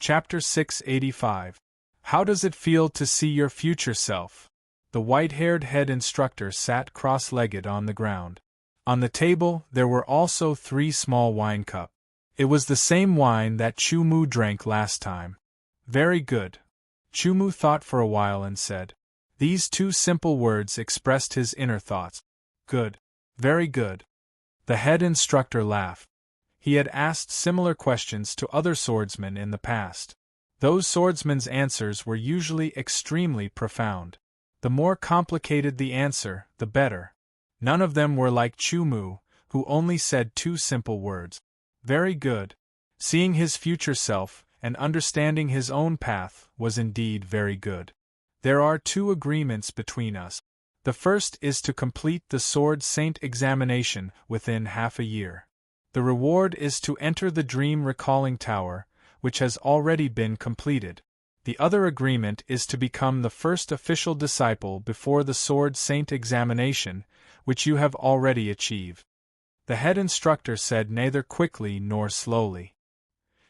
Chapter 685. How does it feel to see your future self? The white-haired head instructor sat cross-legged on the ground. On the table there were also 3 small wine cups. It was the same wine that Chu-Mu drank last time. Very good. Chu-Mu thought for a while and said. These 2 simple words expressed his inner thoughts. Good. Very good. The head instructor laughed. He had asked similar questions to other swordsmen in the past. Those swordsmen's answers were usually extremely profound. The more complicated the answer, the better. None of them were like Chu-Mu, who only said 2 simple words. Very good. Seeing his future self, and understanding his own path, was indeed very good. There are 2 agreements between us. The first is to complete the Sword Saint examination within half a year. The reward is to enter the Dream Recalling Tower, which has already been completed. The other agreement is to become the first official disciple before the Sword Saint examination, which you have already achieved. The head instructor said neither quickly nor slowly.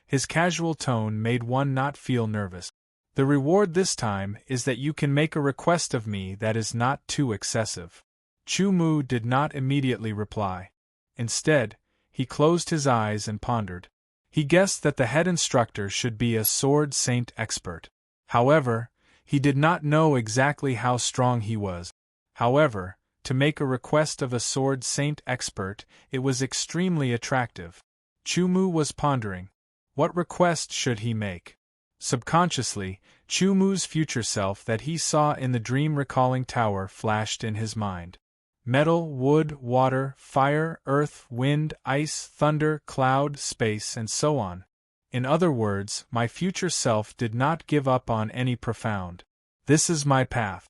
His casual tone made one not feel nervous. The reward this time is that you can make a request of me that is not too excessive. Chu-Mu did not immediately reply. Instead, he closed his eyes and pondered. He guessed that the head instructor should be a Sword Saint expert. However, he did not know exactly how strong he was. However, to make a request of a Sword Saint expert, it was extremely attractive. Chu-Mu was pondering. What request should he make? Subconsciously, Chu-Mu's future self that he saw in the Dream Recalling Tower flashed in his mind. Metal, wood, water, fire, earth, wind, ice, thunder, cloud, space, and so on. In other words, my future self did not give up on any profound. This is my path.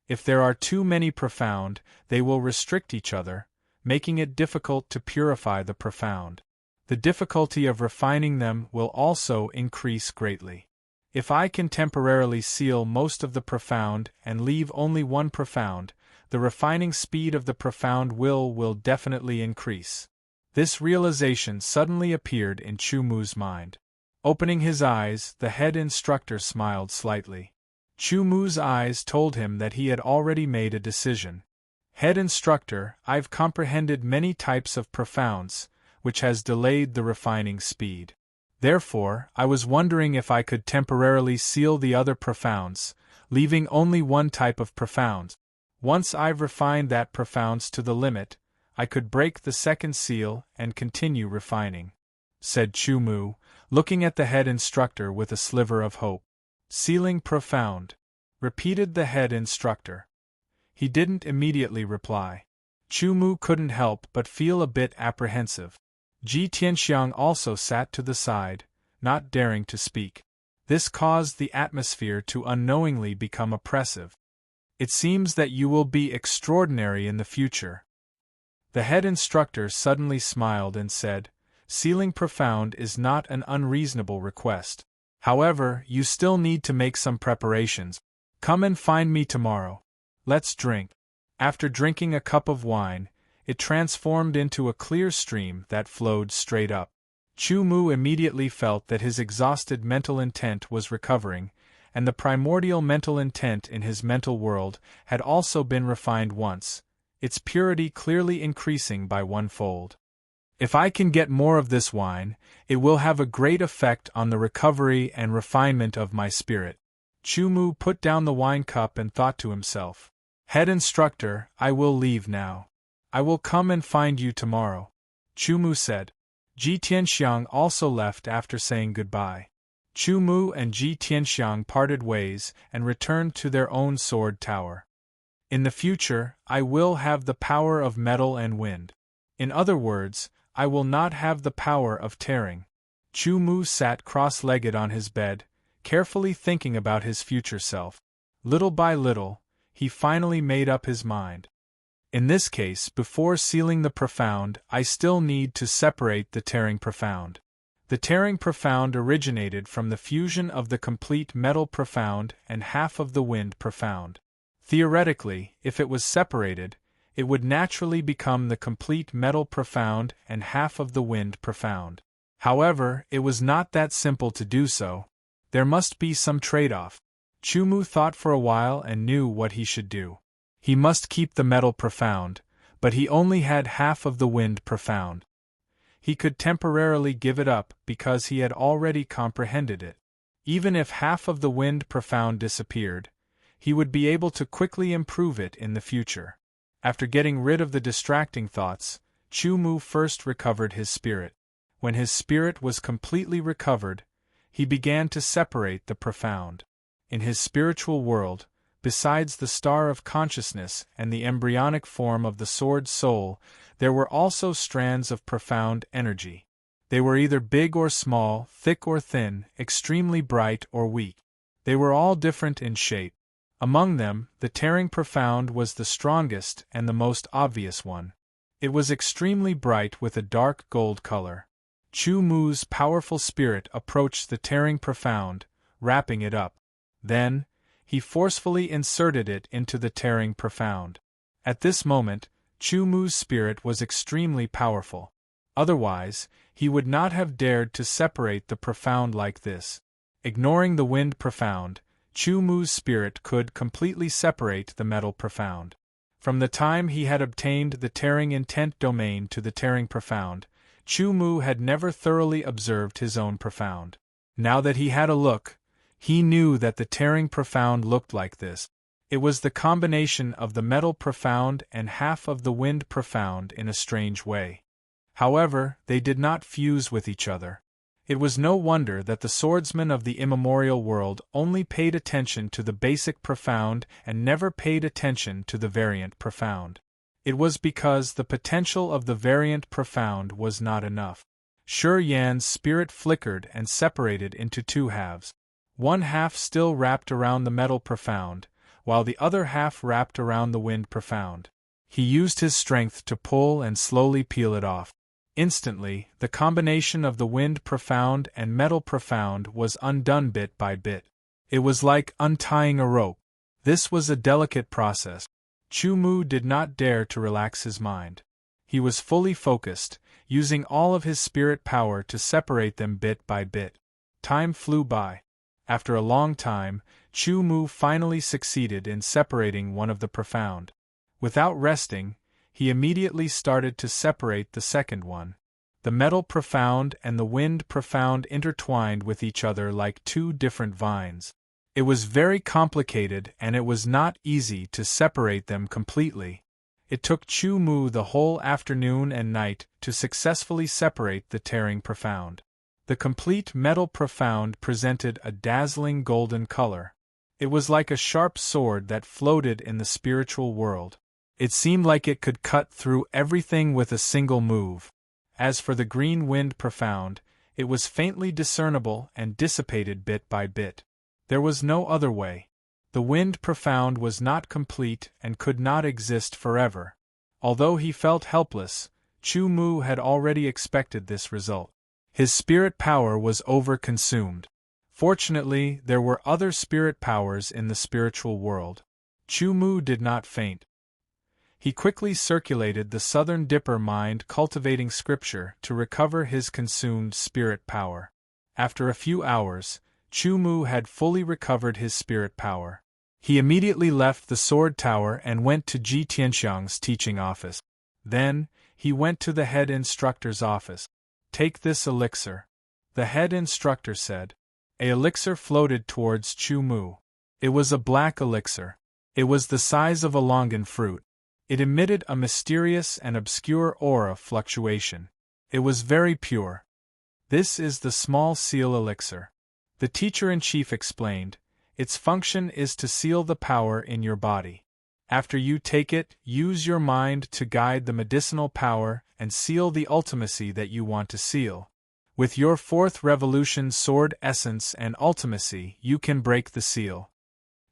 If there are too many profound, they will restrict each other, making it difficult to purify the profound. The difficulty of refining them will also increase greatly. If I can temporarily seal most of the profound and leave only one profound, the refining speed of the profound will definitely increase. This realization suddenly appeared in Chu-Mu's mind. Opening his eyes, the head instructor smiled slightly. Chu-Mu's eyes told him that he had already made a decision. Head instructor, I've comprehended many types of profounds, which has delayed the refining speed. Therefore, I was wondering if I could temporarily seal the other profounds, leaving only one type of profound. Once I've refined that profounds to the limit, I could break the second seal and continue refining, said Chu-Mu, looking at the head instructor with a sliver of hope. Sealing profound, repeated the head instructor. He didn't immediately reply. Chu-Mu couldn't help but feel a bit apprehensive. Ji Tianxiang also sat to the side, not daring to speak. This caused the atmosphere to unknowingly become oppressive. It seems that you will be extraordinary in the future. The head instructor suddenly smiled and said, Sealing profound is not an unreasonable request. However, you still need to make some preparations. Come and find me tomorrow. Let's drink. After drinking a cup of wine, it transformed into a clear stream that flowed straight up. Chu-Mu immediately felt that his exhausted mental intent was recovering, and the primordial mental intent in his mental world had also been refined once, its purity clearly increasing by 1-fold. If I can get more of this wine, it will have a great effect on the recovery and refinement of my spirit. Chu-Mu put down the wine cup and thought to himself, Head instructor, I will leave now. I will come and find you tomorrow. Chu-Mu said. Ji Tianxiang also left after saying goodbye. Chu-Mu and Ji Tianxiang parted ways and returned to their own sword tower. In the future, I will have the power of metal and wind. In other words, I will not have the power of tearing. Chu-Mu sat cross-legged on his bed, carefully thinking about his future self. Little by little, he finally made up his mind. In this case, before sealing the profound, I still need to separate the tearing profound. The tearing profound originated from the fusion of the complete metal profound and half of the wind profound. Theoretically, if it was separated, it would naturally become the complete metal profound and half of the wind profound. However, it was not that simple to do so. There must be some trade-off. Chumu thought for a while and knew what he should do. He must keep the metal profound, but he only had half of the wind profound. He could temporarily give it up because he had already comprehended it. Even if half of the wind profound disappeared, he would be able to quickly improve it in the future. After getting rid of the distracting thoughts, Chumu first recovered his spirit. When his spirit was completely recovered, he began to separate the profound. In his spiritual world, besides the star of consciousness and the embryonic form of the sword soul, there were also strands of profound energy. They were either big or small, thick or thin, extremely bright or weak. They were all different in shape. Among them, the tearing profound was the strongest and the most obvious one. It was extremely bright with a dark gold color. Chumu's powerful spirit approached the tearing profound, wrapping it up. Then, he forcefully inserted it into the tearing profound. At this moment, Chumu's spirit was extremely powerful. Otherwise, he would not have dared to separate the profound like this. Ignoring the wind profound, Chumu's spirit could completely separate the metal profound. From the time he had obtained the tearing intent domain to the tearing profound, Chumu had never thoroughly observed his own profound. Now that he had a look, he knew that the tearing profound looked like this. It was the combination of the metal profound and half of the wind profound in a strange way. However, they did not fuse with each other. It was no wonder that the swordsmen of the immemorial world only paid attention to the basic profound and never paid attention to the variant profound. It was because the potential of the variant profound was not enough. Shi Yan's spirit flickered and separated into two halves. One half still wrapped around the metal profound, while the other half wrapped around the wind profound. He used his strength to pull and slowly peel it off. Instantly, the combination of the wind profound and metal profound was undone bit by bit. It was like untying a rope. This was a delicate process. Chumu did not dare to relax his mind. He was fully focused, using all of his spirit power to separate them bit by bit. Time flew by. After a long time, Chumu finally succeeded in separating one of the profound. Without resting, he immediately started to separate the second one. The metal profound and the wind profound intertwined with each other like two different vines. It was very complicated and it was not easy to separate them completely. It took Chumu the whole afternoon and night to successfully separate the tearing profound. The complete metal profound presented a dazzling golden color. It was like a sharp sword that floated in the spiritual world. It seemed like it could cut through everything with a single move. As for the green wind profound, it was faintly discernible and dissipated bit by bit. There was no other way. The wind profound was not complete and could not exist forever. Although he felt helpless, Chumu had already expected this result. His spirit power was over-consumed. Fortunately, there were other spirit powers in the spiritual world. Chumu did not faint. He quickly circulated the Southern Dipper mind cultivating scripture to recover his consumed spirit power. After a few hours, Chumu had fully recovered his spirit power. He immediately left the sword tower and went to Ji Tianxiang's teaching office. Then, he went to the head instructor's office. "Take this elixir," the head instructor said. An elixir floated towards Chumu. It was a black elixir. It was the size of a longan fruit. It emitted a mysterious and obscure aura fluctuation. It was very pure. "This is the small seal elixir," the teacher-in-chief explained. "Its function is to seal the power in your body. After you take it, use your mind to guide the medicinal power and seal the ultimacy that you want to seal. With your fourth revolution sword essence and ultimacy, you can break the seal."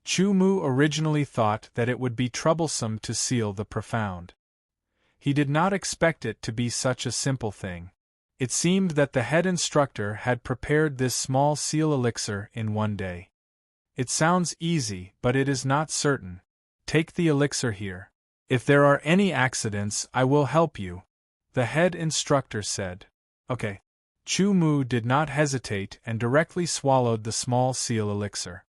Chumu originally thought that it would be troublesome to seal the profound. He did not expect it to be such a simple thing. It seemed that the head instructor had prepared this small seal elixir in one day. "It sounds easy, but it is not certain. Take the elixir here. If there are any accidents, I will help you," the head instructor said. "Okay." Chu Mu did not hesitate and directly swallowed the small seal elixir.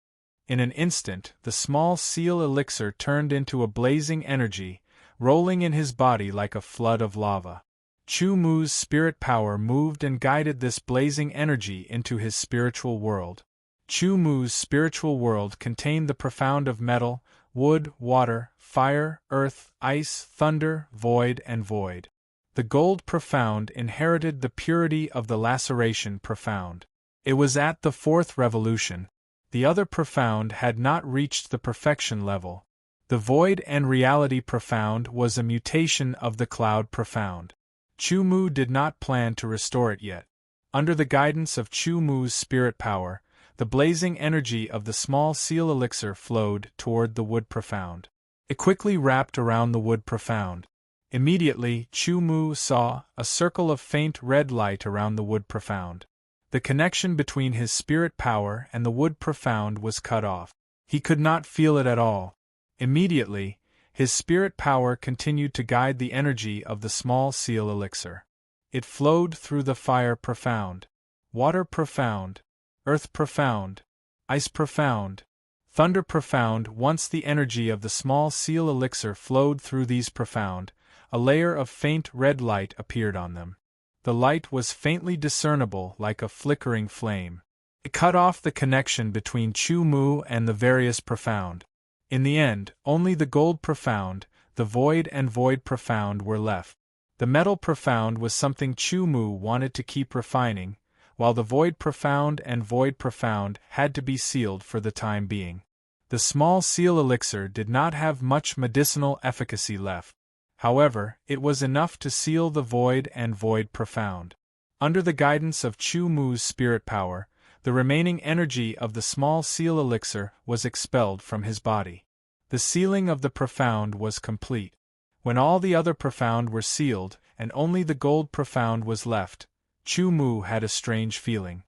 In an instant, the small seal elixir turned into a blazing energy, rolling in his body like a flood of lava. Chu Mu's spirit power moved and guided this blazing energy into his spiritual world. Chu Mu's spiritual world contained the profound of metal, wood, water, fire, earth, ice, thunder, void, and void. The gold profound inherited the purity of the laceration profound. It was at the fourth revolution. The other profound had not reached the perfection level. The void and reality profound was a mutation of the cloud profound. Chu Mu did not plan to restore it yet. Under the guidance of Chu Mu's spirit power, the blazing energy of the small seal elixir flowed toward the wood profound. It quickly wrapped around the wood profound. Immediately, Chu Mu saw a circle of faint red light around the wood profound. The connection between his spirit power and the wood profound was cut off. He could not feel it at all. Immediately, his spirit power continued to guide the energy of the small seal elixir. It flowed through the fire profound, water profound, earth profound, ice profound, thunder profound. Once the energy of the small seal elixir flowed through these profound, a layer of faint red light appeared on them. The light was faintly discernible like a flickering flame. It cut off the connection between Chu Mu and the various profound. In the end, only the gold profound, the void and void profound were left. The metal profound was something Chu Mu wanted to keep refining, while the void profound and void profound had to be sealed for the time being. The small seal elixir did not have much medicinal efficacy left. However, it was enough to seal the void and void profound. Under the guidance of Chu Mu's spirit power, the remaining energy of the small seal elixir was expelled from his body. The sealing of the profound was complete. When all the other profound were sealed, and only the gold profound was left, Chu Mu had a strange feeling.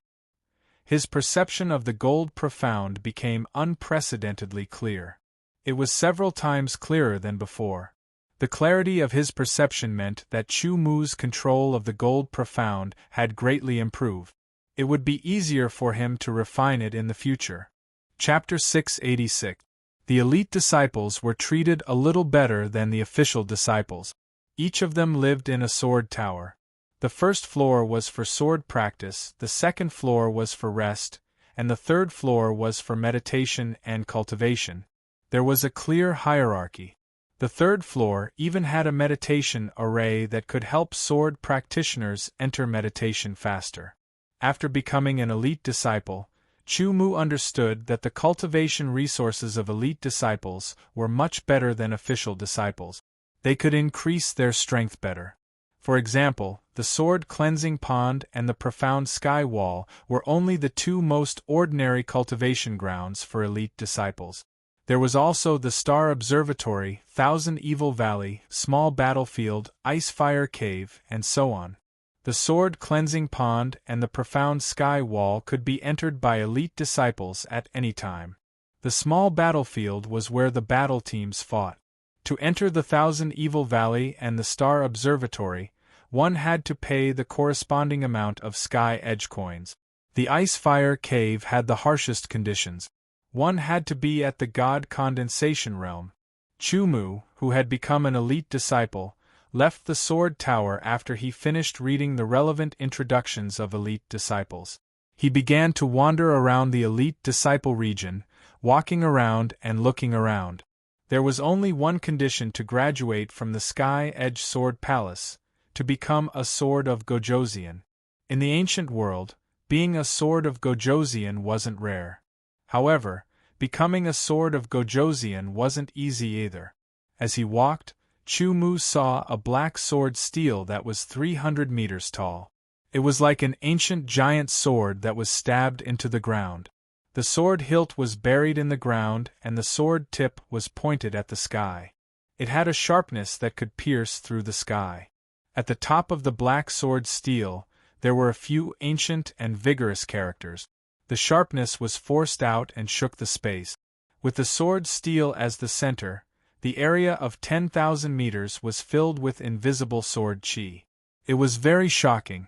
His perception of the gold profound became unprecedentedly clear. It was several times clearer than before. The clarity of his perception meant that Chu Mu's control of the gold profound had greatly improved. It would be easier for him to refine it in the future. Chapter 686. The elite disciples were treated a little better than the official disciples. Each of them lived in a sword tower. The first floor was for sword practice, the second floor was for rest, and the third floor was for meditation and cultivation. There was a clear hierarchy. The third floor even had a meditation array that could help sword practitioners enter meditation faster. After becoming an elite disciple, Chu Mu understood that the cultivation resources of elite disciples were much better than official disciples. They could increase their strength better. For example, the sword cleansing pond and the profound sky wall were only the two most ordinary cultivation grounds for elite disciples. There was also the Star Observatory, Thousand Evil Valley, Small Battlefield, Ice Fire Cave, and so on. The sword cleansing pond and the profound sky wall could be entered by elite disciples at any time. The small battlefield was where the battle teams fought. To enter the Thousand Evil Valley and the Star Observatory, one had to pay the corresponding amount of Sky Edge coins. The Ice Fire Cave had the harshest conditions. One had to be at the God Condensation Realm. Chu Mu, who had become an elite disciple, left the sword tower after he finished reading the relevant introductions of elite disciples. He began to wander around the elite disciple region, walking around and looking around. There was only one condition to graduate from the Sky Edge Sword Palace: to become a Sword of Gojosian. In the ancient world, being a Sword of Gojosian wasn't rare. However, becoming a Sword of Gojosian wasn't easy either. As he walked, Chu Mu saw a black sword steel that was 300 meters tall. It was like an ancient giant sword that was stabbed into the ground. The sword hilt was buried in the ground and the sword tip was pointed at the sky. It had a sharpness that could pierce through the sky. At the top of the black sword steel, there were a few ancient and vigorous characters. The sharpness was forced out and shook the space. With the sword steel as the center, the area of 10,000 meters was filled with invisible sword chi. It was very shocking.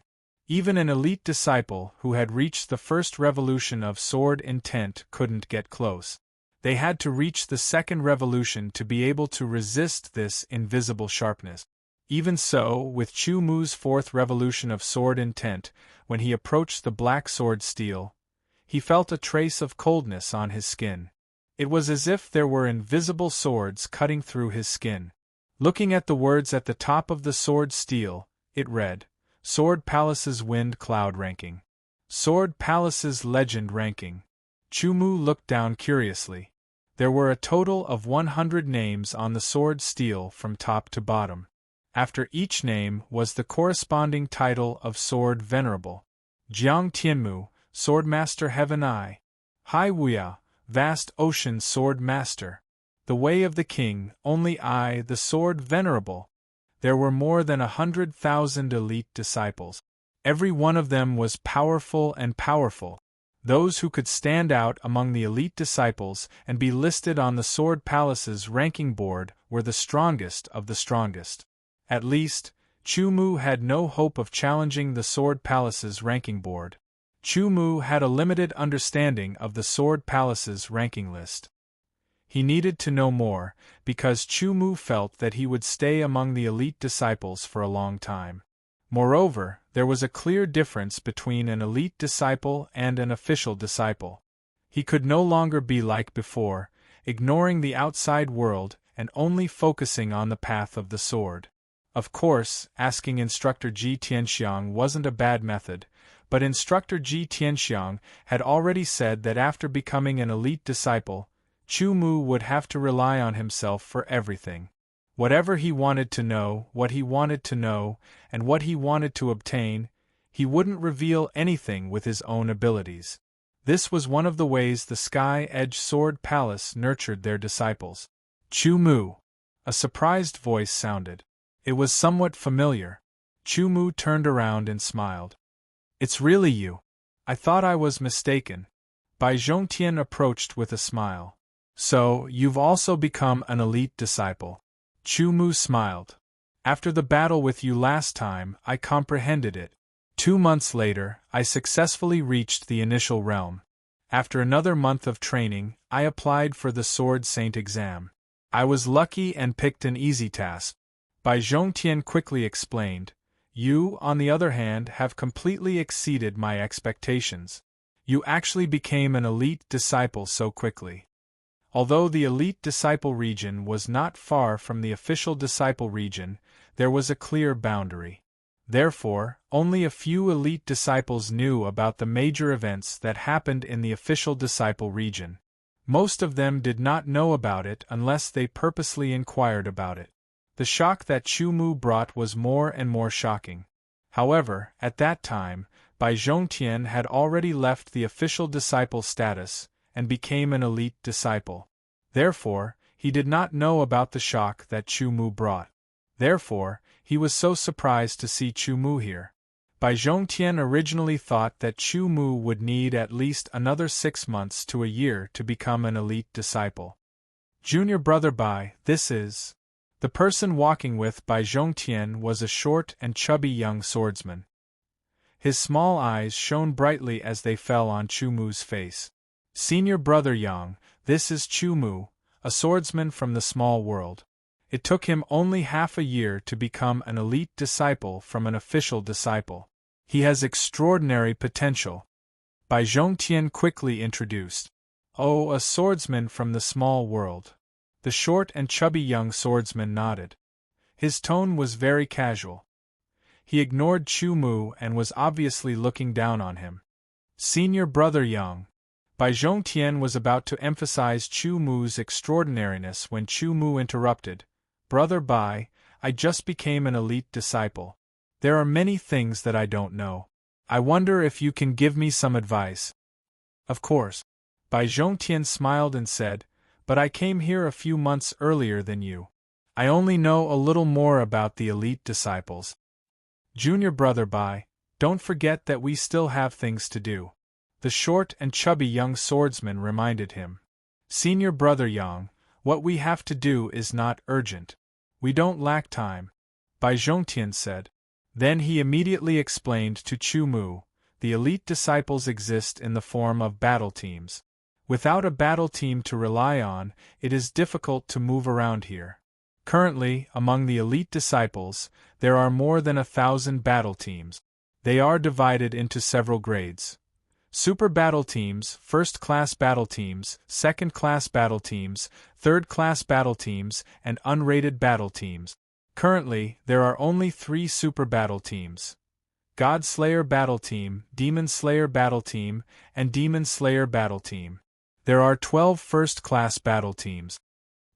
Even an elite disciple who had reached the first revolution of sword intent couldn't get close. They had to reach the second revolution to be able to resist this invisible sharpness. Even so, with Chu Mu's fourth revolution of sword intent, when he approached the black sword steel, he felt a trace of coldness on his skin. It was as if there were invisible swords cutting through his skin. Looking at the words at the top of the sword steel, it read, Sword Palace's Wind Cloud Ranking. Sword Palace's Legend Ranking. Chu Mu looked down curiously. There were a total of 100 names on the sword steel from top to bottom. After each name was the corresponding title of Sword Venerable. Jiang Tianmu, Swordmaster Heaven Eye. Hai Wuya, Vast Ocean Sword Master. The Way of the King, Only I, the Sword Venerable. There were more than 100,000 elite disciples. Every one of them was powerful and powerful. Those who could stand out among the elite disciples and be listed on the Sword Palace's ranking board were the strongest of the strongest. At least, Chu Mu had no hope of challenging the Sword Palace's ranking board. Chu Mu had a limited understanding of the Sword Palace's ranking list. He needed to know more, because Chu Mu felt that he would stay among the elite disciples for a long time. Moreover, there was a clear difference between an elite disciple and an official disciple. He could no longer be like before, ignoring the outside world and only focusing on the path of the sword. Of course, asking Instructor Ji Tianxiang wasn't a bad method, but Instructor Ji Tianxiang had already said that after becoming an elite disciple, Chu Mu would have to rely on himself for everything. Whatever he wanted to know, what he wanted to know, and what he wanted to obtain, he wouldn't reveal anything with his own abilities. This was one of the ways the Sky Edge Sword Palace nurtured their disciples. Chu Mu. A surprised voice sounded. It was somewhat familiar. Chu Mu turned around and smiled. It's really you. I thought I was mistaken. Bai Zhongtian approached with a smile. So, you've also become an elite disciple. Chu Mu smiled. After the battle with you last time, I comprehended it. 2 months later, I successfully reached the initial realm. After another month of training, I applied for the Sword Saint exam. I was lucky and picked an easy task. Bai Zhongtian quickly explained. You, on the other hand, have completely exceeded my expectations. You actually became an elite disciple so quickly. Although the elite disciple region was not far from the official disciple region, there was a clear boundary. Therefore, only a few elite disciples knew about the major events that happened in the official disciple region. Most of them did not know about it unless they purposely inquired about it. The shock that Chu Mu brought was more and more shocking. However, at that time, Bai Zhongtian had already left the official disciple status and became an elite disciple. Therefore, he did not know about the shock that Chu Mu brought. Therefore, he was so surprised to see Chu Mu here. Bai Zhongtian originally thought that Chu Mu would need at least another 6 months to a year to become an elite disciple. Junior brother Bai, this is... The person walking with Bai Zhongtian was a short and chubby young swordsman. His small eyes shone brightly as they fell on Chu Mu's face. Senior brother Yang, this is Chu Mu, a swordsman from the small world. It took him only half a year to become an elite disciple from an official disciple. He has extraordinary potential. Bai Zhongtian quickly introduced. Oh, a swordsman from the small world. The short and chubby young swordsman nodded. His tone was very casual. He ignored Chu Mu and was obviously looking down on him. Senior brother Yang. Bai Zhongtian was about to emphasize Chu Mu's extraordinariness when Chu Mu interrupted. Brother Bai, I just became an elite disciple. There are many things that I don't know. I wonder if you can give me some advice. Of course. Bai Zhongtian smiled and said, but I came here a few months earlier than you. I only know a little more about the elite disciples. Junior brother Bai, don't forget that we still have things to do. The short and chubby young swordsman reminded him. Senior brother Yang, what we have to do is not urgent. We don't lack time. Bai Zhongtian said. Then he immediately explained to Chu Mu, the elite disciples exist in the form of battle teams. Without a battle team to rely on, it is difficult to move around here. Currently, among the elite disciples, there are more than 1,000 battle teams. They are divided into several grades. Super battle teams, first-class battle teams, second-class battle teams, third-class battle teams, and unrated battle teams. Currently, there are only 3 super battle teams: God Slayer Battle Team, Demon Slayer Battle Team, and Demon Slayer Battle Team. There are 12 first-class battle teams.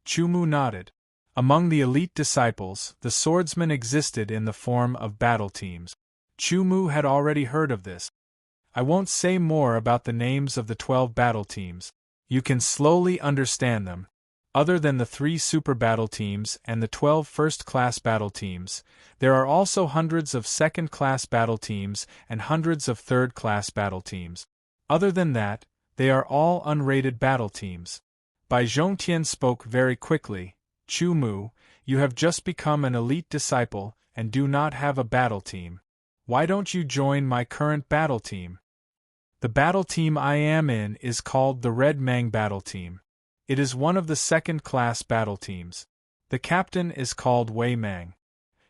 Chu Mu nodded. Among the elite disciples, the swordsmen existed in the form of battle teams. Chu Mu had already heard of this. I won't say more about the names of the 12 battle teams. You can slowly understand them. Other than the 3 super battle teams and the 12 first-class battle teams, there are also hundreds of second-class battle teams and hundreds of third-class battle teams. Other than that, they are all unrated battle teams. Bai Zhongtian spoke very quickly. Chu Mu, you have just become an elite disciple and do not have a battle team. Why don't you join my current battle team? The battle team I am in is called the Red Mang Battle Team. It is one of the second-class battle teams. The captain is called Wei Mang.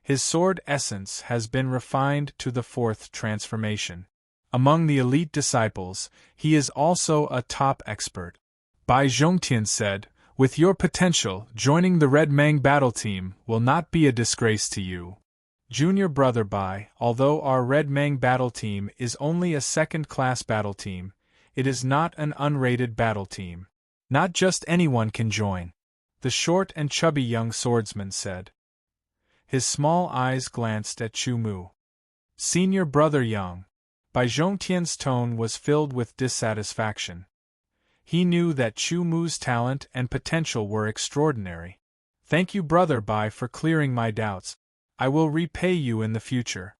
His sword essence has been refined to the 4th transformation. Among the elite disciples, he is also a top expert. Bai Zhongtian said, with your potential, joining the Red Mang Battle Team will not be a disgrace to you. Junior Brother Bai, although our Red Mang Battle Team is only a second-class battle team, it is not an unrated battle team. Not just anyone can join. The short and chubby young swordsman said. His small eyes glanced at Chu Mu. Senior Brother Young. Bai Zhongtian's tone was filled with dissatisfaction. He knew that Chu Mu's talent and potential were extraordinary. Thank you, Brother Bai, for clearing my doubts. I will repay you in the future.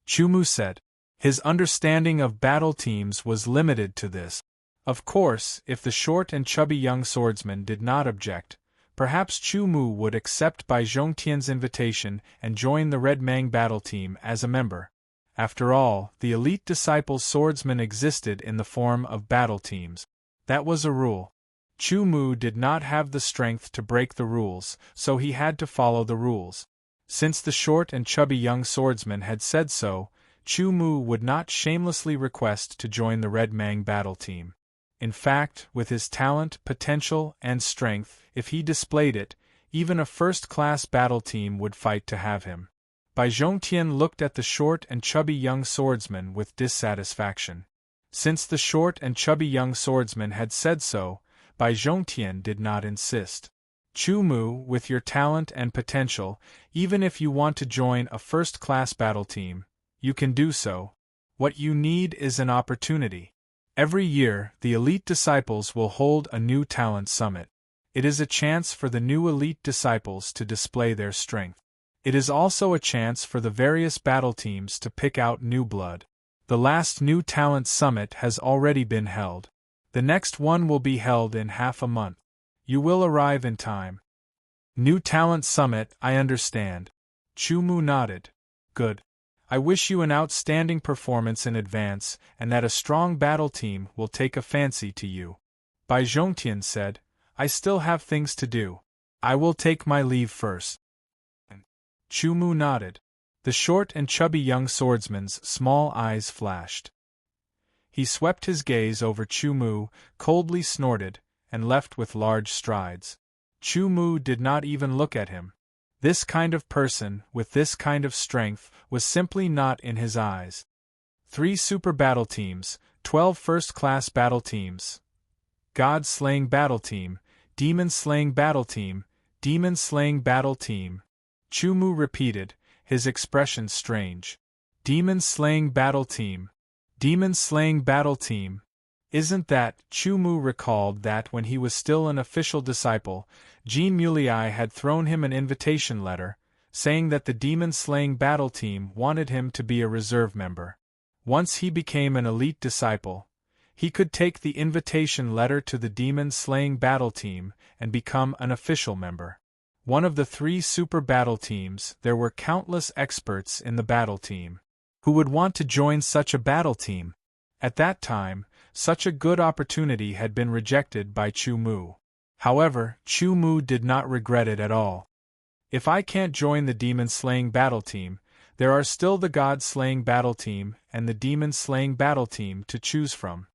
Chu Mu said. His understanding of battle teams was limited to this. Of course, if the short and chubby young swordsman did not object, perhaps Chu Mu would accept Bai Zhongtian's invitation and join the Red Mang Battle Team as a member. After all, the elite disciples' swordsmen existed in the form of battle teams. That was a rule. Chu Mu did not have the strength to break the rules, so he had to follow the rules. Since the short and chubby young swordsman had said so, Chu Mu would not shamelessly request to join the Red Mang Battle Team. In fact, with his talent, potential, and strength, if he displayed it, even a first-class battle team would fight to have him. Bai Zhongtian looked at the short and chubby young swordsman with dissatisfaction. Since the short and chubby young swordsman had said so, Bai Zhongtian did not insist. Chu Mu, with your talent and potential, even if you want to join a first-class battle team, you can do so. What you need is an opportunity. Every year, the elite disciples will hold a new talent summit. It is a chance for the new elite disciples to display their strength. It is also a chance for the various battle teams to pick out new blood. The last new talent summit has already been held. The next one will be held in half a month. You will arrive in time. New talent summit, I understand. Chu Mu nodded. Good. I wish you an outstanding performance in advance, and that a strong battle team will take a fancy to you. Bai Zhongtian said, I still have things to do. I will take my leave first. Chu Mu nodded. The short and chubby young swordsman's small eyes flashed. He swept his gaze over Chu Mu, coldly snorted, and left with large strides. Chu Mu did not even look at him. This kind of person, with this kind of strength, was simply not in his eyes. 3 super battle teams, 12 first-class battle teams. God-slaying battle team, demon-slaying battle team, demon-slaying battle team. Chu Mu repeated, his expression strange. Demon-slaying battle team. Demon-slaying battle team. Isn't that? Chu Mu recalled that when he was still an official disciple, Jean Mulei had thrown him an invitation letter, saying that the demon-slaying battle team wanted him to be a reserve member. Once he became an elite disciple, he could take the invitation letter to the demon-slaying battle team and become an official member. one of the 3 super battle teams. There were countless experts in the battle team. Who would want to join such a battle team? At that time, such a good opportunity had been rejected by Chu Mu. However, Chu Mu did not regret it at all. If I can't join the demon-slaying battle team, there are still the god-slaying battle team and the demon-slaying battle team to choose from.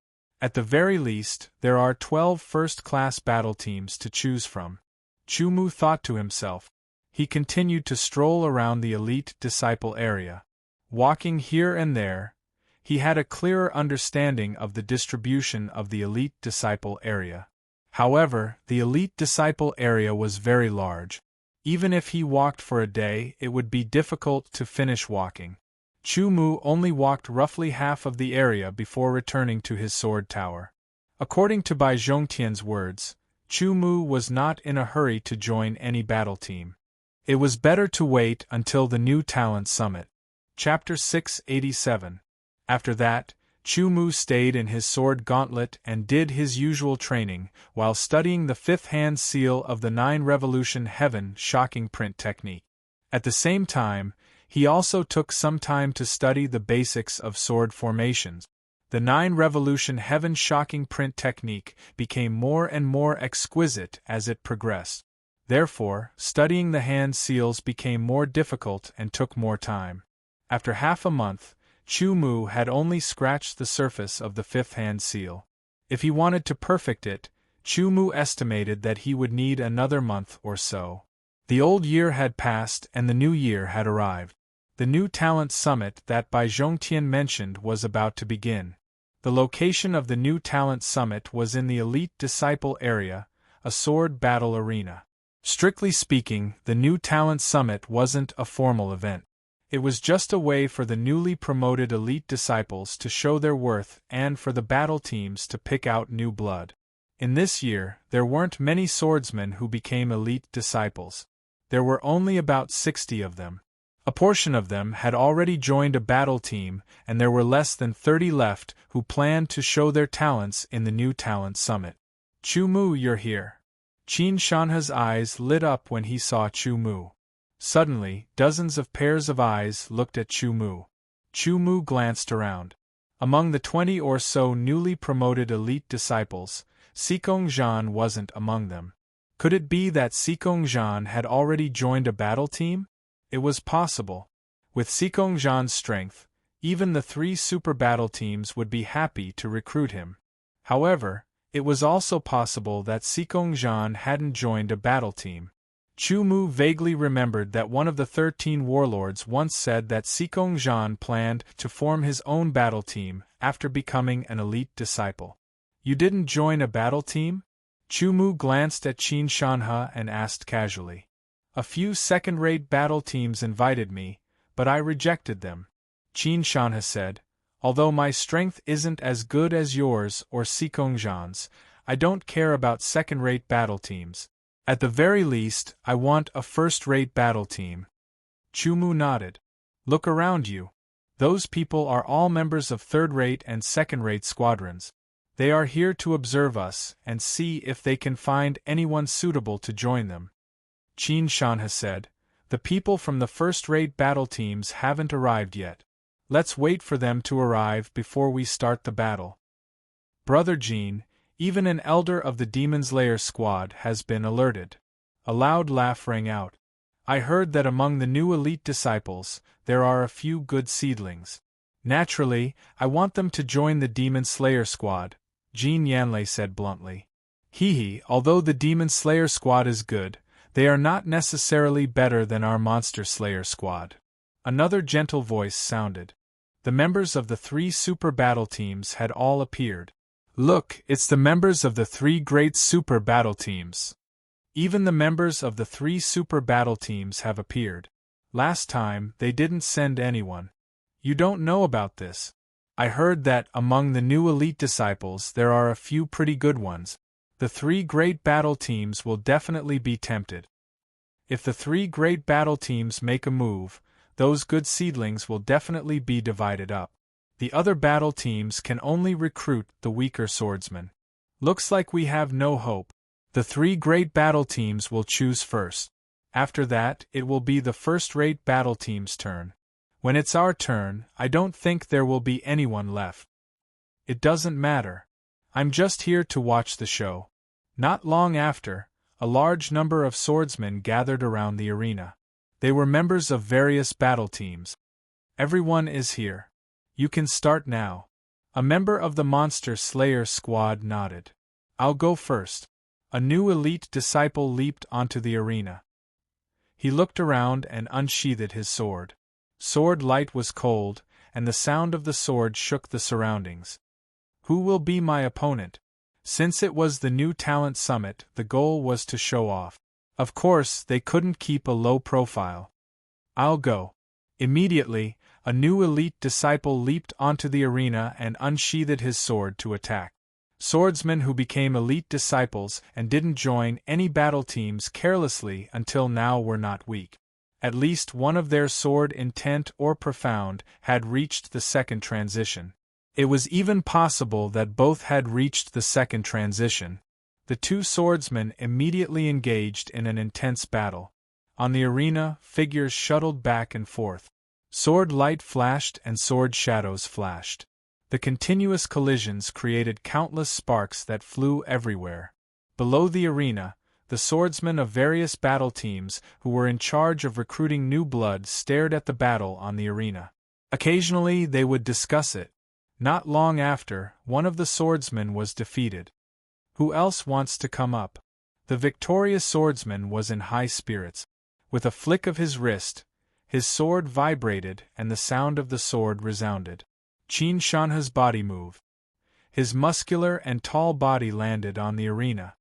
At the very least, there are 12 first-class battle teams to choose from. Chu Mu thought to himself. He continued to stroll around the elite disciple area. Walking here and there, he had a clearer understanding of the distribution of the elite disciple area. However, the elite disciple area was very large. Even if he walked for a day, it would be difficult to finish walking. Chu Mu only walked roughly half of the area before returning to his sword tower. According to Bai Zhongtian's words, Chu Mu was not in a hurry to join any battle team. It was better to wait until the new talent summit. Chapter 687. After that, Chu Mu stayed in his sword gauntlet and did his usual training, while studying the 5th hand seal of the 9 revolution heaven shocking print technique. At the same time, he also took some time to study the basics of sword formations. The 9 revolution heaven shocking print technique became more and more exquisite as it progressed. Therefore, studying the hand seals became more difficult and took more time. After half a month, Chu Mu had only scratched the surface of the 5th hand seal. If he wanted to perfect it, Chu Mu estimated that he would need another month or so. The old year had passed and the new year had arrived. The new talent summit that Bai Zhongtian mentioned was about to begin. The location of the new talent summit was in the elite disciple area, a sword battle arena. Strictly speaking, the new talent summit wasn't a formal event. It was just a way for the newly promoted elite disciples to show their worth and for the battle teams to pick out new blood. In this year, there weren't many swordsmen who became elite disciples. There were only about 60 of them. A portion of them had already joined a battle team, and there were less than 30 left who planned to show their talents in the new talent summit. Chu Mu, you're here. Qin Shanhe's eyes lit up when he saw Chu Mu. Suddenly, dozens of pairs of eyes looked at Chu Mu. Chu Mu glanced around. Among the 20 or so newly promoted elite disciples, Xikong Zhan wasn't among them. Could it be that Xikong Zhan had already joined a battle team? It was possible. With Xikong Zhan's strength, even the 3 super battle teams would be happy to recruit him. However, it was also possible that Xikong Zhan hadn't joined a battle team. Chu Mu vaguely remembered that one of the 13 warlords once said that Xikong Zhan planned to form his own battle team after becoming an elite disciple. You didn't join a battle team? Chu Mu glanced at Qin Shanhe and asked casually. A few second-rate battle teams invited me, but I rejected them. Qin Shanhe said, although my strength isn't as good as yours or Xikong Zhan's, I don't care about second-rate battle teams. At the very least, I want a first-rate battle team. Chu Mu nodded. Look around you. Those people are all members of third-rate and second-rate squadrons. They are here to observe us and see if they can find anyone suitable to join them. Qin Shanhe said, the people from the first-rate battle teams haven't arrived yet. Let's wait for them to arrive before we start the battle. Brother Jin, even an elder of the Demon Slayer squad has been alerted. A loud laugh rang out. I heard that among the new elite disciples, there are a few good seedlings. Naturally, I want them to join the Demon Slayer squad, Jin Yanlei said bluntly. Although the Demon Slayer squad is good, they are not necessarily better than our Monster Slayer squad. Another gentle voice sounded. The members of the 3 super battle teams had all appeared. Look, it's the members of the 3 great super battle teams. Even the members of the 3 super battle teams have appeared. Last time, they didn't send anyone. You don't know about this. I heard that among the new elite disciples there are a few pretty good ones. The 3 great battle teams will definitely be tempted. If the 3 great battle teams make a move, those good seedlings will definitely be divided up. The other battle teams can only recruit the weaker swordsmen. Looks like we have no hope. The 3 great battle teams will choose first. After that, it will be the first-rate battle team's turn. When it's our turn, I don't think there will be anyone left. It doesn't matter. I'm just here to watch the show. Not long after, a large number of swordsmen gathered around the arena. They were members of various battle teams. Everyone is here. You can start now. A member of the Monster Slayer squad nodded. I'll go first. A new elite disciple leaped onto the arena. He looked around and unsheathed his sword. Sword light was cold, and the sound of the sword shook the surroundings. Who will be my opponent? Since it was the new talent summit, the goal was to show off. Of course, they couldn't keep a low profile. I'll go. Immediately, a new elite disciple leaped onto the arena and unsheathed his sword to attack. Swordsmen who became elite disciples and didn't join any battle teams carelessly until now were not weak. At least one of their sword intent or profound had reached the second transition. It was even possible that both had reached the second transition. The two swordsmen immediately engaged in an intense battle. On the arena, figures shuttled back and forth. Sword light flashed and sword shadows flashed. The continuous collisions created countless sparks that flew everywhere. Below the arena, the swordsmen of various battle teams who were in charge of recruiting new blood stared at the battle on the arena. Occasionally they would discuss it. Not long after, one of the swordsmen was defeated. Who else wants to come up? The victorious swordsman was in high spirits. With a flick of his wrist, his sword vibrated and the sound of the sword resounded. Qin Shanha's body moved. His muscular and tall body landed on the arena.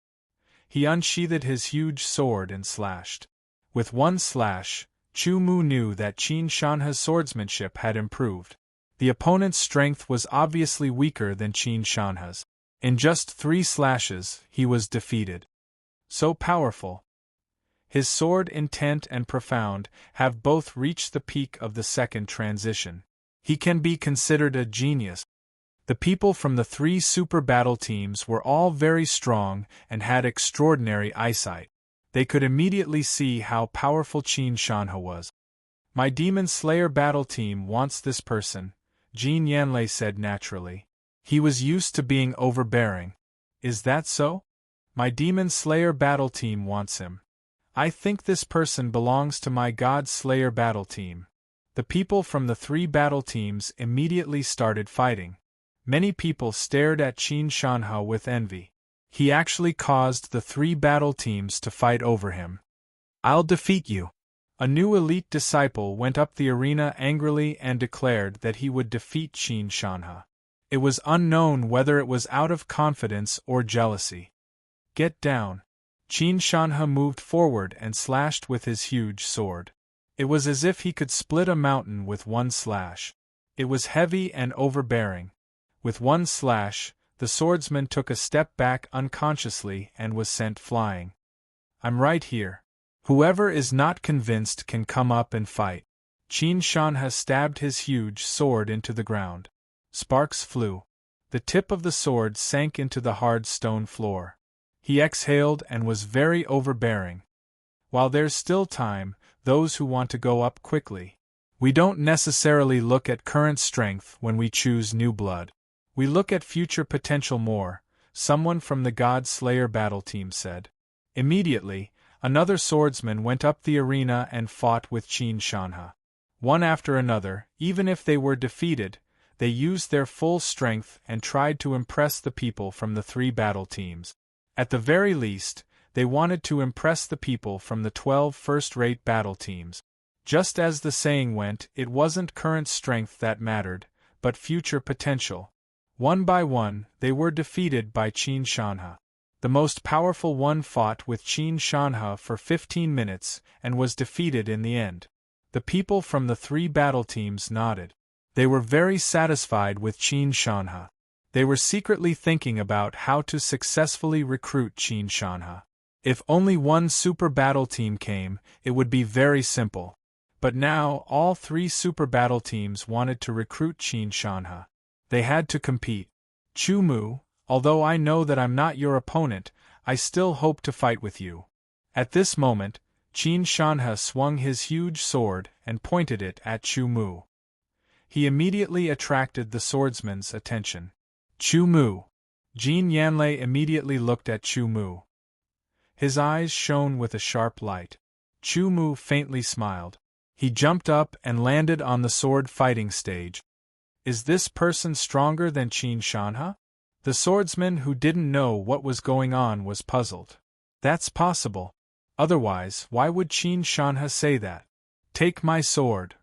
He unsheathed his huge sword and slashed. With one slash, Chu Mu knew that Qin Shanha's swordsmanship had improved. The opponent's strength was obviously weaker than Qin Shanha's. In just 3 slashes, he was defeated. So powerful. His sword intent and profound have both reached the peak of the second transition. He can be considered a genius. The people from the 3 super battle teams were all very strong and had extraordinary eyesight. They could immediately see how powerful Qin Shanha was. My Demon Slayer battle team wants this person, Jin Yanlei said naturally. He was used to being overbearing. Is that so? My Demon Slayer battle team wants him. I think this person belongs to my God Slayer battle team. The people from the 3 battle teams immediately started fighting. Many people stared at Qin Shanha with envy. He actually caused the 3 battle teams to fight over him. I'll defeat you. A new elite disciple went up the arena angrily and declared that he would defeat Qin Shanha. It was unknown whether it was out of confidence or jealousy. Get down. Qin Shanha moved forward and slashed with his huge sword. It was as if he could split a mountain with one slash. It was heavy and overbearing. With one slash, the swordsman took a step back unconsciously and was sent flying. I'm right here. Whoever is not convinced can come up and fight. Qin Shanha stabbed his huge sword into the ground. Sparks flew. The tip of the sword sank into the hard stone floor. He exhaled and was very overbearing. While there's still time, those who want to go up quickly. We don't necessarily look at current strength when we choose new blood. We look at future potential more, someone from the God Slayer battle team said. Immediately, another swordsman went up the arena and fought with Qin Shanha. One after another, even if they were defeated, they used their full strength and tried to impress the people from the 3 battle teams. At the very least, they wanted to impress the people from the 12 first-rate battle teams. Just as the saying went, it wasn't current strength that mattered, but future potential. One by one, they were defeated by Qin Shanha. The most powerful one fought with Qin Shanha for 15 minutes and was defeated in the end. The people from the 3 battle teams nodded. They were very satisfied with Qin Shanha. They were secretly thinking about how to successfully recruit Qin Shanha. If only one super battle team came, it would be very simple. But now, all 3 super battle teams wanted to recruit Qin Shanha. They had to compete. Chu Mu, although I know that I'm not your opponent, I still hope to fight with you. At this moment, Qin Shanhe swung his huge sword and pointed it at Chu Mu. He immediately attracted the swordsman's attention. Chu Mu. Jin Yanlei immediately looked at Chu Mu. His eyes shone with a sharp light. Chu Mu faintly smiled. He jumped up and landed on the sword fighting stage. Is this person stronger than Qin Shanhe? The swordsman who didn't know what was going on was puzzled. That's possible. Otherwise, why would Qin Shanhe say that? Take my sword!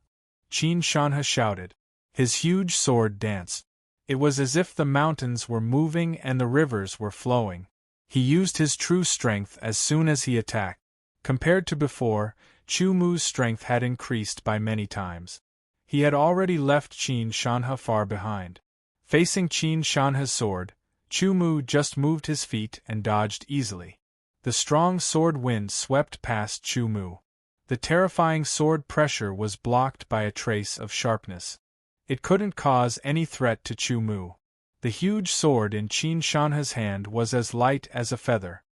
Qin Shanhe shouted. His huge sword danced. It was as if the mountains were moving and the rivers were flowing. He used his true strength as soon as he attacked. Compared to before, Chu Mu's strength had increased by many times. He had already left Qin Shanhe far behind. Facing Qin Shanhe's sword, Chu Mu just moved his feet and dodged easily. The strong sword wind swept past Chu Mu. The terrifying sword pressure was blocked by a trace of sharpness. It couldn't cause any threat to Chu Mu. The huge sword in Qin Shanhe's hand was as light as a feather.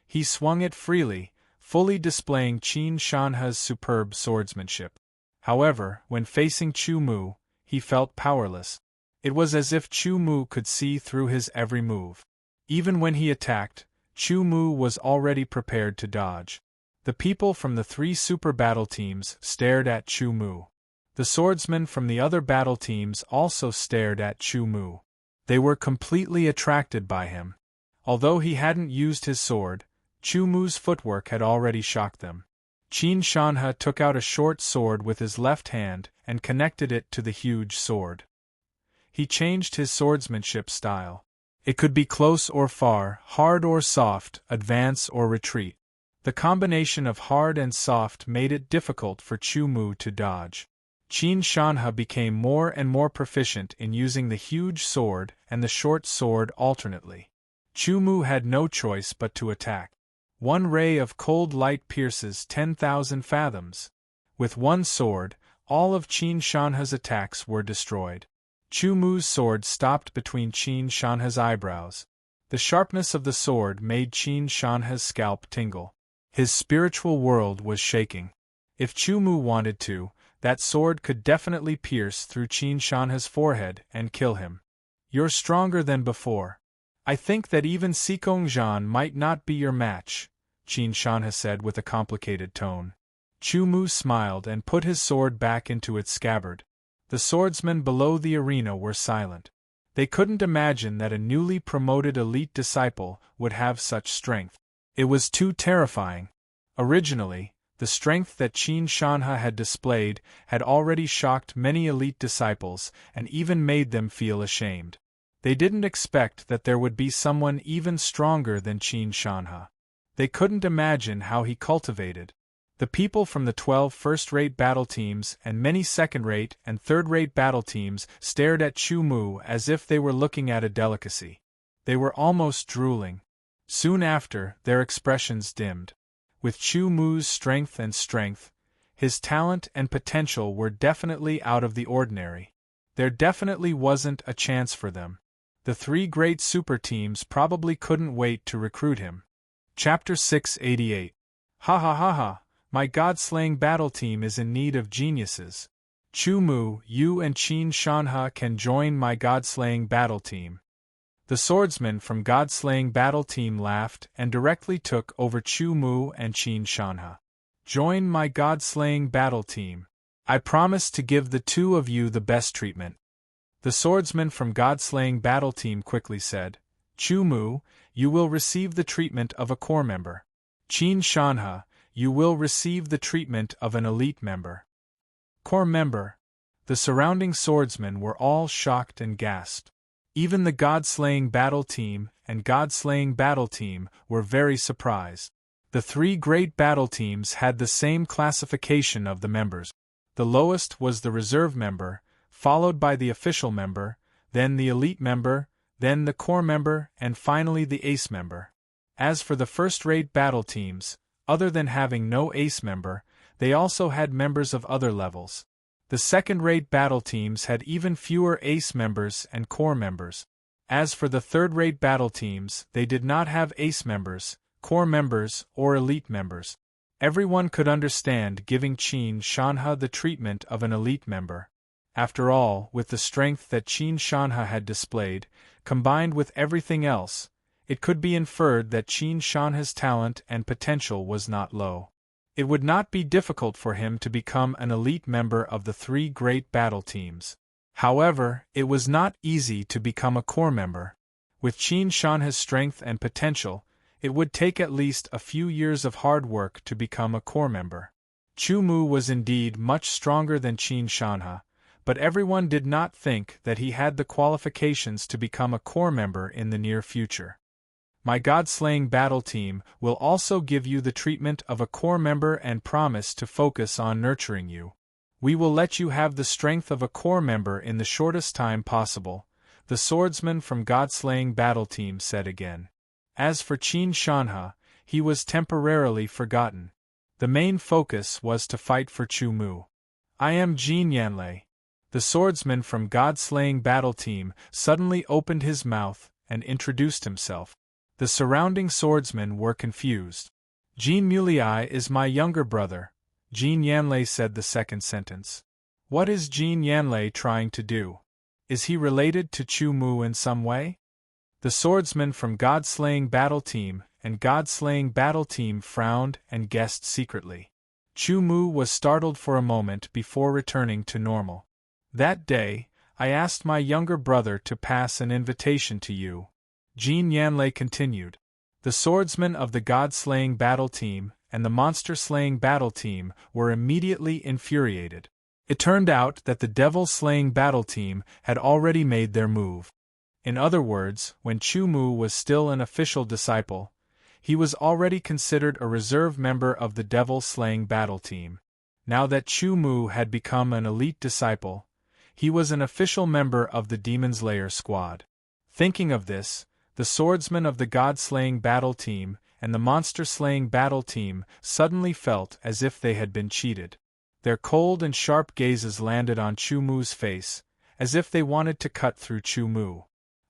He swung it freely, fully displaying Qin Shanhe's superb swordsmanship. However, when facing Chu Mu, he felt powerless. It was as if Chu Mu could see through his every move. Even when he attacked, Chu Mu was already prepared to dodge. The people from the 3 super battle teams stared at Chu Mu. The swordsmen from the other battle teams also stared at Chu Mu. They were completely attracted by him. Although he hadn't used his sword, Chu Mu's footwork had already shocked them. Qin Shanhe took out a short sword with his left hand and connected it to the huge sword. He changed his swordsmanship style. It could be close or far, hard or soft, advance or retreat. The combination of hard and soft made it difficult for Chu Mu to dodge. Qin Shanhe became more and more proficient in using the huge sword and the short sword alternately. Chu Mu had no choice but to attack. One ray of cold light pierces 10,000 fathoms. With one sword, all of Qin Shanhe's attacks were destroyed. Chu Mu's sword stopped between Qin Shanhe's eyebrows. The sharpness of the sword made Qin Shanhe's scalp tingle. His spiritual world was shaking. If Chu Mu wanted to, that sword could definitely pierce through Qin Shanhe's forehead and kill him. You're stronger than before. I think that even Sikong Zhan might not be your match, Qin Shanhe said with a complicated tone. Chu Mu smiled and put his sword back into its scabbard. The swordsmen below the arena were silent. They couldn't imagine that a newly promoted elite disciple would have such strength. It was too terrifying. Originally, the strength that Qin Shanhe had displayed had already shocked many elite disciples and even made them feel ashamed. They didn't expect that there would be someone even stronger than Qin Shanhe. They couldn't imagine how he cultivated. The people from the 12 first-rate battle teams and many second-rate and third-rate battle teams stared at Chu Mu as if they were looking at a delicacy. They were almost drooling. Soon after, their expressions dimmed. With Chu Mu's strength, his talent and potential were definitely out of the ordinary. There definitely wasn't a chance for them. The 3 great super teams probably couldn't wait to recruit him. Chapter 688. Ha ha ha ha, my god-slaying battle team is in need of geniuses. Chu Mu, you and Qin Shanhe can join my god-slaying battle team. The swordsmen from God-Slaying Battle Team laughed and directly took over Chu Mu and Qin Shanhe. Join my God-Slaying Battle Team. I promise to give the 2 of you the best treatment. The swordsmen from God-Slaying Battle Team quickly said, Chu Mu, you will receive the treatment of a core member. Qin Shanhe, you will receive the treatment of an elite member. Core member. The surrounding swordsmen were all shocked and gasped. Even the God-Slaying Battle Team and God-Slaying Battle Team were very surprised. The 3 great battle teams had the same classification of the members. The lowest was the reserve member, followed by the official member, then the elite member, then the core member, and finally the ace member. As for the first-rate battle teams, other than having no ace member, they also had members of other levels. The second-rate battle teams had even fewer ace members and core members. As for the third-rate battle teams, they did not have ace members, core members, or elite members. Everyone could understand giving Qin Shanhe the treatment of an elite member. After all, with the strength that Qin Shanhe had displayed, combined with everything else, it could be inferred that Qin Shanhe's talent and potential was not low. It would not be difficult for him to become an elite member of the three great battle teams. However, it was not easy to become a core member. With Qin Shanhe's strength and potential, it would take at least a few years of hard work to become a core member. Chu Mu was indeed much stronger than Qin Shanhe, but everyone did not think that he had the qualifications to become a core member in the near future. My God-slaying battle team will also give you the treatment of a core member and promise to focus on nurturing you. We will let you have the strength of a core member in the shortest time possible, the swordsman from God-slaying battle team said again. As for Qin Shanhe, he was temporarily forgotten. The main focus was to fight for Chu Mu. I am Jin Yanlei. The swordsman from God-slaying battle team suddenly opened his mouth and introduced himself. The surrounding swordsmen were confused. Jin Mulei is my younger brother, Jin Yanlei said the second sentence. What is Jin Yanlei trying to do? Is he related to Chu Mu in some way? The swordsman from God-slaying battle team and God-slaying battle team frowned and guessed secretly. Chu Mu was startled for a moment before returning to normal. That day, I asked my younger brother to pass an invitation to you. Jin Yanlei continued. The swordsmen of the God-slaying battle team and the monster-slaying battle team were immediately infuriated. It turned out that the devil-slaying battle team had already made their move. In other words, when Chu Mu was still an official disciple, he was already considered a reserve member of the devil-slaying battle team. Now that Chu Mu had become an elite disciple, he was an official member of the Demon Slayer squad. Thinking of this, the swordsmen of the God-slaying battle team and the monster-slaying battle team suddenly felt as if they had been cheated. Their cold and sharp gazes landed on Chu Mu's face, as if they wanted to cut through Chu Mu.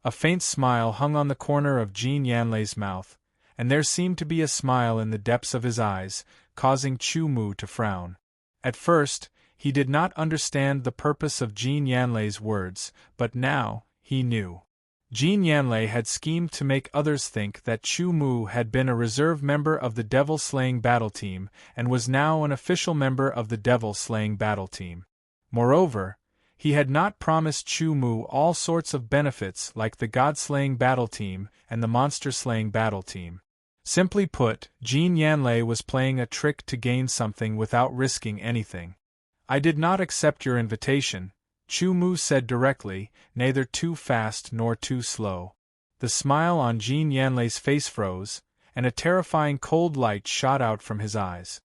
A faint smile hung on the corner of Jin Yanlei's mouth, and there seemed to be a smile in the depths of his eyes, causing Chu Mu to frown. At first, he did not understand the purpose of Jin Yanlei's words, but now, he knew. Jin Yanlei had schemed to make others think that Chu Mu had been a reserve member of the devil-slaying battle team and was now an official member of the devil-slaying battle team. Moreover, he had not promised Chu Mu all sorts of benefits like the God-slaying battle team and the monster-slaying battle team. Simply put, Jin Yanlei was playing a trick to gain something without risking anything. I did not accept your invitation, Chu Mu said directly, neither too fast nor too slow. The smile on Jin Yanlei's face froze, and a terrifying cold light shot out from his eyes.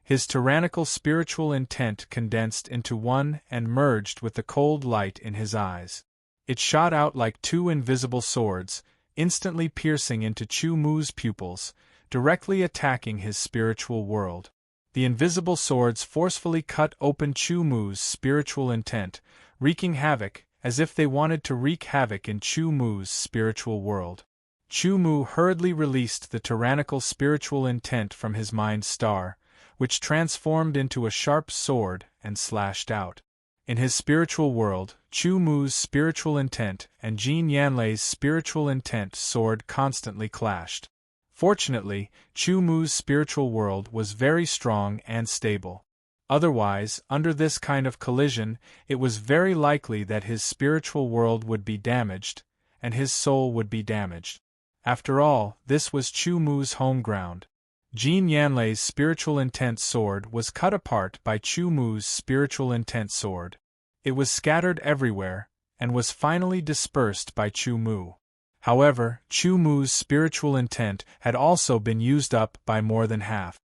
His tyrannical spiritual intent condensed into one and merged with the cold light in his eyes. It shot out like two invisible swords, instantly piercing into Chu Mu's pupils, directly attacking his spiritual world. The invisible swords forcefully cut open Chu Mu's spiritual intent, wreaking havoc, as if they wanted to wreak havoc in Chu Mu's spiritual world. Chu Mu hurriedly released the tyrannical spiritual intent from his mind star, which transformed into a sharp sword and slashed out. In his spiritual world, Chu Mu's spiritual intent and Jin Yanlei's spiritual intent sword constantly clashed. Fortunately, Chu Mu's spiritual world was very strong and stable. Otherwise, under this kind of collision, it was very likely that his spiritual world would be damaged, and his soul would be damaged. After all, this was Chu Mu's home ground. Jin Yanlei's spiritual intent sword was cut apart by Chu Mu's spiritual intent sword. It was scattered everywhere, and was finally dispersed by Chu Mu. However, Chu Mu's spiritual intent had also been used up by more than half.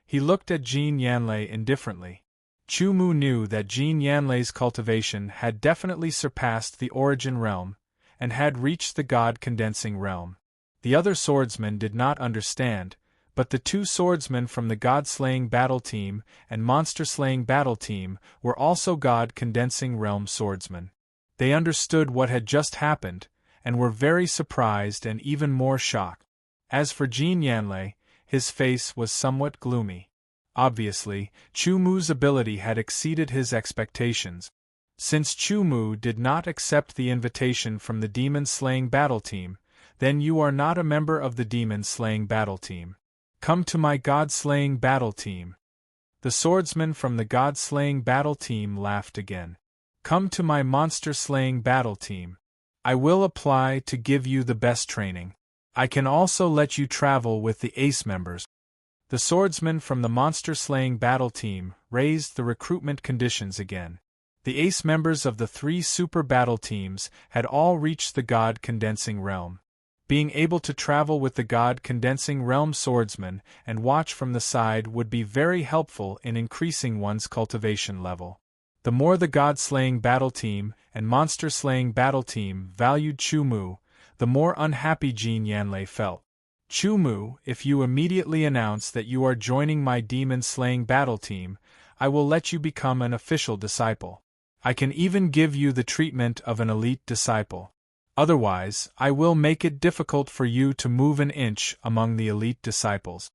He looked at Jin Yanlei indifferently. Chu Mu knew that Jin Yanlei's cultivation had definitely surpassed the origin realm, and had reached the God-condensing realm. The other swordsmen did not understand, but the two swordsmen from the God-slaying battle team and monster-slaying battle team were also God-condensing realm swordsmen. They understood what had just happened, and were very surprised and even more shocked. As for Jin Yanlei, His face was somewhat gloomy. Obviously, Chu Mu's ability had exceeded his expectations. Since Chu Mu did not accept the invitation from the demon-slaying battle team, then you are not a member of the demon-slaying battle team. Come to my god-slaying battle team. The swordsman from the god-slaying battle team laughed again. Come to my monster-slaying battle team. I will apply to give you the best training. I can also let you travel with the ace members. The swordsman from the monster-slaying battle team raised the recruitment conditions again. The ace members of the 3 super battle teams had all reached the God-condensing realm. Being able to travel with the God-condensing realm swordsman and watch from the side would be very helpful in increasing one's cultivation level. The more the God-slaying battle team and monster-slaying battle team valued Chu Mu, the more unhappy Jin Yanlei felt. Chu Mu, if you immediately announce that you are joining my demon-slaying battle team, I will let you become an official disciple. I can even give you the treatment of an elite disciple. Otherwise, I will make it difficult for you to move an inch among the elite disciples.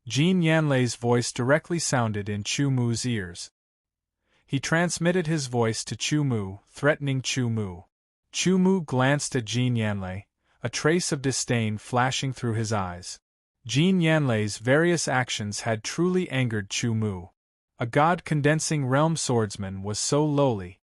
Jin Yanlei's voice directly sounded in Chu Mu's ears. He transmitted his voice to Chu Mu, threatening Chu Mu. Chu Mu glanced at Jin Yanlei, a trace of disdain flashing through his eyes. Jin Yanlei's various actions had truly angered Chu Mu. A god-condensing realm swordsman was so lowly.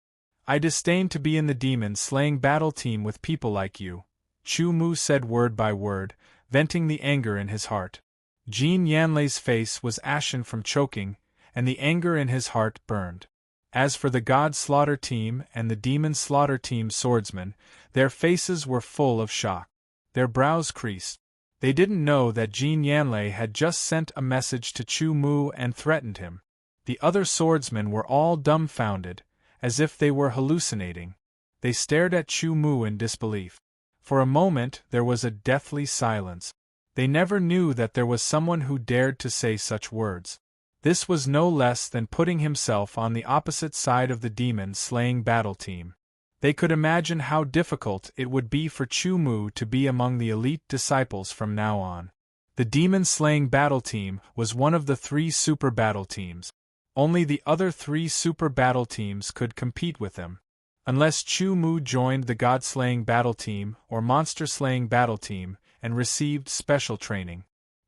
I disdain to be in the demon-slaying battle team with people like you, Chu Mu said word by word, venting the anger in his heart. Jin Yanlei's face was ashen from choking, and the anger in his heart burned. As for the God Slaughter team and the Demon Slaughter team swordsmen, their faces were full of shock. Their brows creased. They didn't know that Jin Yanlei had just sent a message to Chu Mu and threatened him. The other swordsmen were all dumbfounded, as if they were hallucinating. They stared at Chu Mu in disbelief. For a moment there was a deathly silence. They never knew that there was someone who dared to say such words. This was no less than putting himself on the opposite side of the demon-slaying battle team. They could imagine how difficult it would be for Chu Mu to be among the elite disciples from now on. The demon-slaying battle team was one of the 3 super battle teams. Only the other 3 super battle teams could compete with them. Unless Chu Mu joined the god-slaying battle team or monster-slaying battle team and received special training.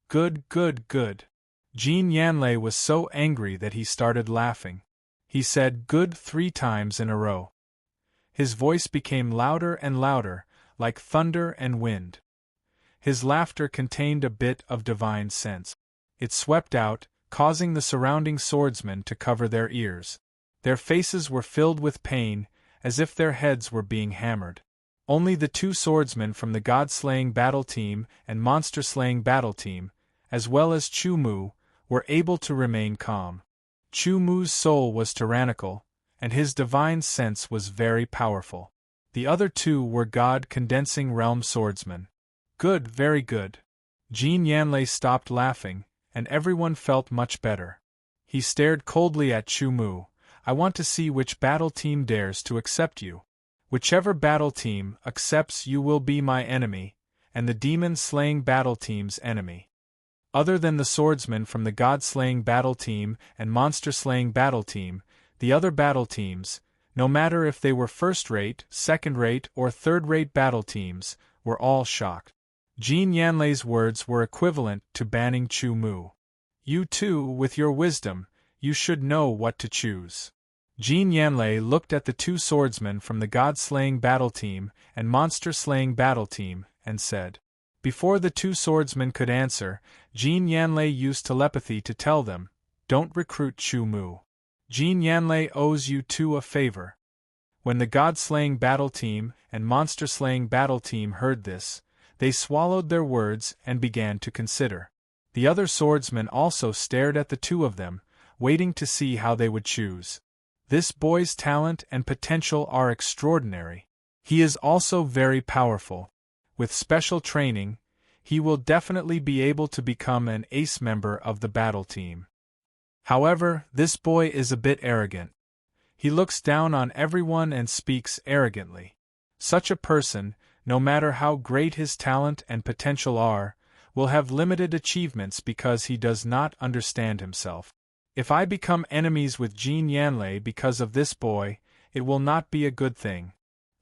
Good. Jin Yanlei was so angry that he started laughing. He said good 3 times in a row. His voice became louder and louder, like thunder and wind. His laughter contained a bit of divine sense. It swept out, causing the surrounding swordsmen to cover their ears. Their faces were filled with pain, as if their heads were being hammered. Only the 2 swordsmen from the God-slaying battle team and monster-slaying battle team, as well as Chu Mu, were able to remain calm. Chu Mu's soul was tyrannical, and his divine sense was very powerful. The other 2 were God-condensing realm swordsmen. Good, very good. Jin Yanlei stopped laughing, and everyone felt much better. He stared coldly at Chu Mu. I want to see which battle team dares to accept you. Whichever battle team accepts you will be my enemy, and the demon-slaying battle team's enemy. Other than the swordsmen from the god-slaying battle team and monster-slaying battle team, the other battle teams, no matter if they were first-rate, second-rate, or third-rate battle teams, were all shocked. Jin Yanlei's words were equivalent to banning Chu Mu. You too, with your wisdom, you should know what to choose. Jin Yanlei looked at the 2 swordsmen from the god-slaying battle team and monster-slaying battle team, and said. Before the 2 swordsmen could answer, Jin Yanlei used telepathy to tell them, don't recruit Chu Mu. Jin Yanlei owes you 2 a favor. When the god-slaying battle team and monster-slaying battle team heard this, they swallowed their words and began to consider. The other swordsmen also stared at the 2 of them, waiting to see how they would choose. This boy's talent and potential are extraordinary. He is also very powerful. With special training, he will definitely be able to become an ace member of the battle team. However, this boy is a bit arrogant. He looks down on everyone and speaks arrogantly. Such a person, no matter how great his talent and potential are, will have limited achievements because he does not understand himself. If I become enemies with Jean Yanlei because of this boy, it will not be a good thing.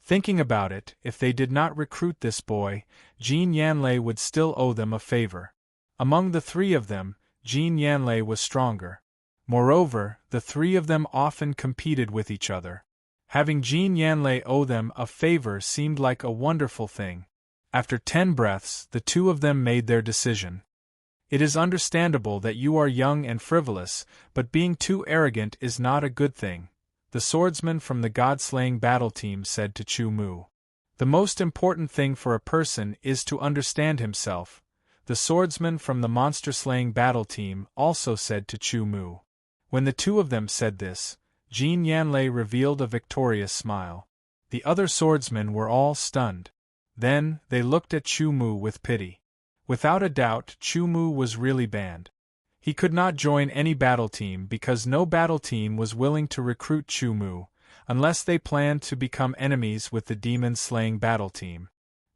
Thinking about it, if they did not recruit this boy, Jean Yanlei would still owe them a favor. Among the three of them, Jean Yanlei was stronger. Moreover, the three of them often competed with each other. Having Jean Yanlei owe them a favor seemed like a wonderful thing. After 10 breaths, the two of them made their decision. It is understandable that you are young and frivolous, but being too arrogant is not a good thing, the swordsman from the god-slaying battle team said to Chu Mu. The most important thing for a person is to understand himself, the swordsman from the monster-slaying battle team also said to Chu Mu. When the two of them said this, Jean Yanlei revealed a victorious smile. The other swordsmen were all stunned. Then, they looked at Chu Mu with pity. Without a doubt, Chu Mu was really banned. He could not join any battle team because no battle team was willing to recruit Chu Mu, unless they planned to become enemies with the demon-slaying battle team.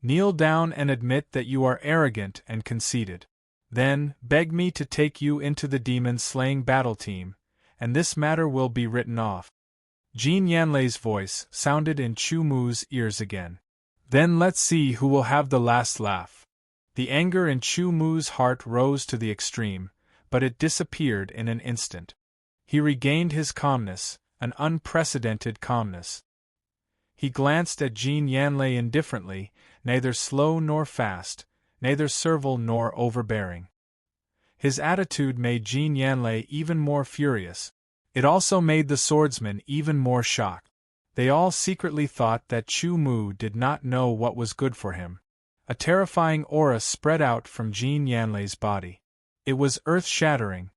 Kneel down and admit that you are arrogant and conceited. Then, beg me to take you into the demon-slaying battle team, and this matter will be written off. Jean Yanlei's voice sounded in Chu Mu's ears again. Then let's see who will have the last laugh. The anger in Chu Mu's heart rose to the extreme, but it disappeared in an instant. He regained his calmness, an unprecedented calmness. He glanced at Jean Yanlei indifferently, neither slow nor fast, neither servile nor overbearing. His attitude made Jean Yanlei even more furious. It also made the swordsmen even more shocked. They all secretly thought that Chu Mu did not know what was good for him. A terrifying aura spread out from Jean Yanlei's body. It was earth-shattering.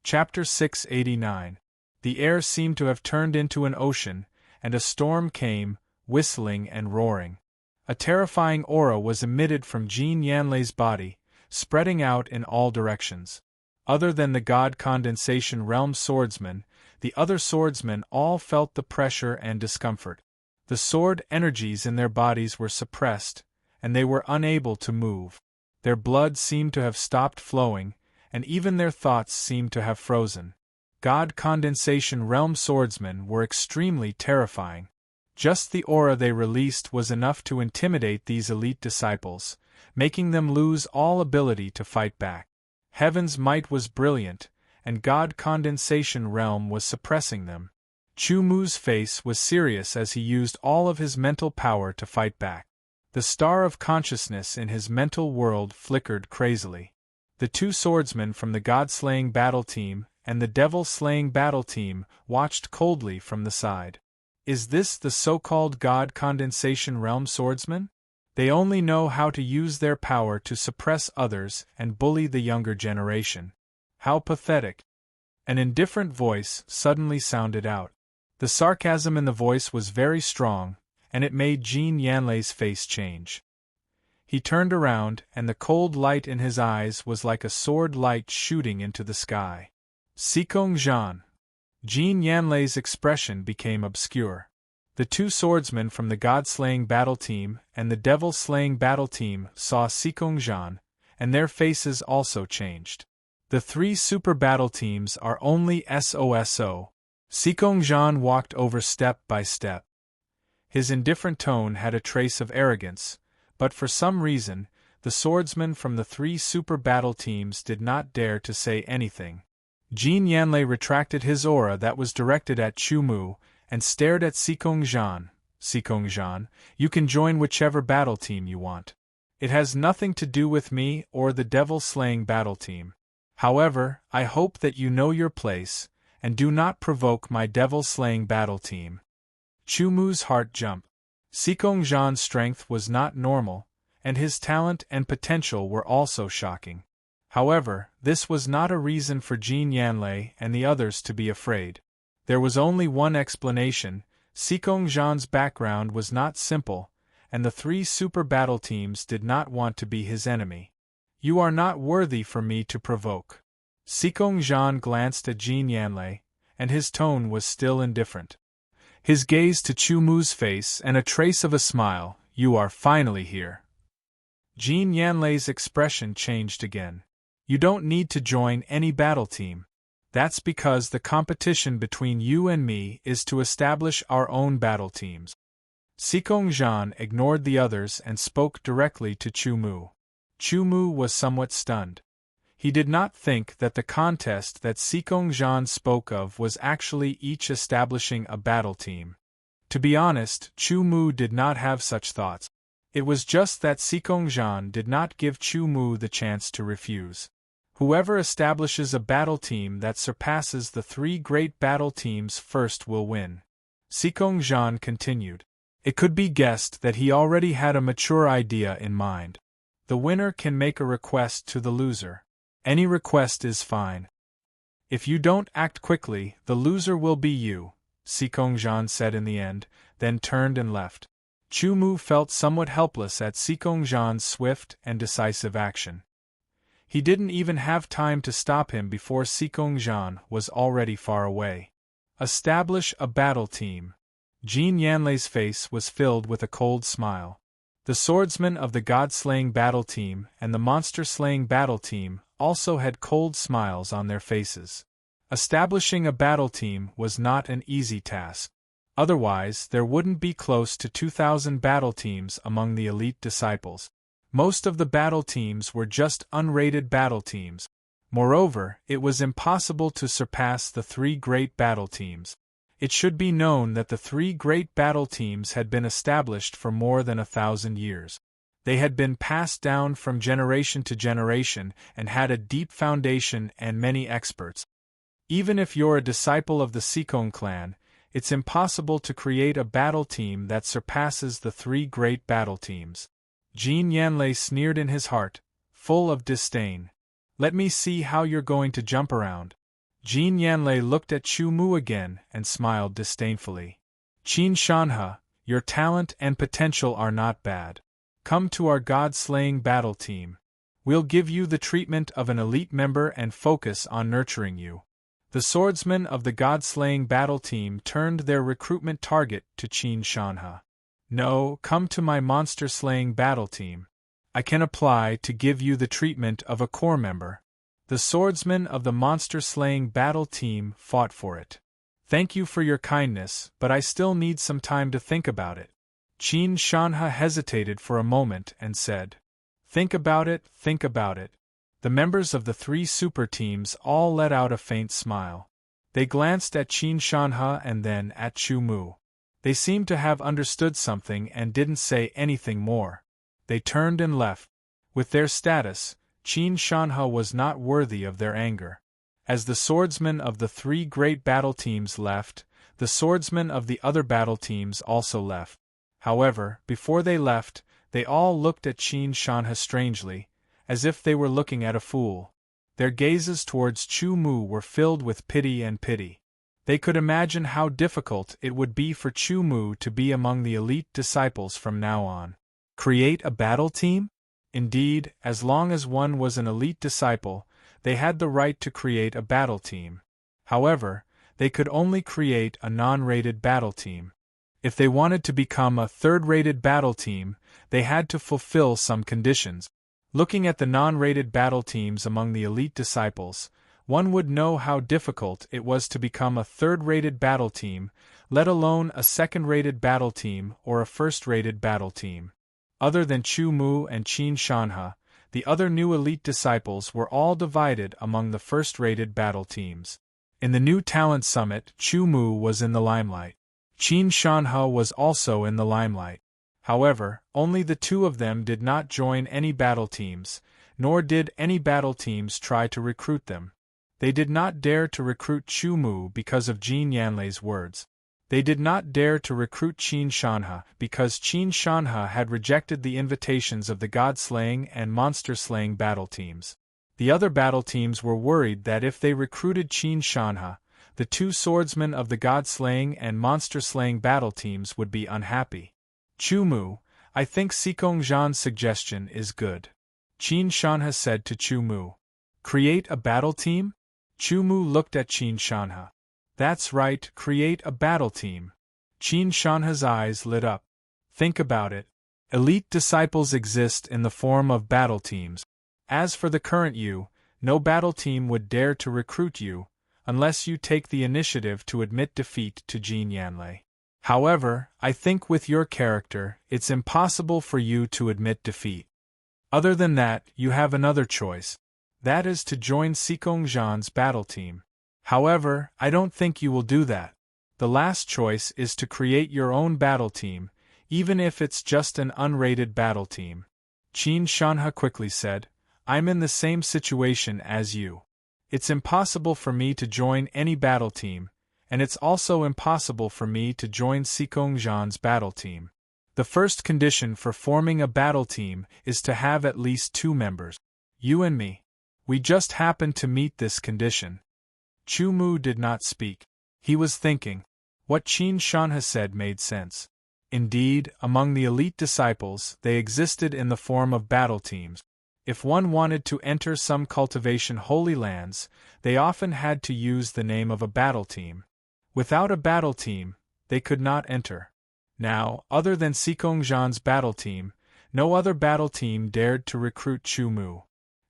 Chapter 689. The air seemed to have turned into an ocean, and a storm came, whistling and roaring. A terrifying aura was emitted from Jean Yanlei's body, spreading out in all directions. Other than the god condensation realm swordsmen, the other swordsmen all felt the pressure and discomfort. The sword energies in their bodies were suppressed, and they were unable to move. Their blood seemed to have stopped flowing, and even their thoughts seemed to have frozen. God condensation realm swordsmen were extremely terrifying. Just the aura they released was enough to intimidate these elite disciples, making them lose all ability to fight back. Heaven's might was brilliant, and God condensation realm was suppressing them. Chu Mu's face was serious as he used all of his mental power to fight back. The star of consciousness in his mental world flickered crazily. The two swordsmen from the god-slaying battle team and the devil-slaying battle team watched coldly from the side. Is this the so-called God condensation realm swordsman? They only know how to use their power to suppress others and bully the younger generation. How pathetic. An indifferent voice suddenly sounded out. The sarcasm in the voice was very strong, and it made Jean Yanlei's face change. He turned around, and the cold light in his eyes was like a sword light shooting into the sky. Sikong Zhan. Jean Yanlei's expression became obscure. The two swordsmen from the god-slaying battle team and the devil-slaying battle team saw Sikong Zhan, and their faces also changed. The three super battle teams are only SOSO. Sikong Zhan walked over step by step. His indifferent tone had a trace of arrogance, but for some reason, the swordsmen from the three super battle teams did not dare to say anything. Jean Yanlei retracted his aura that was directed at Chu Mu, and stared at Sikong Zhan. Sikong Zhan, you can join whichever battle team you want. It has nothing to do with me or the devil-slaying battle team. However, I hope that you know your place, and do not provoke my devil-slaying battle team. Chu Mu's heart jumped. Sikong Zhan's strength was not normal, and his talent and potential were also shocking. However, this was not a reason for Jean Yanlei and the others to be afraid. There was only one explanation: Sikong Zhan's background was not simple, and the three super battle teams did not want to be his enemy. You are not worthy for me to provoke. Sikong Zhan glanced at Jean Yanlei, and his tone was still indifferent. His gaze to Chu Mu's face and a trace of a smile. You are finally here. Jean Yanlei's expression changed again. You don't need to join any battle team. That's because the competition between you and me is to establish our own battle teams. Sikong Zhan ignored the others and spoke directly to Chu Mu. Chu Mu was somewhat stunned. He did not think that the contest that Sikong Zhan spoke of was actually each establishing a battle team. To be honest, Chu Mu did not have such thoughts. It was just that Sikong Zhan did not give Chu Mu the chance to refuse. Whoever establishes a battle team that surpasses the 3 great battle teams first will win. Sikong Zhan continued. It could be guessed that he already had a mature idea in mind. The winner can make a request to the loser. Any request is fine. If you don't act quickly, the loser will be you, Sikong Zhan said in the end, then turned and left. Chu Mu felt somewhat helpless at Sikong Zhan's swift and decisive action. He didn't even have time to stop him before Sikong Zhan was already far away. Establish a battle team. Jean Yanlei's face was filled with a cold smile. The swordsmen of the god-slaying battle team and the monster-slaying battle team also had cold smiles on their faces. Establishing a battle team was not an easy task. Otherwise, there wouldn't be close to 2,000 battle teams among the elite disciples. Most of the battle teams were just unrated battle teams. Moreover, it was impossible to surpass the 3 great battle teams. It should be known that the 3 great battle teams had been established for more than 1,000 years. They had been passed down from generation to generation and had a deep foundation and many experts. Even if you're a disciple of the Sikong clan, it's impossible to create a battle team that surpasses the 3 great battle teams. Jean Yanlei sneered in his heart, full of disdain. Let me see how you're going to jump around. Jean Yanlei looked at Chu Mu again and smiled disdainfully. Qin Shanhe, your talent and potential are not bad. Come to our god-slaying battle team. We'll give you the treatment of an elite member and focus on nurturing you. The swordsmen of the god-slaying battle team turned their recruitment target to Qin Shanhe. No, come to my monster-slaying battle team. I can apply to give you the treatment of a core member. The swordsmen of the monster-slaying battle team fought for it. Thank you for your kindness, but I still need some time to think about it. Qin Shanhe hesitated for a moment and said, Think about it, think about it. The members of the 3 super teams all let out a faint smile. They glanced at Qin Shanhe and then at Chu Mu. They seemed to have understood something and didn't say anything more. They turned and left. With their status, Qin Shanhe was not worthy of their anger. As the swordsmen of the 3 great battle teams left, the swordsmen of the other battle teams also left. However, before they left, they all looked at Qin Shanhe strangely, as if they were looking at a fool. Their gazes towards Chu Mu were filled with pity and pity. They could imagine how difficult it would be for Chu Mu to be among the elite disciples from now on. Create a battle team? Indeed, as long as one was an elite disciple, they had the right to create a battle team. However, they could only create a non-rated battle team. If they wanted to become a 3rd-rated battle team, they had to fulfill some conditions. Looking at the non-rated battle teams among the elite disciples, one would know how difficult it was to become a 3rd-rated battle team, let alone a 2nd-rated battle team or a 1st-rated battle team. Other than Chu Mu and Qin Shanhe, the other new elite disciples were all divided among the 1st-rated battle teams. In the new talent summit, Chu Mu was in the limelight. Qin Shanhe was also in the limelight. However, only the 2 of them did not join any battle teams, nor did any battle teams try to recruit them. They did not dare to recruit Chu Mu because of Jean Yanlei's words. They did not dare to recruit Qin Shanhe because Qin Shanhe had rejected the invitations of the god-slaying and monster-slaying battle teams. The other battle teams were worried that if they recruited Qin Shanhe, the 2 swordsmen of the god-slaying and monster-slaying battle teams would be unhappy. Chu Mu, I think Sikong Zhan's suggestion is good. Qin Shanhe said to Chu Mu. Create a battle team? Chu Mu looked at Qin Shanhe. That's right, create a battle team. Qin Shanhe's eyes lit up. Think about it. Elite disciples exist in the form of battle teams. As for the current you, no battle team would dare to recruit you, unless you take the initiative to admit defeat to Jean Yanlei. However, I think with your character, it's impossible for you to admit defeat. Other than that, you have another choice. That is to join Sikong Zhan's battle team. However, I don't think you will do that. The last choice is to create your own battle team, even if it's just an unrated battle team. Qin Shanhe quickly said, I'm in the same situation as you. It's impossible for me to join any battle team, and it's also impossible for me to join Sikong Zhan's battle team. The first condition for forming a battle team is to have at least 2 members. You and me. We just happened to meet this condition. Chu Mu did not speak. He was thinking. What Qin Shanhe said made sense. Indeed, among the elite disciples, they existed in the form of battle teams. If one wanted to enter some cultivation holy lands, they often had to use the name of a battle team. Without a battle team, they could not enter. Now, other than Sikong Zhan's battle team, no other battle team dared to recruit Chu Mu.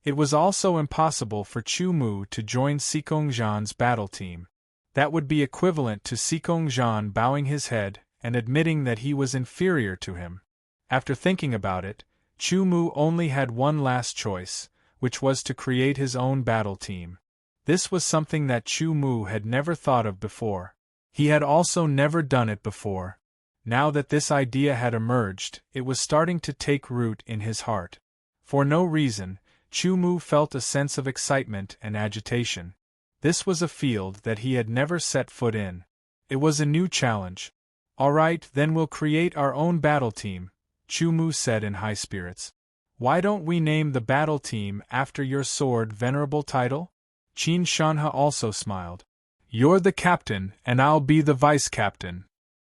It was also impossible for Chu Mu to join Sikong Zhan's battle team. That would be equivalent to Sikong Zhan bowing his head and admitting that he was inferior to him. After thinking about it, Chu Mu only had one last choice, which was to create his own battle team. This was something that Chu Mu had never thought of before. He had also never done it before. Now that this idea had emerged, it was starting to take root in his heart. For no reason, Chu Mu felt a sense of excitement and agitation. This was a field that he had never set foot in. It was a new challenge. All right, then we'll create our own battle team, Chu Mu said in high spirits. Why don't we name the battle team after your sword venerable title? Qin Shanhe also smiled. You're the captain and I'll be the vice-captain.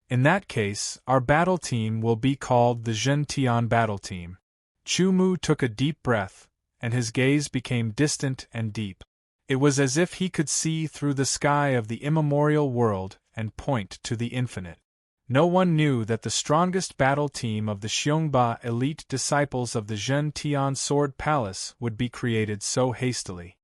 In that case, our battle team will be called the Zhen Tian Battle Team. Chu Mu took a deep breath, and his gaze became distant and deep. It was as if he could see through the sky of the immemorial world and point to the infinite. No one knew that the strongest battle team of the Xiongba elite disciples of the Zhen Tian Sword Palace would be created so hastily.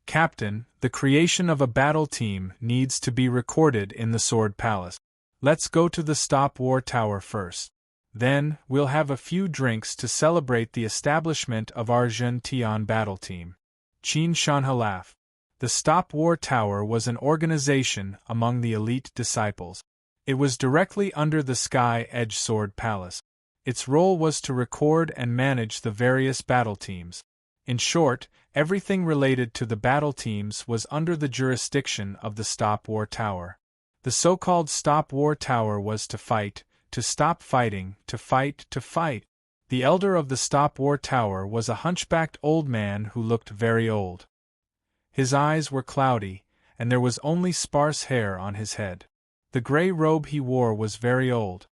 Captain, the creation of a battle team needs to be recorded in the Sword Palace. Let's go to the Stop War Tower first. Then, we'll have a few drinks to celebrate the establishment of our Zhen Tian battle team. Qin Shanhe laughed. The Stop War Tower was an organization among the elite disciples. It was directly under the Sky Edge Sword Palace. Its role was to record and manage the various battle teams. In short, everything related to the battle teams was under the jurisdiction of the Stop War Tower. The so-called Stop War Tower was to fight, to stop fighting, to fight, to fight. The elder of the Stop War Tower was a hunchbacked old man who looked very old. His eyes were cloudy, and there was only sparse hair on his head. The gray robe he wore was very old.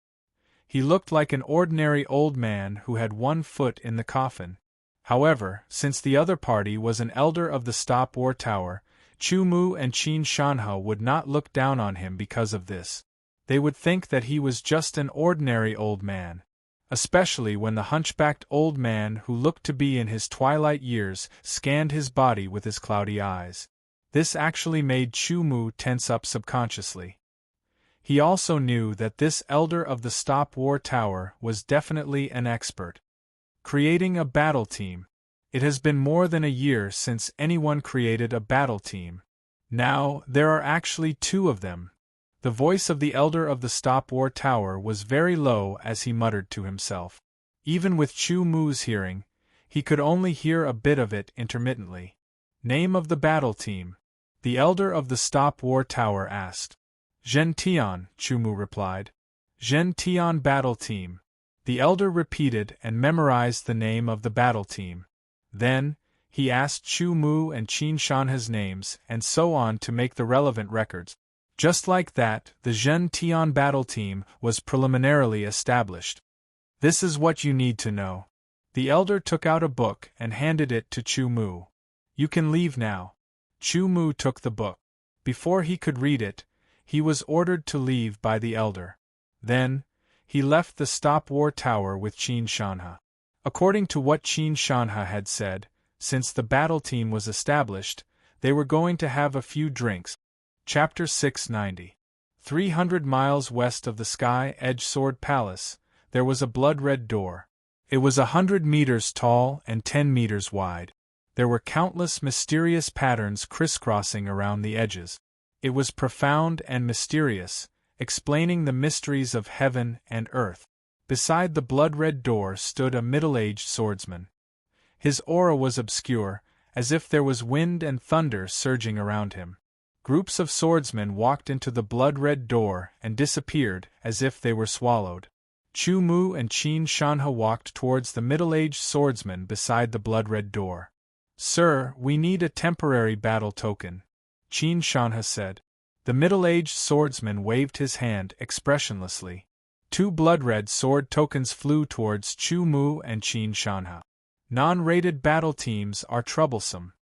He looked like an ordinary old man who had one foot in the coffin. However, since the other party was an elder of the Stop War Tower, Chu Mu and Qin Shanhe would not look down on him because of this. They would think that he was just an ordinary old man. Especially when the hunchbacked old man who looked to be in his twilight years scanned his body with his cloudy eyes. This actually made Chu Mu tense up subconsciously. He also knew that this elder of the Stop War Tower was definitely an expert. Creating a battle team. It has been more than a year since anyone created a battle team. Now, there are actually 2 of them. The voice of the elder of the Stop War Tower was very low as he muttered to himself. Even with Chu Mu's hearing, he could only hear a bit of it intermittently. Name of the battle team? The elder of the Stop War Tower asked. Zhen Tian, Chu Mu replied. Zhen Tian Battle Team. The elder repeated and memorized the name of the battle team. Then, he asked Chu Mu and Qin Shanhe's names and so on to make the relevant records. Just like that, the Zhen Tian battle team was preliminarily established. This is what you need to know. The elder took out a book and handed it to Chu Mu. You can leave now. Chu Mu took the book. Before he could read it, he was ordered to leave by the elder. Then, he left the stop war tower with Qin Shanha. According to what Qin Shanha had said, since the battle team was established, they were going to have a few drinks. Chapter 690. 300 miles west of the Sky Edge Sword Palace, there was a blood-red door. It was 100 meters tall and 10 meters wide. There were countless mysterious patterns crisscrossing around the edges. It was profound and mysterious, explaining the mysteries of heaven and earth. Beside the blood-red door stood a middle-aged swordsman. His aura was obscure, as if there was wind and thunder surging around him. Groups of swordsmen walked into the blood-red door and disappeared as if they were swallowed. Chu Mu and Qin Shanha walked towards the middle-aged swordsman beside the blood-red door. "Sir, we need a temporary battle token," Qin Shanha said. The middle-aged swordsman waved his hand expressionlessly. 2 blood-red sword tokens flew towards Chu Mu and Qin Shanha. "Non-rated battle teams are troublesome,"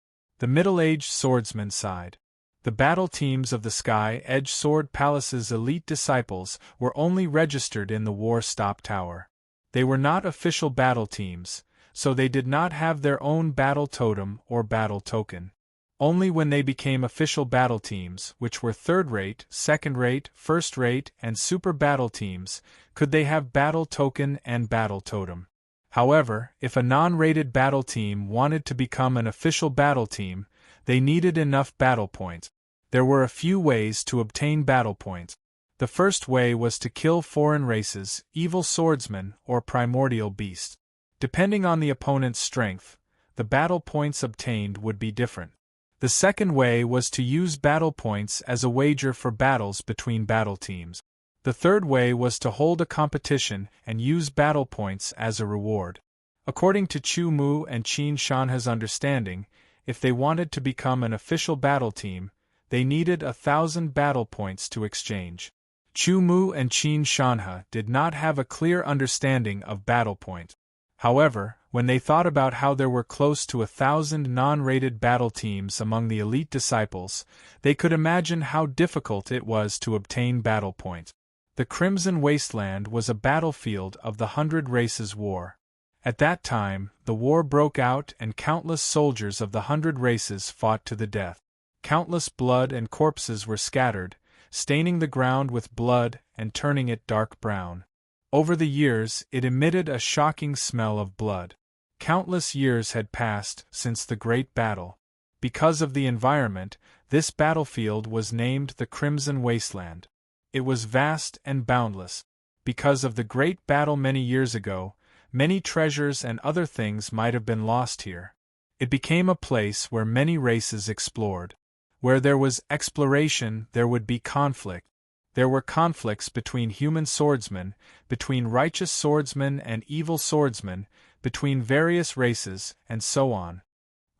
the middle-aged swordsman sighed. The battle teams of the Sky Edge Sword Palace's elite disciples were only registered in the War Stop Tower. They were not official battle teams, so they did not have their own battle totem or battle token. Only when they became official battle teams, which were third-rate, second-rate, first-rate, and super battle teams, could they have battle token and battle totem. However, if a non-rated battle team wanted to become an official battle team, they needed enough battle points. There were a few ways to obtain battle points. The first way was to kill foreign races, evil swordsmen, or primordial beasts. Depending on the opponent's strength, the battle points obtained would be different. The second way was to use battle points as a wager for battles between battle teams. The third way was to hold a competition and use battle points as a reward. According to Chu Mu and Qin Shanha's understanding, if they wanted to become an official battle team, they needed 1,000 battle points to exchange. Chu Mu and Qin Shanha did not have a clear understanding of battle points. However, when they thought about how there were close to 1,000 non-rated battle teams among the elite disciples, they could imagine how difficult it was to obtain battle points. The Crimson Wasteland was a battlefield of the 100 Races War. At that time, the war broke out and countless soldiers of the 100 Races fought to the death. Countless blood and corpses were scattered, staining the ground with blood and turning it dark brown. Over the years, it emitted a shocking smell of blood. Countless years had passed since the Great Battle. Because of the environment, this battlefield was named the Crimson Wasteland. It was vast and boundless. Because of the Great Battle many years ago, many treasures and other things might have been lost here. It became a place where many races explored. Where there was exploration, there would be conflict. There were conflicts between human swordsmen, between righteous swordsmen and evil swordsmen, between various races, and so on.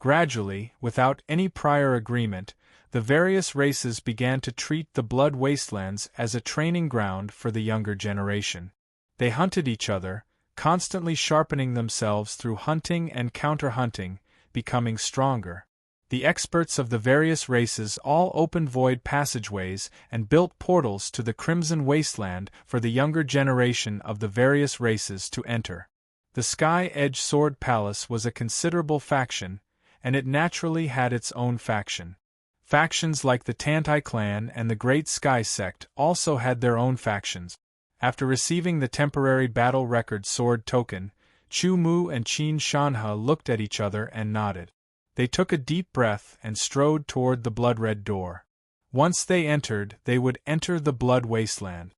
Gradually, without any prior agreement, the various races began to treat the Blood Wastelands as a training ground for the younger generation. They hunted each other, constantly sharpening themselves through hunting and counter-hunting, becoming stronger. The experts of the various races all opened void passageways and built portals to the Crimson Wasteland for the younger generation of the various races to enter. The Sky Edge Sword Palace was a considerable faction, and it naturally had its own faction. Factions like the Tantai clan and the Great Sky Sect also had their own factions. After receiving the temporary battle record sword token, Chu Mu and Qin Shanha looked at each other and nodded. They took a deep breath and strode toward the blood-red door. Once they entered, they would enter the Blood Wasteland.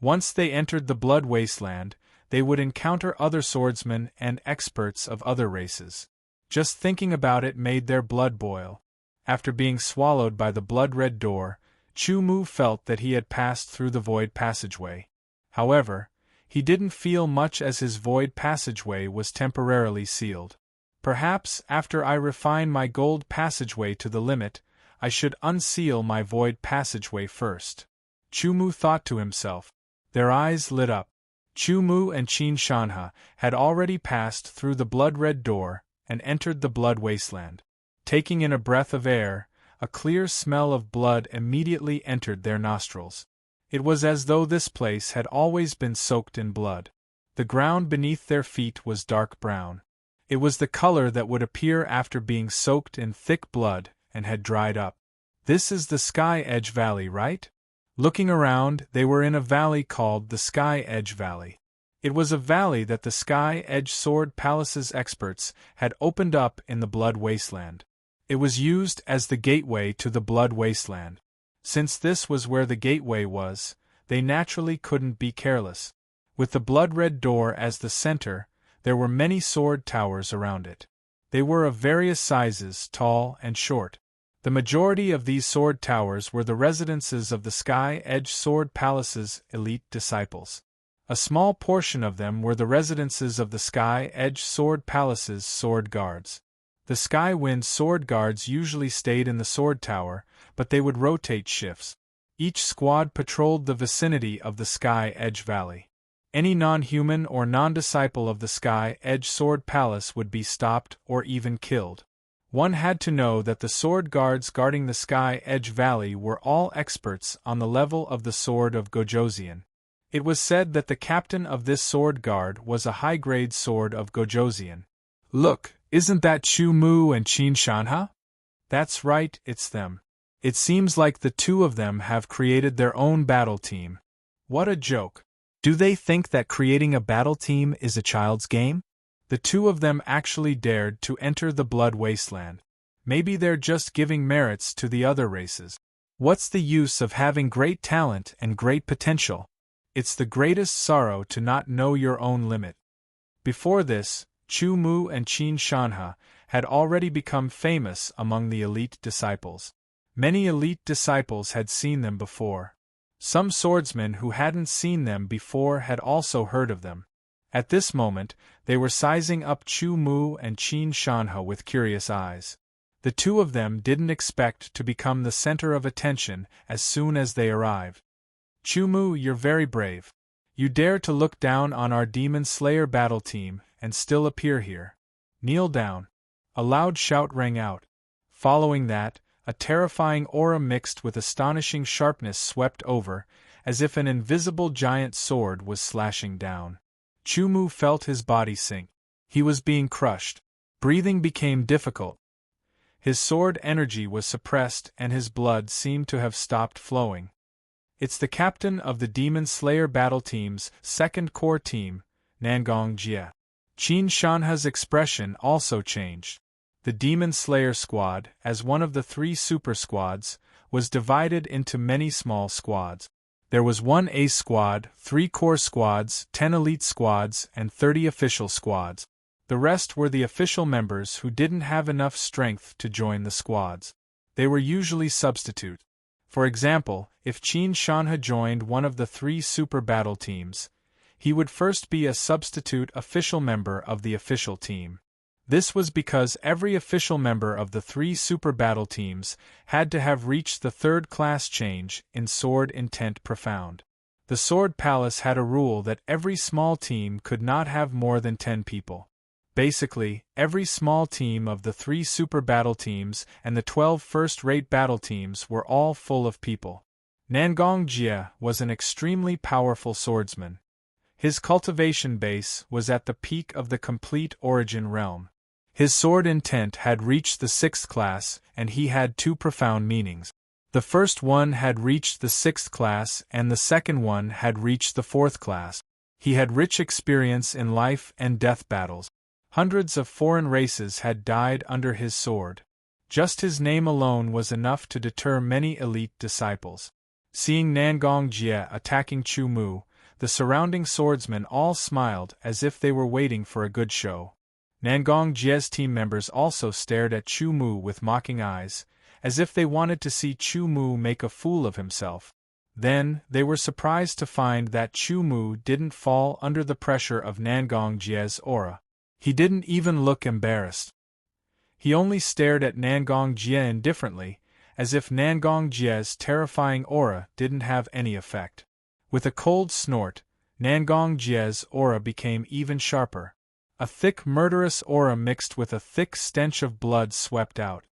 Once they entered the Blood Wasteland, they would encounter other swordsmen and experts of other races. Just thinking about it made their blood boil. After being swallowed by the blood-red door, Chu Mu felt that he had passed through the void passageway. However, he didn't feel much as his void passageway was temporarily sealed. Perhaps, after I refine my gold passageway to the limit, I should unseal my void passageway first. Chu Mu thought to himself. Their eyes lit up. Chu Mu and Qin Shanha had already passed through the blood-red door and entered the Blood Wasteland. Taking in a breath of air, a clear smell of blood immediately entered their nostrils. It was as though this place had always been soaked in blood. The ground beneath their feet was dark brown. It was the color that would appear after being soaked in thick blood and had dried up. This is the Sky Edge Valley, right? Looking around, they were in a valley called the Sky Edge Valley. It was a valley that the Sky Edge Sword Palace's experts had opened up in the Blood Wasteland. It was used as the gateway to the Blood Wasteland. Since this was where the gateway was, they naturally couldn't be careless. With the blood-red door as the center, there were many sword towers around it. They were of various sizes, tall and short. The majority of these sword towers were the residences of the Sky Edge Sword Palace's elite disciples. A small portion of them were the residences of the Sky Edge Sword Palace's sword guards. The Sky Wind sword guards usually stayed in the sword tower, but they would rotate shifts. Each squad patrolled the vicinity of the Sky Edge Valley. Any non-human or non-disciple of the Sky Edge Sword Palace would be stopped or even killed. One had to know that the sword guards guarding the Sky Edge Valley were all experts on the level of the sword of Gojoseon. It was said that the captain of this sword guard was a high-grade sword of Gojoseon. Look, isn't that Chu Mu and Qin Shanha? That's right, it's them. It seems like the two of them have created their own battle team. What a joke. Do they think that creating a battle team is a child's game? The two of them actually dared to enter the Blood Wasteland. Maybe they're just giving merits to the other races. What's the use of having great talent and great potential? It's the greatest sorrow to not know your own limit. Before this, Chu Mu and Qin Shanha had already become famous among the elite disciples. Many elite disciples had seen them before. Some swordsmen who hadn't seen them before had also heard of them. At this moment, they were sizing up Chu Mu and Qin Shanha with curious eyes. The two of them didn't expect to become the center of attention as soon as they arrived. Chu Mu, you're very brave. You dare to look down on our Demon Slayer battle team and still appear here. Kneel down. A loud shout rang out. Following that, a terrifying aura mixed with astonishing sharpness swept over, as if an invisible giant sword was slashing down. Chu Mu felt his body sink. He was being crushed. Breathing became difficult. His sword energy was suppressed and his blood seemed to have stopped flowing. It's the captain of the Demon Slayer battle team's second core team, Nangong Jie. Qin Shanha's expression also changed. The Demon Slayer squad, as one of the 3 super squads, was divided into many small squads. There was 1 ace squad, 3 core squads, 10 elite squads, and 30 official squads. The rest were the official members who didn't have enough strength to join the squads. They were usually substitute. For example, if Qin Shanha joined one of the 3 super battle teams, he would first be a substitute official member of the official team. This was because every official member of the 3 super battle teams had to have reached the 3rd class change in Sword Intent Profound. The Sword Palace had a rule that every small team could not have more than 10 people. Basically, every small team of the 3 super battle teams and the 12 first-rate battle teams were all full of people. Nangong Jie was an extremely powerful swordsman. His cultivation base was at the peak of the complete origin realm. His sword intent had reached the 6th class, and he had 2 profound meanings. The first one had reached the 6th class, and the second one had reached the 4th class. He had rich experience in life and death battles. Hundreds of foreign races had died under his sword. Just his name alone was enough to deter many elite disciples. Seeing Nangong Jie attacking Chu Mu, the surrounding swordsmen all smiled as if they were waiting for a good show. Nangong Jie's team members also stared at Chu Mu with mocking eyes, as if they wanted to see Chu Mu make a fool of himself. Then, they were surprised to find that Chu Mu didn't fall under the pressure of Nangong Jie's aura. He didn't even look embarrassed. He only stared at Nangong Jie indifferently, as if Nangong Jie's terrifying aura didn't have any effect. With a cold snort, Nangong Jie's aura became even sharper. A thick murderous aura mixed with a thick stench of blood swept out.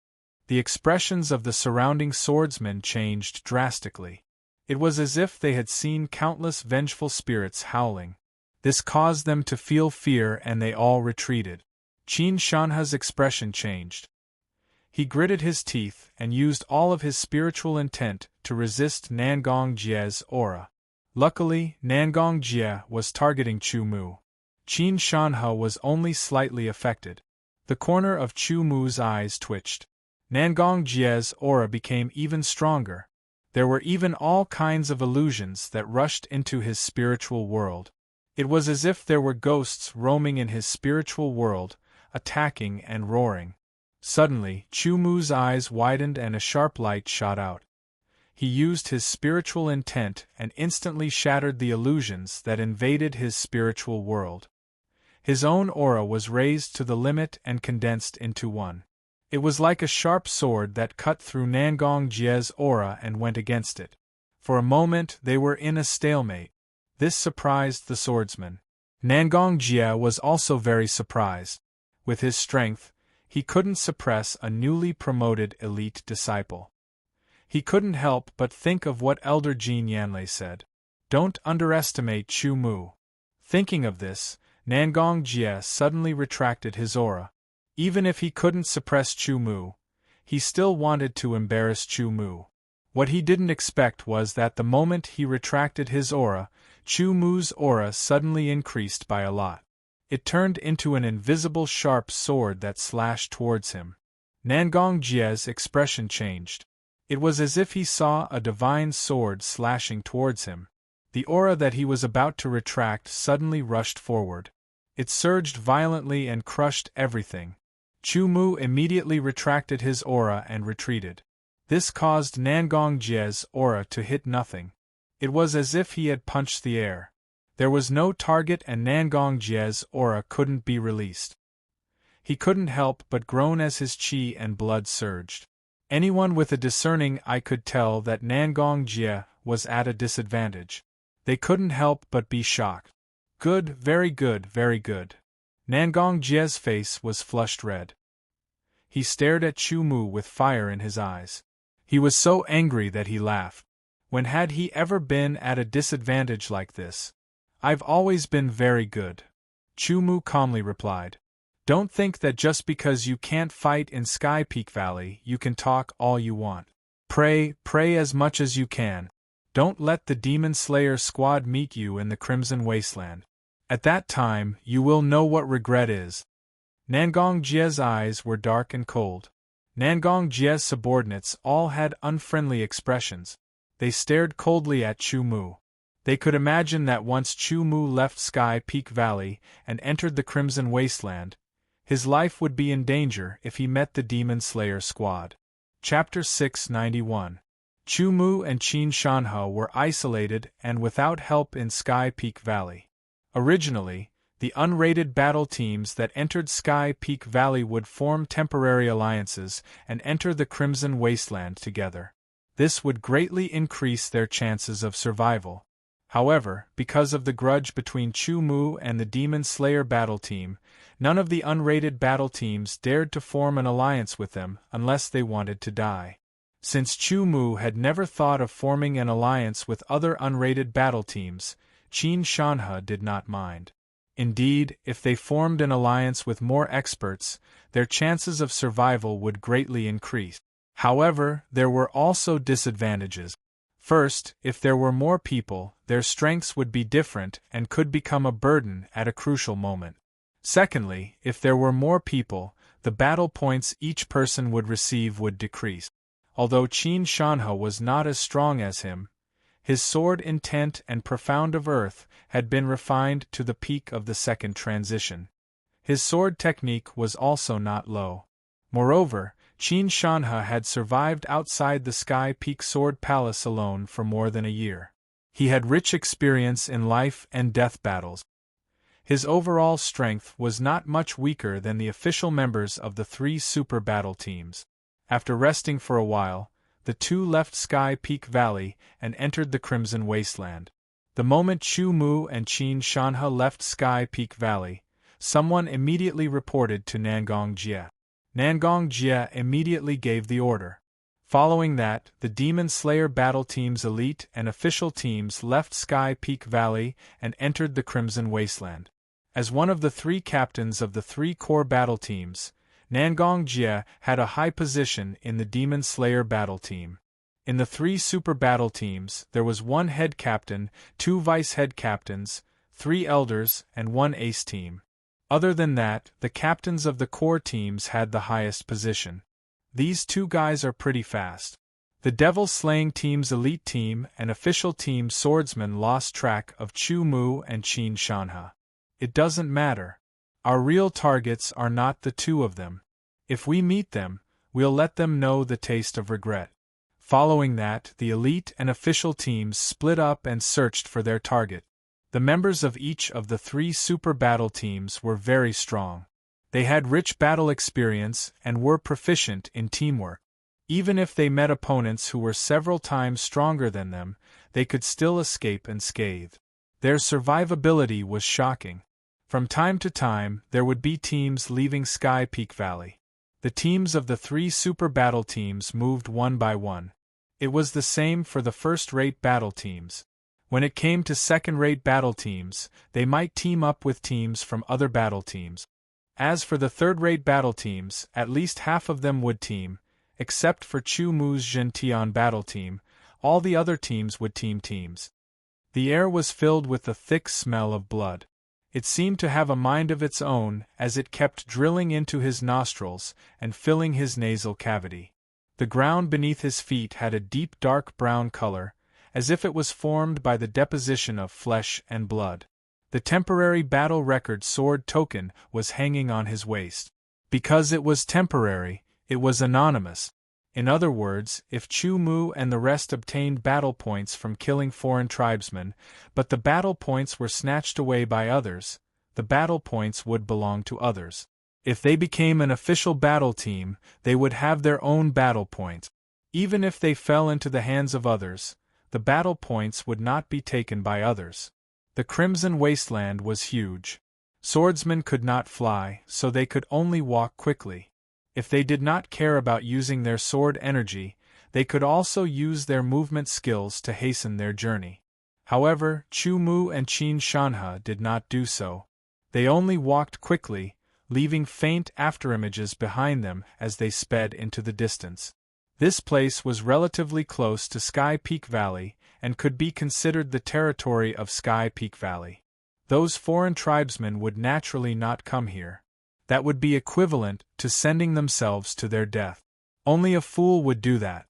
The expressions of the surrounding swordsmen changed drastically. It was as if they had seen countless vengeful spirits howling. This caused them to feel fear and they all retreated. Qin Shanhe's expression changed. He gritted his teeth and used all of his spiritual intent to resist Nangong Jie's aura. Luckily, Nangong Jie was targeting Chu Mu. Qin Shanhe was only slightly affected. The corner of Chu Mu's eyes twitched. Nangong Jie's aura became even stronger. There were even all kinds of illusions that rushed into his spiritual world. It was as if there were ghosts roaming in his spiritual world, attacking and roaring. Suddenly, Chu Mu's eyes widened and a sharp light shot out. He used his spiritual intent and instantly shattered the illusions that invaded his spiritual world. His own aura was raised to the limit and condensed into one. It was like a sharp sword that cut through Nangong Jie's aura and went against it. For a moment they were in a stalemate. This surprised the swordsman. Nangong Jie was also very surprised. With his strength, he couldn't suppress a newly promoted elite disciple. He couldn't help but think of what Elder Jin Yanlei said. Don't underestimate Chu Mu. Thinking of this, Nangong Jie suddenly retracted his aura. Even if he couldn't suppress Chu Mu, he still wanted to embarrass Chu Mu. What he didn't expect was that the moment he retracted his aura, Chu Mu's aura suddenly increased by a lot. It turned into an invisible sharp sword that slashed towards him. Nangong Jie's expression changed. It was as if he saw a divine sword slashing towards him. The aura that he was about to retract suddenly rushed forward. It surged violently and crushed everything. Chu Mu immediately retracted his aura and retreated. This caused Nangong Jie's aura to hit nothing. It was as if he had punched the air. There was no target and Nangong Jie's aura couldn't be released. He couldn't help but groan as his qi and blood surged. Anyone with a discerning eye could tell that Nangong Jie was at a disadvantage. They couldn't help but be shocked. Good, very good, very good. Nangong Jie's face was flushed red. He stared at Chu Mu with fire in his eyes. He was so angry that he laughed. When had he ever been at a disadvantage like this? I've always been very good. Chu Mu calmly replied. Don't think that just because you can't fight in Sky Peak Valley you can talk all you want. Pray as much as you can. Don't let the Demon Slayer squad meet you in the Crimson Wasteland. At that time you will know what regret is. Nangong Jie's eyes were dark and cold. Nangong Jie's subordinates all had unfriendly expressions. They stared coldly at Chu Mu. They could imagine that once Chu Mu left Sky Peak Valley and entered the Crimson Wasteland, his life would be in danger if he met the Demon Slayer squad. Chapter 691. Chu Mu and Qin Shanhe were isolated and without help in Sky Peak Valley. Originally, the unrated battle teams that entered Sky Peak Valley would form temporary alliances and enter the Crimson Wasteland together. This would greatly increase their chances of survival. However, because of the grudge between Chu Mu and the Demon Slayer battle team, none of the unrated battle teams dared to form an alliance with them unless they wanted to die. Since Chu Mu had never thought of forming an alliance with other unrated battle teams, Qin Shanhe did not mind. Indeed, if they formed an alliance with more experts, their chances of survival would greatly increase. However, there were also disadvantages. First, if there were more people, their strengths would be different and could become a burden at a crucial moment. Secondly, if there were more people, the battle points each person would receive would decrease. Although Qin Shanhe was not as strong as him, his sword intent and profound of earth had been refined to the peak of the second transition. His sword technique was also not low. Moreover, Qin Shanhe had survived outside the Sky Peak Sword Palace alone for more than a year. He had rich experience in life and death battles. His overall strength was not much weaker than the official members of the 3 super battle teams. After resting for a while, the two left Sky Peak Valley and entered the Crimson Wasteland. The moment Chu Mu and Qin Shanhe left Sky Peak Valley, someone immediately reported to Nangong Jie. Nangong Jie immediately gave the order. Following that, the Demon Slayer battle team's elite and official teams left Sky Peak Valley and entered the Crimson Wasteland. As one of the 3 captains of the 3 core battle teams, Nangong Jie had a high position in the Demon Slayer battle team. In the 3 super battle teams, there was 1 head captain, 2 vice head captains, 3 elders, and 1 ace team. Other than that, the captains of the core teams had the highest position. These 2 guys are pretty fast. The Devil Slaying Team's elite team and official team swordsmen lost track of Chu Mu and Qin Shanhe. It doesn't matter. Our real targets are not the 2 of them. If we meet them, we'll let them know the taste of regret. Following that, the elite and official teams split up and searched for their target. The members of each of the 3 super battle teams were very strong. They had rich battle experience and were proficient in teamwork. Even if they met opponents who were several times stronger than them, they could still escape unscathed. Their survivability was shocking. From time to time, there would be teams leaving Sky Peak Valley. The teams of the 3 super battle teams moved one by one. It was the same for the first-rate battle teams. When it came to second-rate battle teams, they might team up with teams from other battle teams. As for the third-rate battle teams, at least half of them would team, except for Chu Mu's Gentian battle team. All the other teams would teams. The air was filled with the thick smell of blood. It seemed to have a mind of its own as it kept drilling into his nostrils and filling his nasal cavity. The ground beneath his feet had a deep dark brown color, as if it was formed by the deposition of flesh and blood. The temporary battle record sword token was hanging on his waist. Because it was temporary, it was anonymous. In other words, if Chu Mu and the rest obtained battle points from killing foreign tribesmen, but the battle points were snatched away by others, the battle points would belong to others. If they became an official battle team, they would have their own battle points. Even if they fell into the hands of others, the battle points would not be taken by others. The Crimson Wasteland was huge. Swordsmen could not fly, so they could only walk quickly. If they did not care about using their sword energy, they could also use their movement skills to hasten their journey. However, Chu Mu and Qin Shanhe did not do so. They only walked quickly, leaving faint afterimages behind them as they sped into the distance. This place was relatively close to Sky Peak Valley and could be considered the territory of Sky Peak Valley. Those foreign tribesmen would naturally not come here. That would be equivalent to sending themselves to their death. Only a fool would do that.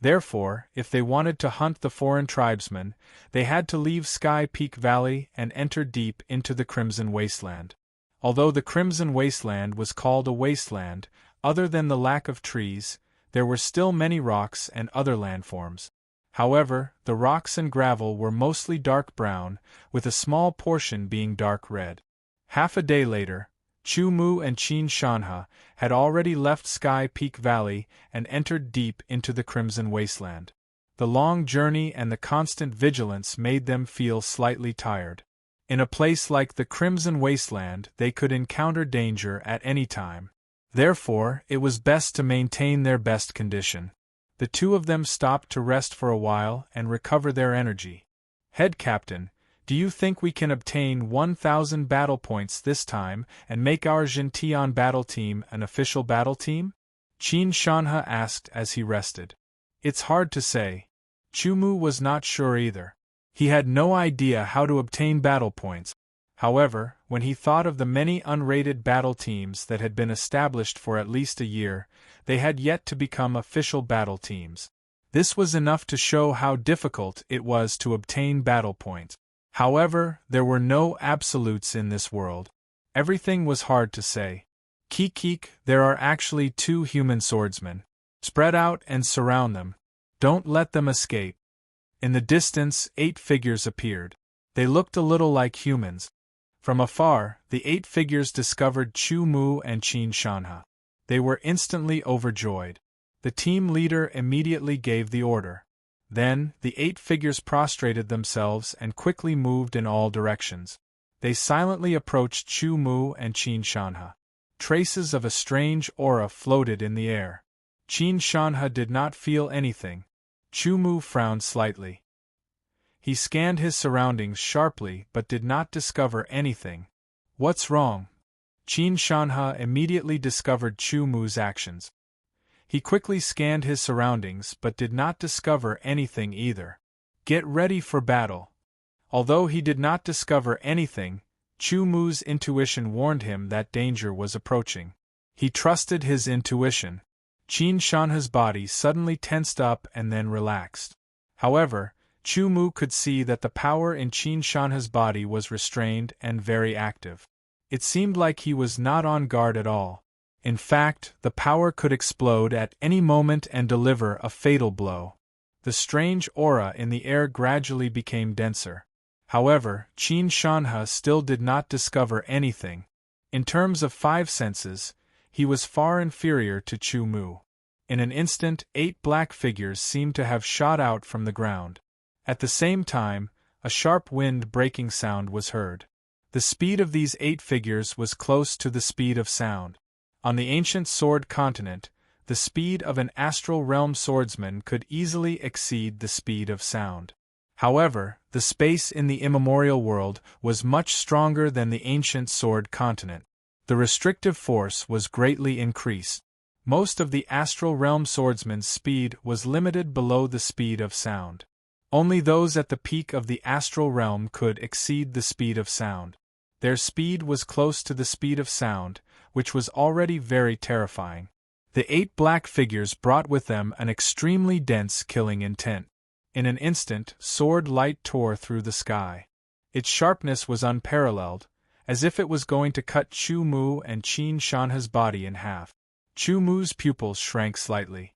Therefore, if they wanted to hunt the foreign tribesmen, they had to leave Sky Peak Valley and enter deep into the Crimson Wasteland. Although the Crimson Wasteland was called a wasteland, other than the lack of trees, there were still many rocks and other landforms. However, the rocks and gravel were mostly dark brown, with a small portion being dark red. Half a day later, Chu Mu and Qin Shanhe had already left Sky Peak Valley and entered deep into the Crimson Wasteland. The long journey and the constant vigilance made them feel slightly tired. In a place like the Crimson Wasteland, they could encounter danger at any time. Therefore, it was best to maintain their best condition. The 2 of them stopped to rest for a while and recover their energy. Head Captain, do you think we can obtain 1,000 battle points this time and make our Gentian battle team an official battle team? Qin Shanhe asked as he rested. It's hard to say. Chu Mu was not sure either. He had no idea how to obtain battle points. However, when he thought of the many unrated battle teams that had been established for at least a year, they had yet to become official battle teams. This was enough to show how difficult it was to obtain battle points. However, there were no absolutes in this world. Everything was hard to say. Keek, there are actually 2 human swordsmen. Spread out and surround them. Don't let them escape. In the distance, 8 figures appeared. They looked a little like humans. From afar, the 8 figures discovered Chu Mu and Qin Shanhe. They were instantly overjoyed. The team leader immediately gave the order. Then, the 8 figures prostrated themselves and quickly moved in all directions. They silently approached Chu Mu and Qin Shanhe. Traces of a strange aura floated in the air. Qin Shanhe did not feel anything. Chu Mu frowned slightly. He scanned his surroundings sharply but did not discover anything. What's wrong? Qin Shanhe immediately discovered Chu Mu's actions. He quickly scanned his surroundings but did not discover anything either. Get ready for battle. Although he did not discover anything, Chu Mu's intuition warned him that danger was approaching. He trusted his intuition. Qin Shanhe's body suddenly tensed up and then relaxed. However, Chu Mu could see that the power in Qin Shanhe's body was restrained and very active. It seemed like he was not on guard at all. In fact, the power could explode at any moment and deliver a fatal blow. The strange aura in the air gradually became denser. However, Qin Shanhe still did not discover anything. In terms of 5 senses, he was far inferior to Chu Mu. In an instant, 8 black figures seemed to have shot out from the ground. At the same time, a sharp wind-breaking sound was heard. The speed of these 8 figures was close to the speed of sound. On the ancient sword continent, the speed of an astral realm swordsman could easily exceed the speed of sound. However, the space in the immemorial world was much stronger than the ancient sword continent. The restrictive force was greatly increased. Most of the astral realm swordsman's speed was limited below the speed of sound. Only those at the peak of the astral realm could exceed the speed of sound. Their speed was close to the speed of sound, which was already very terrifying. The 8 black figures brought with them an extremely dense killing intent. In an instant, sword light tore through the sky. Its sharpness was unparalleled, as if it was going to cut Chu Mu and Qin Shanhe's body in half. Chu Mu's pupils shrank slightly.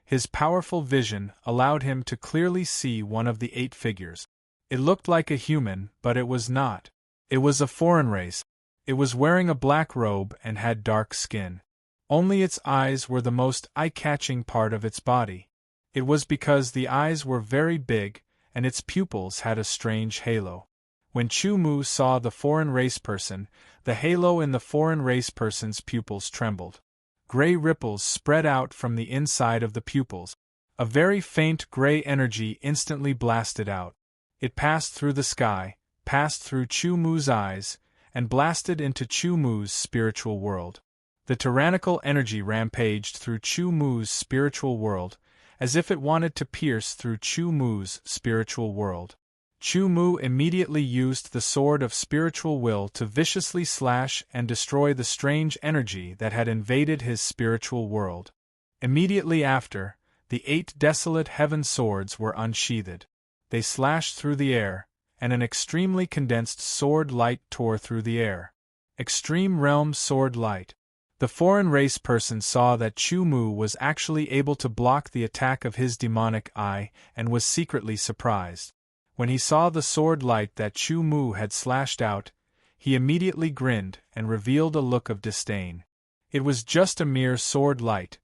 His powerful vision allowed him to clearly see one of the 8 figures. It looked like a human, but it was not. It was a foreign race. It was wearing a black robe and had dark skin. Only its eyes were the most eye-catching part of its body. It was because the eyes were very big, and its pupils had a strange halo. When Chu Mu saw the foreign race person, the halo in the foreign race person's pupils trembled. Gray ripples spread out from the inside of the pupils. A very faint gray energy instantly blasted out. It passed through the sky, passed through Chu Mu's eyes, and blasted into Chu Mu's spiritual world. The tyrannical energy rampaged through Chu Mu's spiritual world, as if it wanted to pierce through Chu Mu's spiritual world. Chu Mu immediately used the sword of spiritual will to viciously slash and destroy the strange energy that had invaded his spiritual world. Immediately after, the 8 desolate heaven swords were unsheathed. They slashed through the air, and an extremely condensed sword light tore through the air. Extreme Realm Sword Light. The foreign race person saw that Chu Mu was actually able to block the attack of his demonic eye and was secretly surprised. When he saw the sword light that Chu Mu had slashed out, he immediately grinned and revealed a look of disdain. It was just a mere sword light.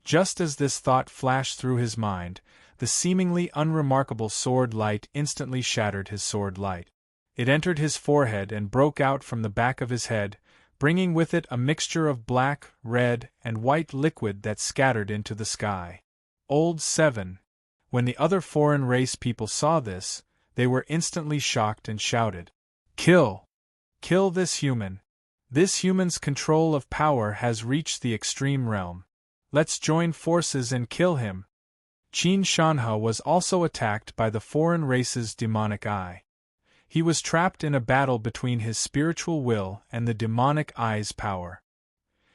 Just as this thought flashed through his mind, the seemingly unremarkable sword light instantly shattered his sword light. It entered his forehead and broke out from the back of his head, bringing with it a mixture of black, red, and white liquid that scattered into the sky. Old 7. When the other foreign race people saw this, they were instantly shocked and shouted, "Kill! Kill this human! This human's control of power has reached the extreme realm. Let's join forces and kill him!" Qin Shanhe was also attacked by the foreign race's demonic eye. He was trapped in a battle between his spiritual will and the demonic eye's power.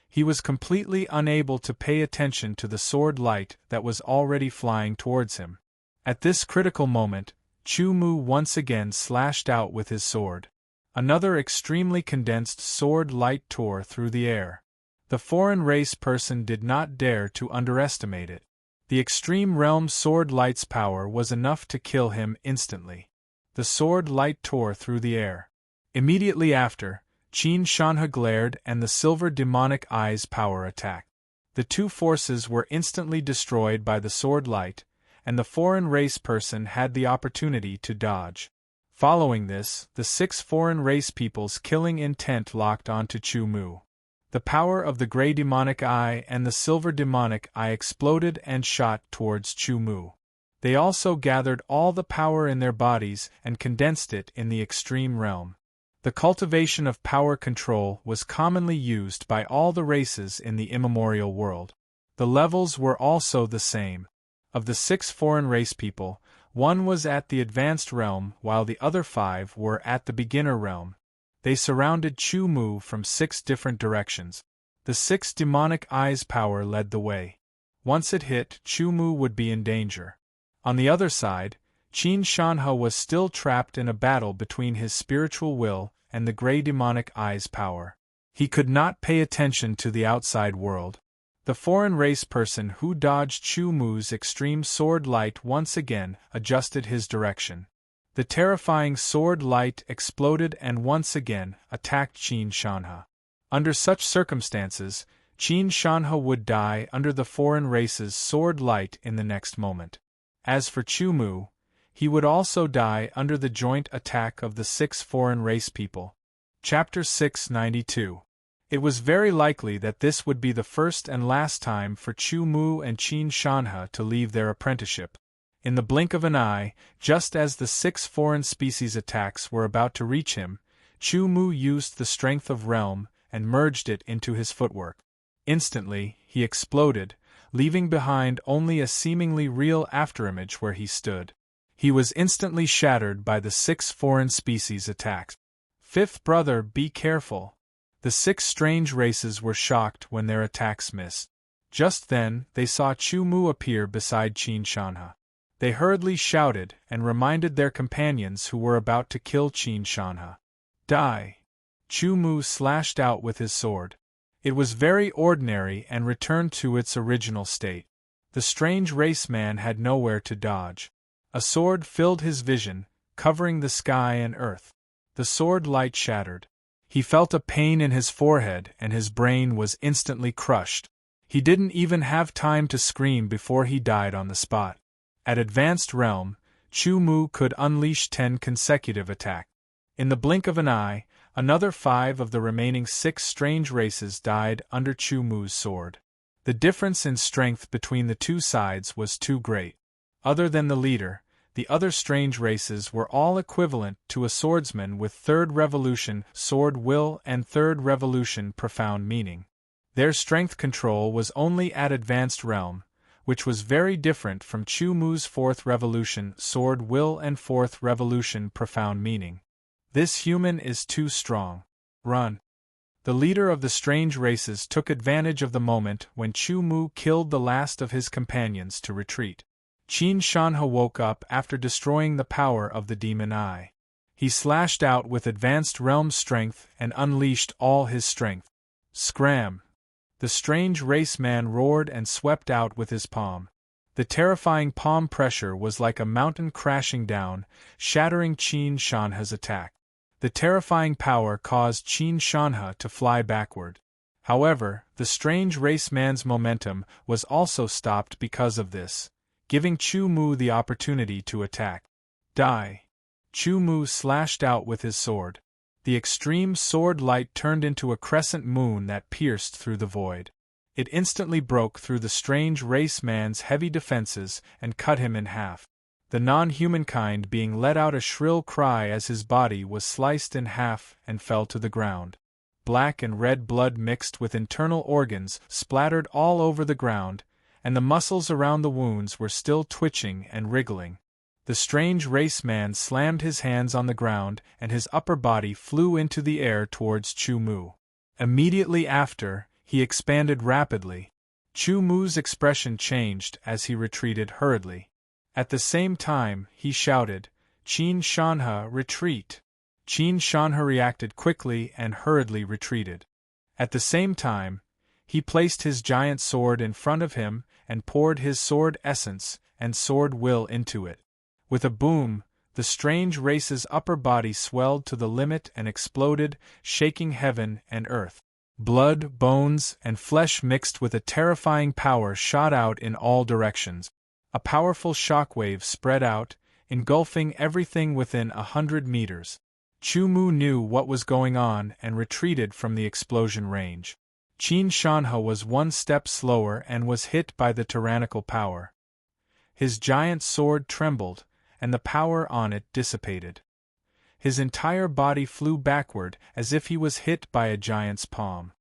He was completely unable to pay attention to the sword light that was already flying towards him. At this critical moment, Chu Mu once again slashed out with his sword. Another extremely condensed sword light tore through the air. The foreign race person did not dare to underestimate it. The extreme realm sword light's power was enough to kill him instantly. The sword light tore through the air. Immediately after, Qin Shanhe glared and the silver demonic eye's power attacked. The two forces were instantly destroyed by the sword light, and the foreign race person had the opportunity to dodge. Following this, the 6 foreign race people's killing intent locked onto Chu Mu. The power of the gray demonic eye and the silver demonic eye exploded and shot towards Chu Mu. They also gathered all the power in their bodies and condensed it in the extreme realm. The cultivation of power control was commonly used by all the races in the immemorial world. The levels were also the same. Of the 6 foreign race people, 1 was at the advanced realm while the other 5 were at the beginner realm. They surrounded Chu Mu from 6 different directions. The 6 demonic eyes' power led the way. Once it hit, Chu Mu would be in danger. On the other side, Qin Shanhe was still trapped in a battle between his spiritual will and the gray demonic eyes' power. He could not pay attention to the outside world. The foreign race person who dodged Chu Mu's extreme sword light once again adjusted his direction. The terrifying sword light exploded and once again attacked Qin Shanhe. Under such circumstances, Qin Shanhe would die under the foreign race's sword light in the next moment. As for Chu Mu, he would also die under the joint attack of the 6 foreign race people. Chapter 692. It was very likely that this would be the first and last time for Chu Mu and Qin Shanhe to leave their apprenticeship. In the blink of an eye, just as the 6 foreign species attacks were about to reach him, Chu Mu used the strength of realm and merged it into his footwork. Instantly, he exploded, leaving behind only a seemingly real afterimage where he stood. He was instantly shattered by the 6 foreign species attacks. Fifth brother, be careful. The 6 strange races were shocked when their attacks missed. Just then, they saw Chu Mu appear beside Qin Shanhe. They hurriedly shouted and reminded their companions who were about to kill Qin Shanhe. Die! Chu Mu slashed out with his sword. It was very ordinary and returned to its original state. The strange race man had nowhere to dodge. A sword filled his vision, covering the sky and earth. The sword light shattered. He felt a pain in his forehead and his brain was instantly crushed. He didn't even have time to scream before he died on the spot. At advanced realm, Chu Mu could unleash 10 consecutive attacks. In the blink of an eye, another 5 of the remaining 6 strange races died under Chu Mu's sword. The difference in strength between the two sides was too great. Other than the leader, the other strange races were all equivalent to a swordsman with 3rd revolution sword will and 3rd revolution profound meaning. Their strength control was only at advanced realm, which was very different from Chu Mu's 4th revolution sword will and 4th revolution profound meaning. This human is too strong. Run. The leader of the strange races took advantage of the moment when Chu Mu killed the last of his companions to retreat. Qin Shanhe woke up after destroying the power of the demon eye. He slashed out with advanced realm strength and unleashed all his strength. Scram! The strange race man roared and swept out with his palm. The terrifying palm pressure was like a mountain crashing down, shattering Qin Shanhe's attack. The terrifying power caused Qin Shanhe to fly backward. However, the strange race man's momentum was also stopped because of this, giving Chu Mu the opportunity to attack. Die! Chu Mu slashed out with his sword. The extreme sword light turned into a crescent moon that pierced through the void. It instantly broke through the strange race man's heavy defenses and cut him in half. The non-humankind being let out a shrill cry as his body was sliced in half and fell to the ground. Black and red blood mixed with internal organs splattered all over the ground, and the muscles around the wounds were still twitching and wriggling. The strange race man slammed his hands on the ground and his upper body flew into the air towards Chu Mu. Immediately after, he expanded rapidly. Chu Mu's expression changed as he retreated hurriedly. At the same time, he shouted, "Qin Shanhe, retreat!" Qin Shanhe reacted quickly and hurriedly retreated. At the same time, he placed his giant sword in front of him and poured his sword essence and sword will into it. With a boom, the strange race's upper body swelled to the limit and exploded, shaking heaven and earth. Blood, bones, and flesh mixed with a terrifying power shot out in all directions. A powerful shockwave spread out, engulfing everything within 100 meters. Chu Mu knew what was going on and retreated from the explosion range. Qin Shanhe was one step slower and was hit by the tyrannical power. His giant sword trembled, and the power on it dissipated. His entire body flew backward as if he was hit by a giant's palm.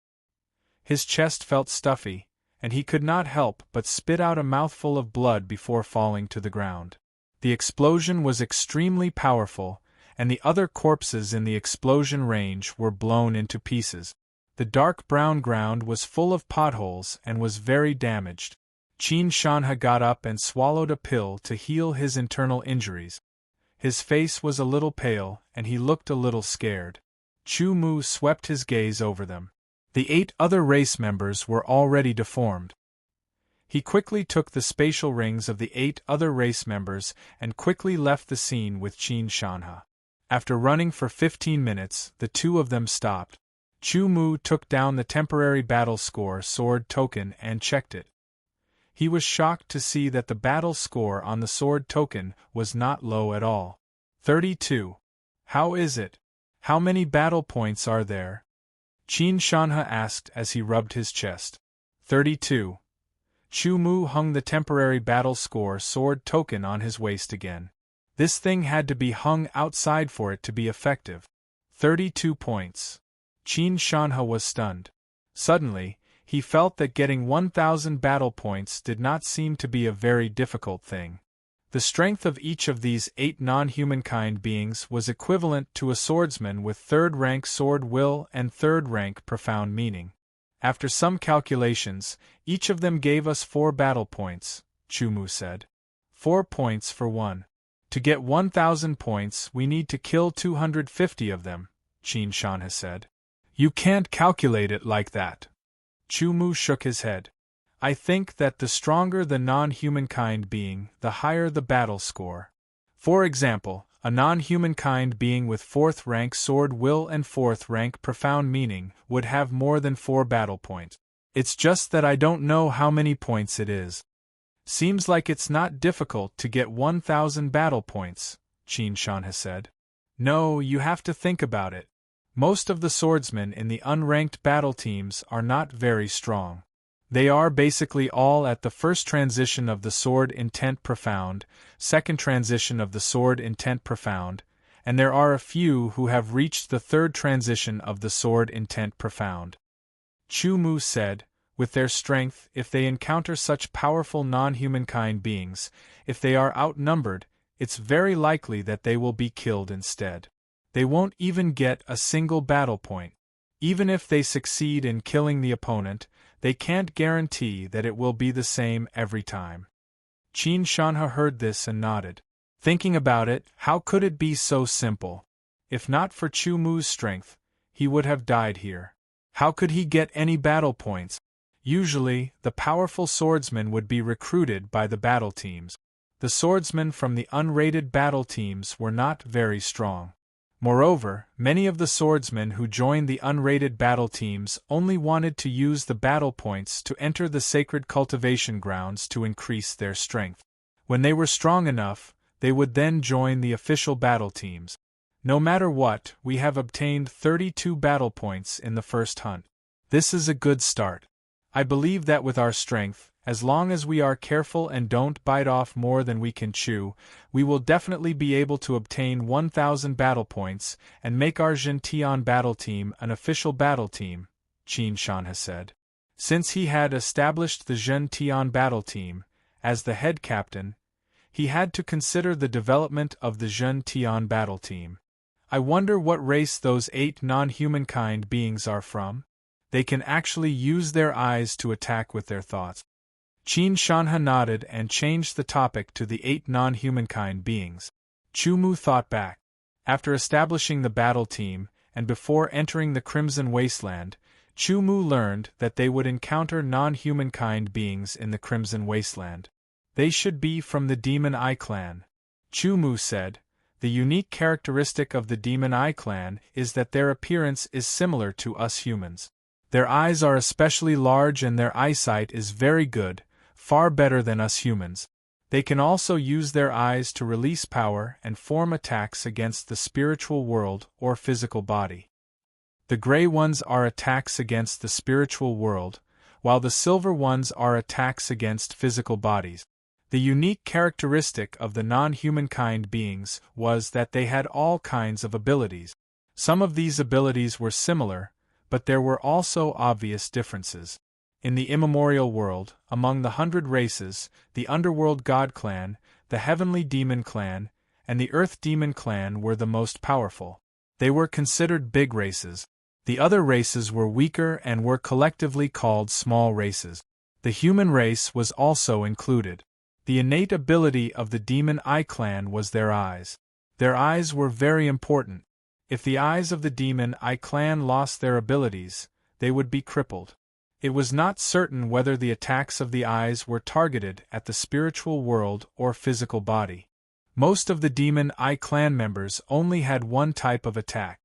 His chest felt stuffy, and he could not help but spit out a mouthful of blood before falling to the ground. The explosion was extremely powerful, and the other corpses in the explosion range were blown into pieces. The dark brown ground was full of potholes and was very damaged. Qin Shanhe got up and swallowed a pill to heal his internal injuries. His face was a little pale, and he looked a little scared. Chu Mu swept his gaze over them. The 8 other race members were already deformed. He quickly took the spatial rings of the 8 other race members and quickly left the scene with Qin Shanhe. After running for 15 minutes, the 2 of them stopped. Chu Mu took down the temporary battle score sword token and checked it. He was shocked to see that the battle score on the sword token was not low at all. 32. How is it? How many battle points are there? Qin Shanhe asked as he rubbed his chest. 32. Chu Mu hung the temporary battle score sword token on his waist again. This thing had to be hung outside for it to be effective. 32 points. Qin Shanhe was stunned. Suddenly, he felt that getting 1,000 battle points did not seem to be a very difficult thing. The strength of each of these 8 non-humankind beings was equivalent to a swordsman with 3rd rank sword will and 3rd rank profound meaning. After some calculations, each of them gave us 4 battle points, Chu Mu said. 4 points for one. To get 1,000 points we need to kill 250 of them, Qin Shanhe said. You can't calculate it like that. Chu Mu shook his head. I think that the stronger the non-humankind being, the higher the battle score. For example, a non-humankind being with 4th rank sword will and 4th rank profound meaning would have more than 4 battle points. It's just that I don't know how many points it is. Seems like it's not difficult to get 1,000 battle points, Qin Shanhe said. No, you have to think about it. Most of the swordsmen in the unranked battle teams are not very strong. They are basically all at the first transition of the sword intent profound, second transition of the sword intent profound, and there are a few who have reached the 3rd transition of the sword intent profound. Chu Mu said, with their strength, if they encounter such powerful non-humankind beings, if they are outnumbered, it's very likely that they will be killed instead. They won't even get a single battle point. Even if they succeed in killing the opponent, they can't guarantee that it will be the same every time. Qin Shanhe heard this and nodded. Thinking about it, how could it be so simple? If not for Chu Mu's strength, he would have died here. How could he get any battle points? Usually, the powerful swordsmen would be recruited by the battle teams. The swordsmen from the unrated battle teams were not very strong. Moreover, many of the swordsmen who joined the unrated battle teams only wanted to use the battle points to enter the sacred cultivation grounds to increase their strength. When they were strong enough, they would then join the official battle teams. No matter what, we have obtained 32 battle points in the first hunt. This is a good start. I believe that with our strength, as long as we are careful and don't bite off more than we can chew, we will definitely be able to obtain 1,000 battle points and make our Zhentian battle team an official battle team, Qin Shanhe said. Since he had established the Zhentian battle team, as the head captain, he had to consider the development of the Zhentian battle team. I wonder what race those 8 non-humankind beings are from? They can actually use their eyes to attack with their thoughts. Qin Shanhe nodded and changed the topic to the 8 non-humankind beings. Chu Mu thought back. After establishing the battle team, and before entering the Crimson Wasteland, Chu Mu learned that they would encounter non-humankind beings in the Crimson Wasteland. They should be from the Demon Eye clan. Chu Mu said, the unique characteristic of the Demon Eye clan is that their appearance is similar to us humans. Their eyes are especially large and their eyesight is very good, far better than us humans. They can also use their eyes to release power and form attacks against the spiritual world or physical body. The gray ones are attacks against the spiritual world, while the silver ones are attacks against physical bodies. The unique characteristic of the non-humankind beings was that they had all kinds of abilities. Some of these abilities were similar, but there were also obvious differences. In the immemorial world, among the 100 races, the underworld god clan, the heavenly demon clan, and the earth demon clan were the most powerful. They were considered big races. The other races were weaker and were collectively called small races. The human race was also included. The innate ability of the demon eye clan was their eyes. Their eyes were very important. If the eyes of the demon eye clan lost their abilities, they would be crippled. It was not certain whether the attacks of the eyes were targeted at the spiritual world or physical body. Most of the demon eye clan members only had one type of attack.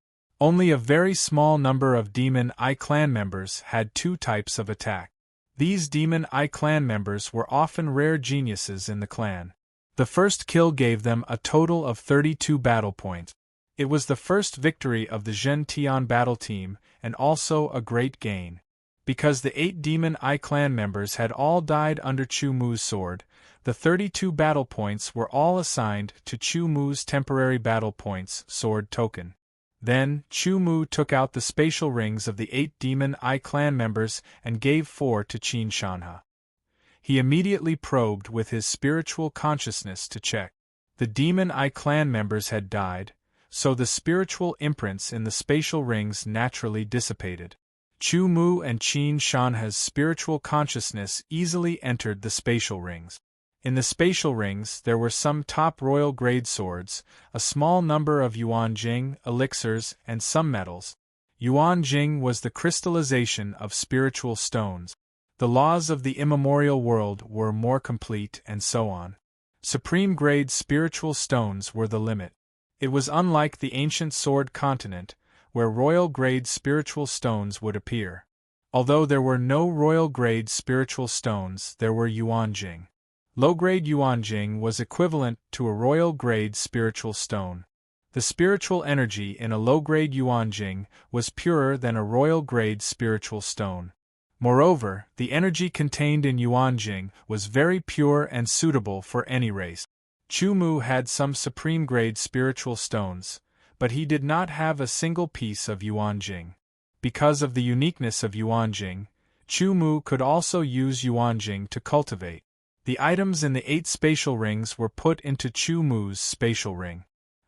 Only a very small number of demon eye clan members had two types of attack. These demon eye clan members were often rare geniuses in the clan. The first kill gave them a total of 32 battle points. It was the first victory of the Zhen Tian battle team, and also a great gain. Because the 8 demon eye clan members had all died under Chu Mu's sword, the 32 battle points were all assigned to Chu Mu's temporary battle points sword token. Then, Chu Mu took out the spatial rings of the 8 demon eye clan members and gave 4 to Qin Shanhe. He immediately probed with his spiritual consciousness to check. The demon eye clan members had died, so the spiritual imprints in the spatial rings naturally dissipated. Chu Mu and Qin Shanhe's spiritual consciousness easily entered the spatial rings. In the spatial rings there were some top royal grade swords, a small number of yuan jing, elixirs, and some metals. Yuan jing was the crystallization of spiritual stones. The laws of the immemorial world were more complete, and so on. Supreme grade spiritual stones were the limit. It was unlike the ancient sword continent, where royal-grade spiritual stones would appear. Although there were no royal-grade spiritual stones, there were yuanjing. Low-grade yuanjing was equivalent to a royal-grade spiritual stone. The spiritual energy in a low-grade yuanjing was purer than a royal-grade spiritual stone. Moreover, the energy contained in yuanjing was very pure and suitable for any race. Chu Mu had some supreme-grade spiritual stones, but he did not have a single piece of yuanjing. Because of the uniqueness of yuanjing, Chu Mu could also use yuanjing to cultivate. The items in the 8 spatial rings were put into Chu Mu's spatial ring.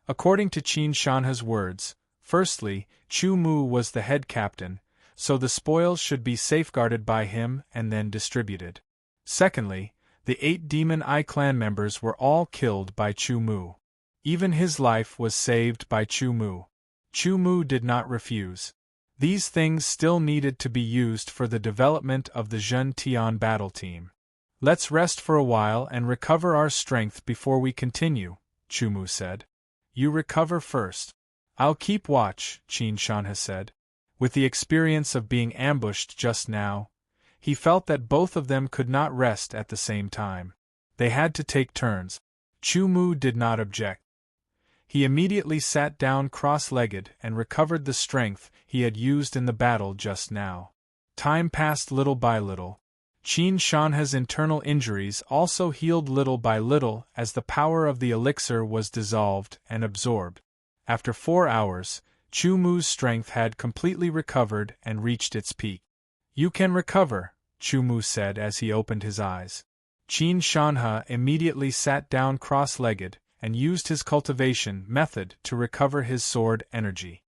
According to Qin Shanhe's words, firstly, Chu Mu was the head captain, so the spoils should be safeguarded by him and then distributed. Secondly, the 8 demon eye clan members were all killed by Chu Mu. Even his life was saved by Chu Mu. Chu Mu did not refuse. These things still needed to be used for the development of the Zhen Tian battle team. Let's rest for a while and recover our strength before we continue, Chu Mu said. You recover first. I'll keep watch, Qin Shanhe said. With the experience of being ambushed just now, he felt that both of them could not rest at the same time. They had to take turns. Chu Mu did not object. He immediately sat down cross-legged and recovered the strength he had used in the battle just now. Time passed little by little. Qin Shanhe's internal injuries also healed little by little as the power of the elixir was dissolved and absorbed. After 4 hours, Chu Mu's strength had completely recovered and reached its peak. You can recover, Chu Mu said as he opened his eyes. Qin Shanhe immediately sat down cross-legged and used his cultivation method to recover his sword energy.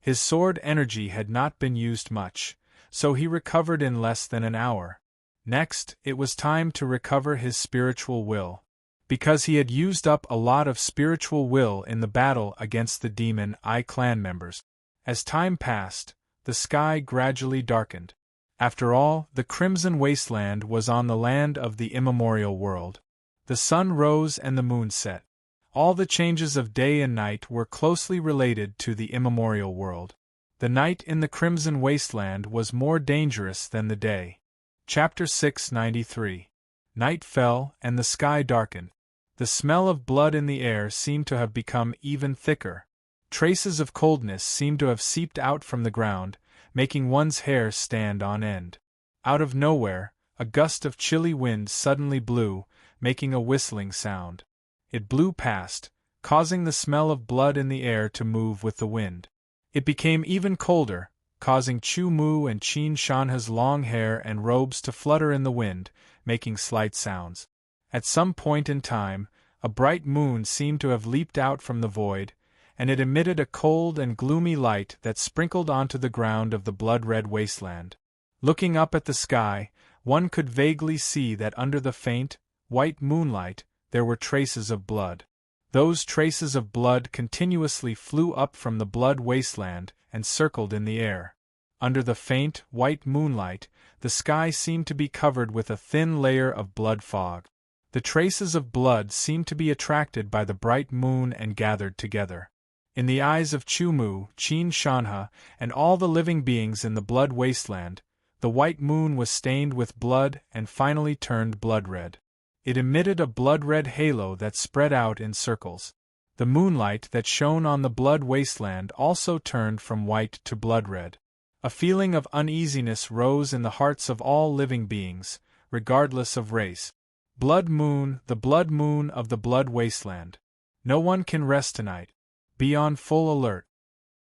His sword energy had not been used much, so he recovered in less than an hour. Next, it was time to recover his spiritual will. Because he had used up a lot of spiritual will in the battle against the demon eye clan members. As time passed, the sky gradually darkened. After all, the Crimson Wasteland was on the land of the immemorial world. The sun rose and the moon set. All the changes of day and night were closely related to the immemorial world. The night in the Crimson Wasteland was more dangerous than the day. Chapter 693. Night fell and the sky darkened. The smell of blood in the air seemed to have become even thicker. Traces of coldness seemed to have seeped out from the ground, making one's hair stand on end. Out of nowhere, a gust of chilly wind suddenly blew, making a whistling sound. It blew past, causing the smell of blood in the air to move with the wind. It became even colder, causing Chu Mu and Qin Shanha's long hair and robes to flutter in the wind, making slight sounds. At some point in time, a bright moon seemed to have leaped out from the void, and it emitted a cold and gloomy light that sprinkled onto the ground of the blood-red wasteland. Looking up at the sky, one could vaguely see that under the faint, white moonlight, there were traces of blood. Those traces of blood continuously flew up from the blood wasteland and circled in the air. Under the faint, white moonlight, the sky seemed to be covered with a thin layer of blood fog. The traces of blood seemed to be attracted by the bright moon and gathered together. In the eyes of Chu Mu, Qin Shanha, and all the living beings in the blood wasteland, the white moon was stained with blood and finally turned blood-red. It emitted a blood-red halo that spread out in circles. The moonlight that shone on the blood wasteland also turned from white to blood-red. A feeling of uneasiness rose in the hearts of all living beings, regardless of race. Blood moon, the blood moon of the blood wasteland. No one can rest tonight. Be on full alert.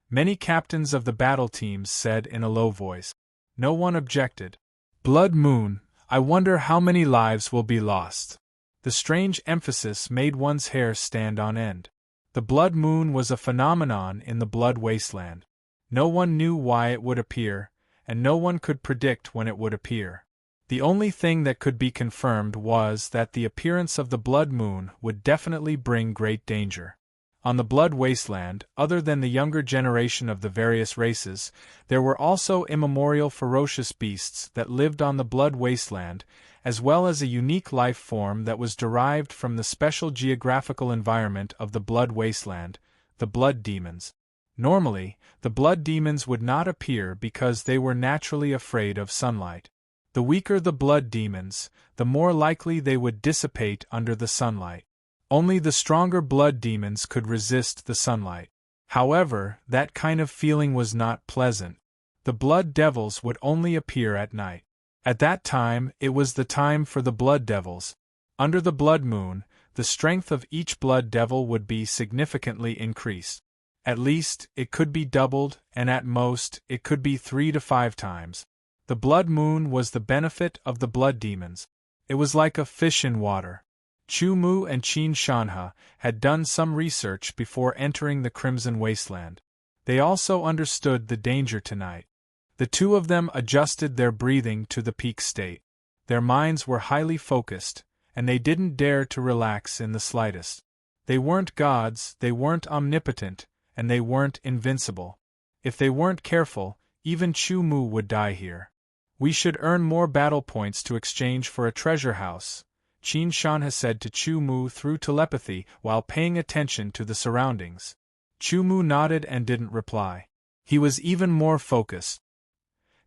Many captains of the battle teams said in a low voice. No one objected. Blood moon, I wonder how many lives will be lost. The strange emphasis made one's hair stand on end. The blood moon was a phenomenon in the blood wasteland. No one knew why it would appear, and no one could predict when it would appear. The only thing that could be confirmed was that the appearance of the blood moon would definitely bring great danger. On the blood wasteland, other than the younger generation of the various races, there were also immemorial ferocious beasts that lived on the blood wasteland, as well as a unique life form that was derived from the special geographical environment of the blood wasteland, the blood demons. Normally, the blood demons would not appear because they were naturally afraid of sunlight. The weaker the blood demons, the more likely they would dissipate under the sunlight. Only the stronger blood demons could resist the sunlight. However, that kind of feeling was not pleasant. The blood devils would only appear at night. At that time, it was the time for the blood devils. Under the blood moon, the strength of each blood devil would be significantly increased. At least, it could be doubled, and at most, it could be 3 to 5 times. The blood moon was the benefit of the blood demons. It was like a fish in water. Chu Mu and Qin Shanha had done some research before entering the Crimson Wasteland. They also understood the danger tonight. The two of them adjusted their breathing to the peak state. Their minds were highly focused, and they didn't dare to relax in the slightest. They weren't gods, they weren't omnipotent, and they weren't invincible. If they weren't careful, even Chu Mu would die here. We should earn more battle points to exchange for a treasure house, Qin Shanha said to Chu Mu through telepathy while paying attention to the surroundings. Chu Mu nodded and didn't reply. He was even more focused.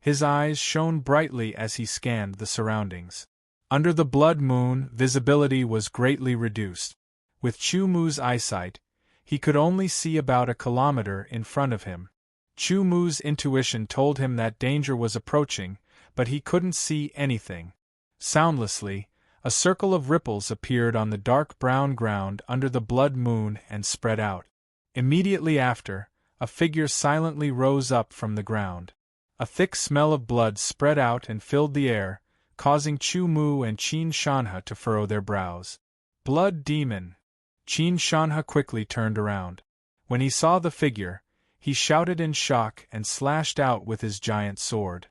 His eyes shone brightly as he scanned the surroundings. Under the blood moon, visibility was greatly reduced. With Chu Mu's eyesight, he could only see about a kilometer in front of him. Chu Mu's intuition told him that danger was approaching, but he couldn't see anything. Soundlessly, a circle of ripples appeared on the dark brown ground under the blood moon and spread out. Immediately after, a figure silently rose up from the ground. A thick smell of blood spread out and filled the air, causing Chu Mu and Qin Shanha to furrow their brows. Blood demon! Qin Shanha quickly turned around. When he saw the figure, he shouted in shock and slashed out with his giant sword.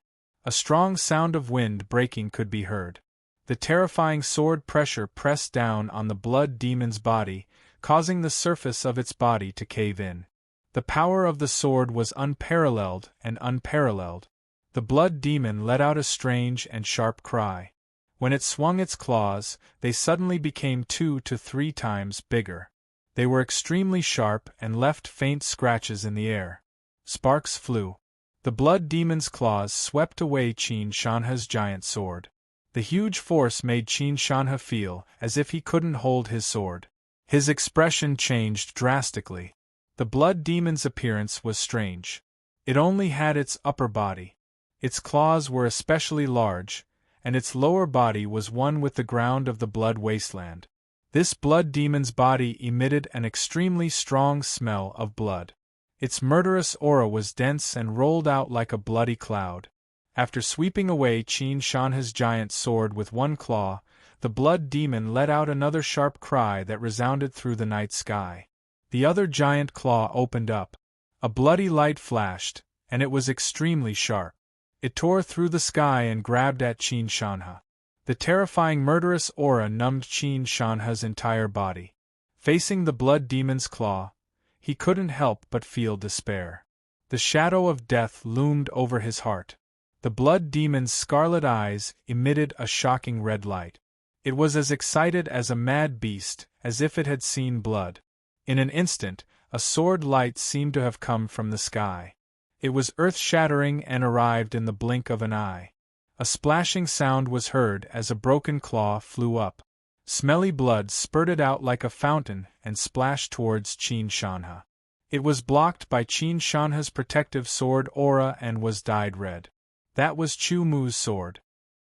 A strong sound of wind breaking could be heard. The terrifying sword pressure pressed down on the blood demon's body, causing the surface of its body to cave in. The power of the sword was unparalleled and unparalleled. The blood demon let out a strange and sharp cry. When it swung its claws, they suddenly became 2 to 3 times bigger. They were extremely sharp and left faint scratches in the air. Sparks flew. The blood demon's claws swept away Qin Shanha's giant sword. The huge force made Qin Shanha feel as if he couldn't hold his sword. His expression changed drastically. The blood demon's appearance was strange. It only had its upper body. Its claws were especially large, and its lower body was one with the ground of the blood wasteland. This blood demon's body emitted an extremely strong smell of blood. Its murderous aura was dense and rolled out like a bloody cloud. After sweeping away Qin Shanha's giant sword with one claw, the blood demon let out another sharp cry that resounded through the night sky. The other giant claw opened up. A bloody light flashed, and it was extremely sharp. It tore through the sky and grabbed at Qin Shanha. The terrifying murderous aura numbed Qin Shanha's entire body. Facing the blood demon's claw, he couldn't help but feel despair. The shadow of death loomed over his heart. The blood demon's scarlet eyes emitted a shocking red light. It was as excited as a mad beast, as if it had seen blood. In an instant, a sword light seemed to have come from the sky. It was earth-shattering and arrived in the blink of an eye. A splashing sound was heard as a broken claw flew up. Smelly blood spurted out like a fountain and splashed towards Qin Shanha. It was blocked by Qin Shanha's protective sword aura and was dyed red. That was Chu Mu's sword.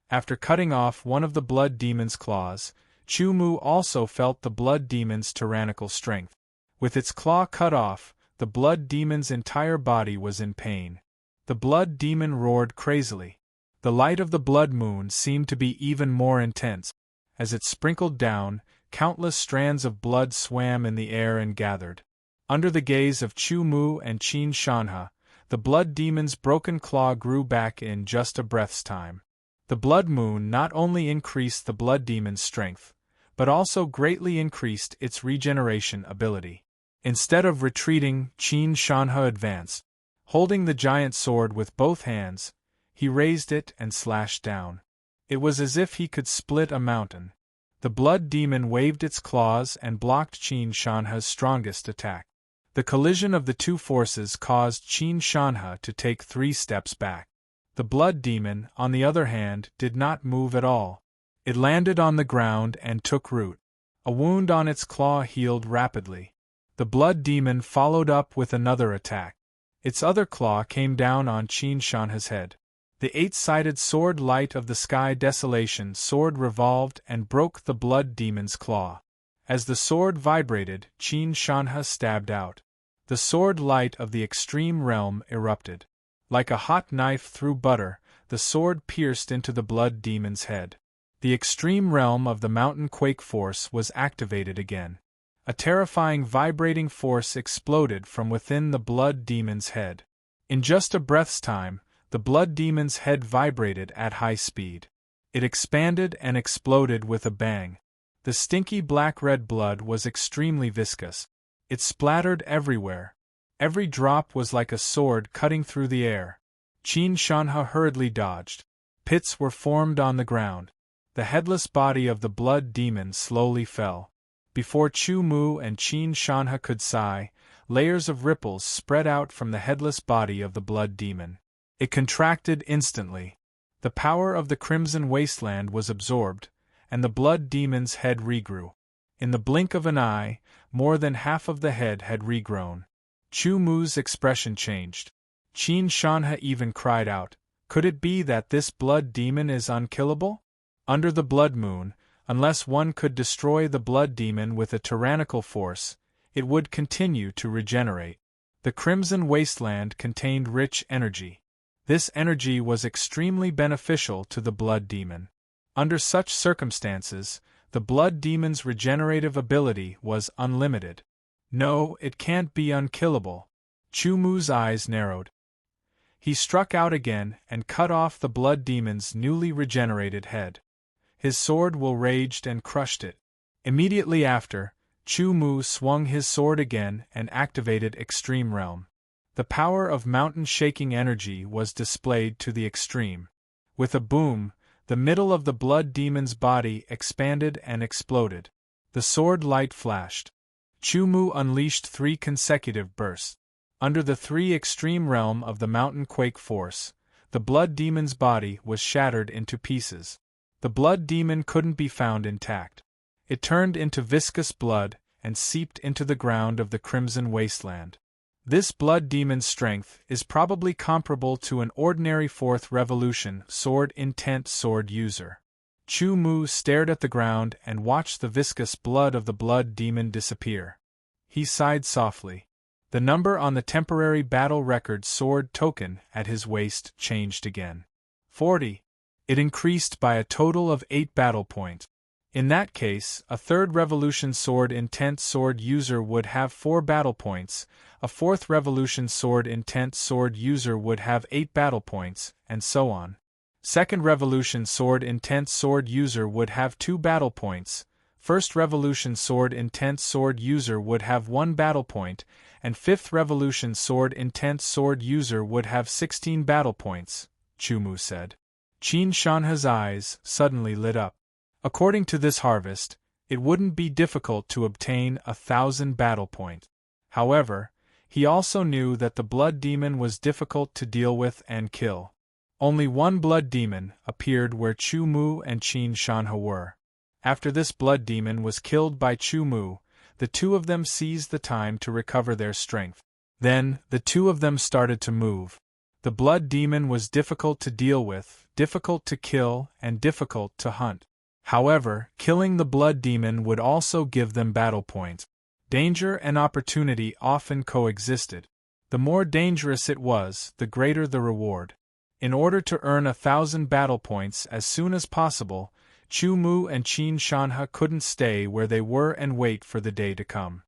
After cutting off one of the blood demon's claws, Chu Mu also felt the blood demon's tyrannical strength. With its claw cut off, the blood demon's entire body was in pain. The blood demon roared crazily. The light of the blood moon seemed to be even more intense. As it sprinkled down, countless strands of blood swam in the air and gathered. Under the gaze of Chu Mu and Qin Shanha, the blood demon's broken claw grew back in just a breath's time. The blood moon not only increased the blood demon's strength, but also greatly increased its regeneration ability. Instead of retreating, Qin Shanha advanced. Holding the giant sword with both hands, he raised it and slashed down. It was as if he could split a mountain. The blood demon waved its claws and blocked Qin Shanha's strongest attack. The collision of the two forces caused Qin Shanha to take 3 steps back. The blood demon, on the other hand, did not move at all. It landed on the ground and took root. A wound on its claw healed rapidly. The blood demon followed up with another attack. Its other claw came down on Qin Shanha's head. The 8-sided sword light of the sky desolation sword revolved and broke the blood demon's claw. As the sword vibrated, Qin Shanha stabbed out. The sword light of the extreme realm erupted. Like a hot knife through butter, the sword pierced into the blood demon's head. The extreme realm of the mountain quake force was activated again. A terrifying vibrating force exploded from within the blood demon's head. In just a breath's time, the blood demon's head vibrated at high speed. It expanded and exploded with a bang. The stinky black-red blood was extremely viscous. It splattered everywhere. Every drop was like a sword cutting through the air. Qin Shanha hurriedly dodged. Pits were formed on the ground. The headless body of the blood demon slowly fell. Before Chu Mu and Qin Shanha could sigh, layers of ripples spread out from the headless body of the blood demon. It contracted instantly. The power of the Crimson Wasteland was absorbed, and the blood demon's head regrew. In the blink of an eye, more than half of the head had regrown. Chu Mu's expression changed. Qin Shanha even cried out, "Could it be that this blood demon is unkillable?" Under the blood moon, unless one could destroy the blood demon with a tyrannical force, it would continue to regenerate. The Crimson Wasteland contained rich energy. This energy was extremely beneficial to the blood demon. Under such circumstances, the blood demon's regenerative ability was unlimited. No, it can't be unkillable. Chu Mu's eyes narrowed. He struck out again and cut off the blood demon's newly regenerated head. His sword will raged and crushed it. Immediately after, Chu Mu swung his sword again and activated Extreme Realm. The power of mountain-shaking energy was displayed to the extreme. With a boom, the middle of the blood demon's body expanded and exploded. The sword light flashed. Chu Mu unleashed 3 consecutive bursts. Under the 3 extreme realm of the mountain quake force, the blood demon's body was shattered into pieces. The blood demon couldn't be found intact. It turned into viscous blood and seeped into the ground of the Crimson Wasteland. This blood demon's strength is probably comparable to an ordinary 4th revolution sword intent sword user. Chu Mu stared at the ground and watched the viscous blood of the blood demon disappear. He sighed softly. The number on the temporary battle record sword token at his waist changed again. 40. It increased by a total of 8 battle points. In that case, a 3rd revolution sword intent sword user would have 4 battle points, a 4th revolution sword intent sword user would have 8 battle points, and so on. 2nd revolution sword intent sword user would have 2 battle points, 1st revolution sword intent sword user would have 1 battle point, and 5th revolution sword intent sword user would have 16 battle points, Chu Mu said. Qin Shanha's eyes suddenly lit up. According to this harvest, it wouldn't be difficult to obtain 1,000 battle points. However, he also knew that the blood demon was difficult to deal with and kill. Only one blood demon appeared where Chu Mu and Qin Shanha were. After this blood demon was killed by Chu Mu, the two of them seized the time to recover their strength. Then, the two of them started to move. The blood demon was difficult to deal with, difficult to kill, and difficult to hunt. However, killing the blood demon would also give them battle points. Danger and opportunity often coexisted. The more dangerous it was, the greater the reward. In order to earn 1,000 battle points as soon as possible, Chu Mu and Qin Shanha couldn't stay where they were and wait for the day to come.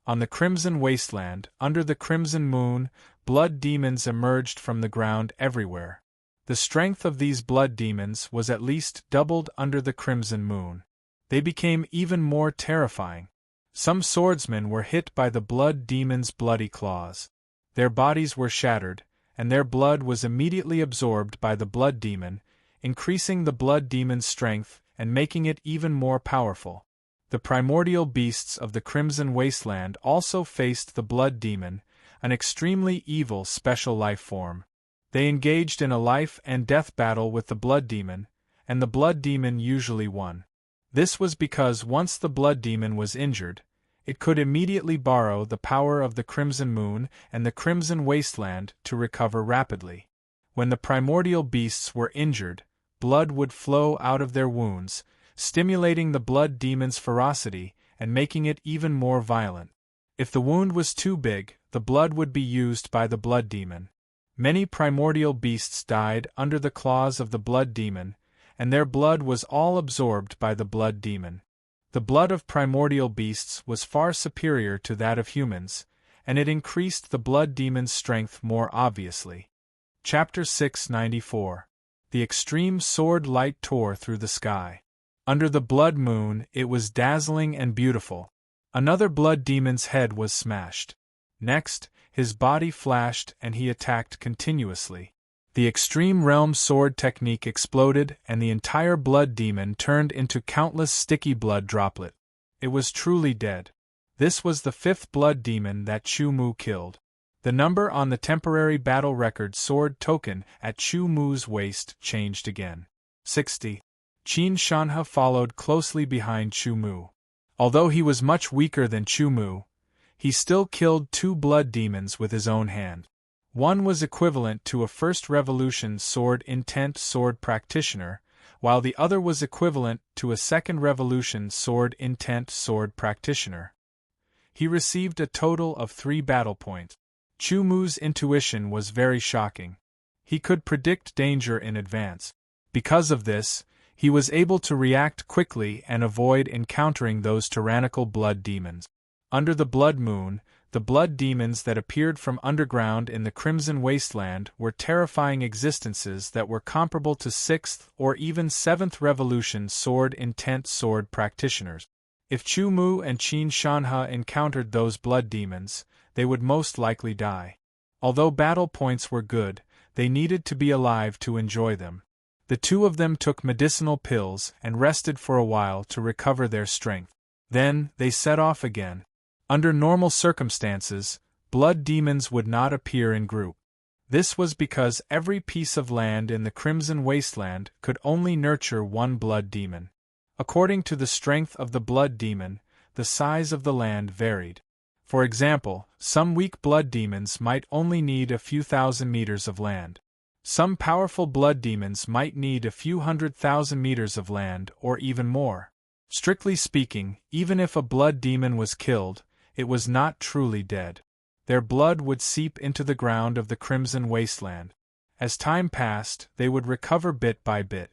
On the Crimson Wasteland, under the crimson moon, blood demons emerged from the ground everywhere. The strength of these blood demons was at least doubled under the crimson moon. They became even more terrifying. Some swordsmen were hit by the blood demon's bloody claws. Their bodies were shattered, and their blood was immediately absorbed by the blood demon, increasing the blood demon's strength and making it even more powerful. The primordial beasts of the Crimson Wasteland also faced the blood demon, an extremely evil special life form. They engaged in a life and death battle with the blood demon, and the blood demon usually won. This was because once the blood demon was injured, it could immediately borrow the power of the Crimson Moon and the Crimson Wasteland to recover rapidly. When the primordial beasts were injured, blood would flow out of their wounds, stimulating the blood demon's ferocity and making it even more violent. If the wound was too big, the blood would be used by the blood demon. Many primordial beasts died under the claws of the blood demon, and their blood was all absorbed by the blood demon. The blood of primordial beasts was far superior to that of humans, and it increased the blood demon's strength more obviously. Chapter 694. The extreme sword light tore through the sky. Under the blood moon, it was dazzling and beautiful. Another blood demon's head was smashed. Next, his body flashed and he attacked continuously. The extreme realm sword technique exploded and the entire blood demon turned into countless sticky blood droplets. It was truly dead. This was the 5th blood demon that Chu Mu killed. The number on the temporary battle record sword token at Chu Mu's waist changed again. 60. Qin Shanha followed closely behind Chu Mu. Although he was much weaker than Chu Mu, he still killed 2 blood demons with his own hand. One was equivalent to a 1st revolution sword intent sword practitioner, while the other was equivalent to a 2nd revolution sword intent sword practitioner. He received a total of 3 battle points. Chu Mu's intuition was very shocking. He could predict danger in advance. Because of this, he was able to react quickly and avoid encountering those tyrannical blood demons. Under the blood moon, the blood demons that appeared from underground in the Crimson Wasteland were terrifying existences that were comparable to 6th or even 7th revolution sword intent sword practitioners. If Chu Mu and Qin Shanha encountered those blood demons, they would most likely die. Although battle points were good, they needed to be alive to enjoy them. The two of them took medicinal pills and rested for a while to recover their strength. Then, they set off again. Under normal circumstances, blood demons would not appear in group. This was because every piece of land in the Crimson Wasteland could only nurture one blood demon. According to the strength of the blood demon, the size of the land varied. For example, some weak blood demons might only need a few thousand meters of land. Some powerful blood demons might need a few 100,000 meters of land or even more. Strictly speaking, even if a blood demon was killed, it was not truly dead. Their blood would seep into the ground of the Crimson Wasteland. As time passed, they would recover bit by bit.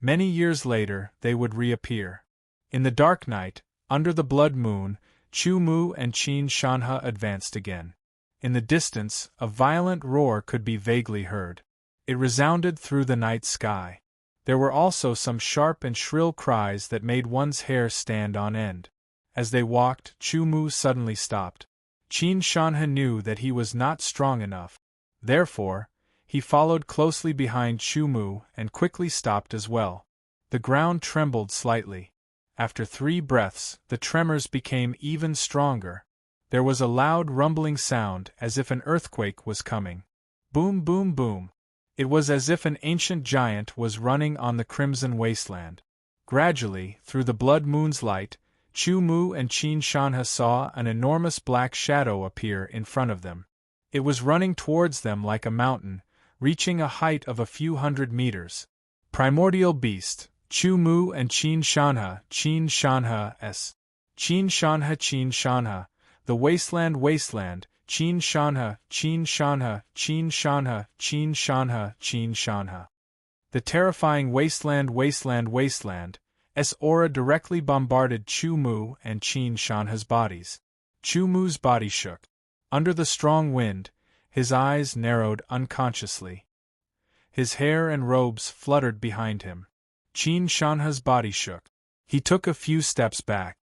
Many years later, they would reappear. In the dark night, under the blood moon, Chu Mu and Qin Shanhe advanced again. In the distance, a violent roar could be vaguely heard. It resounded through the night sky. There were also some sharp and shrill cries that made one's hair stand on end. As they walked, Chu Mu suddenly stopped. Qin Shanhe knew that he was not strong enough. Therefore, he followed closely behind Chu Mu and quickly stopped as well. The ground trembled slightly. After 3 breaths, the tremors became even stronger. There was a loud rumbling sound as if an earthquake was coming. Boom, boom, boom. It was as if an ancient giant was running on the Crimson Wasteland. Gradually, through the blood moon's light, Chu Mu and Qin Shanhe saw an enormous black shadow appear in front of them. It was running towards them like a mountain, reaching a height of a few 100 meters. Primordial beast, Chu Mu and Qin Shanhe, Qin Shanhe, the wasteland, Qin Shanhe. The terrifying wasteland. Aura directly bombarded Chu Mu and Qin Shanhe's bodies. Chu Mu's body shook. Under the strong wind, his eyes narrowed unconsciously. His hair and robes fluttered behind him. Qin Shanhe's body shook. He took a few steps back.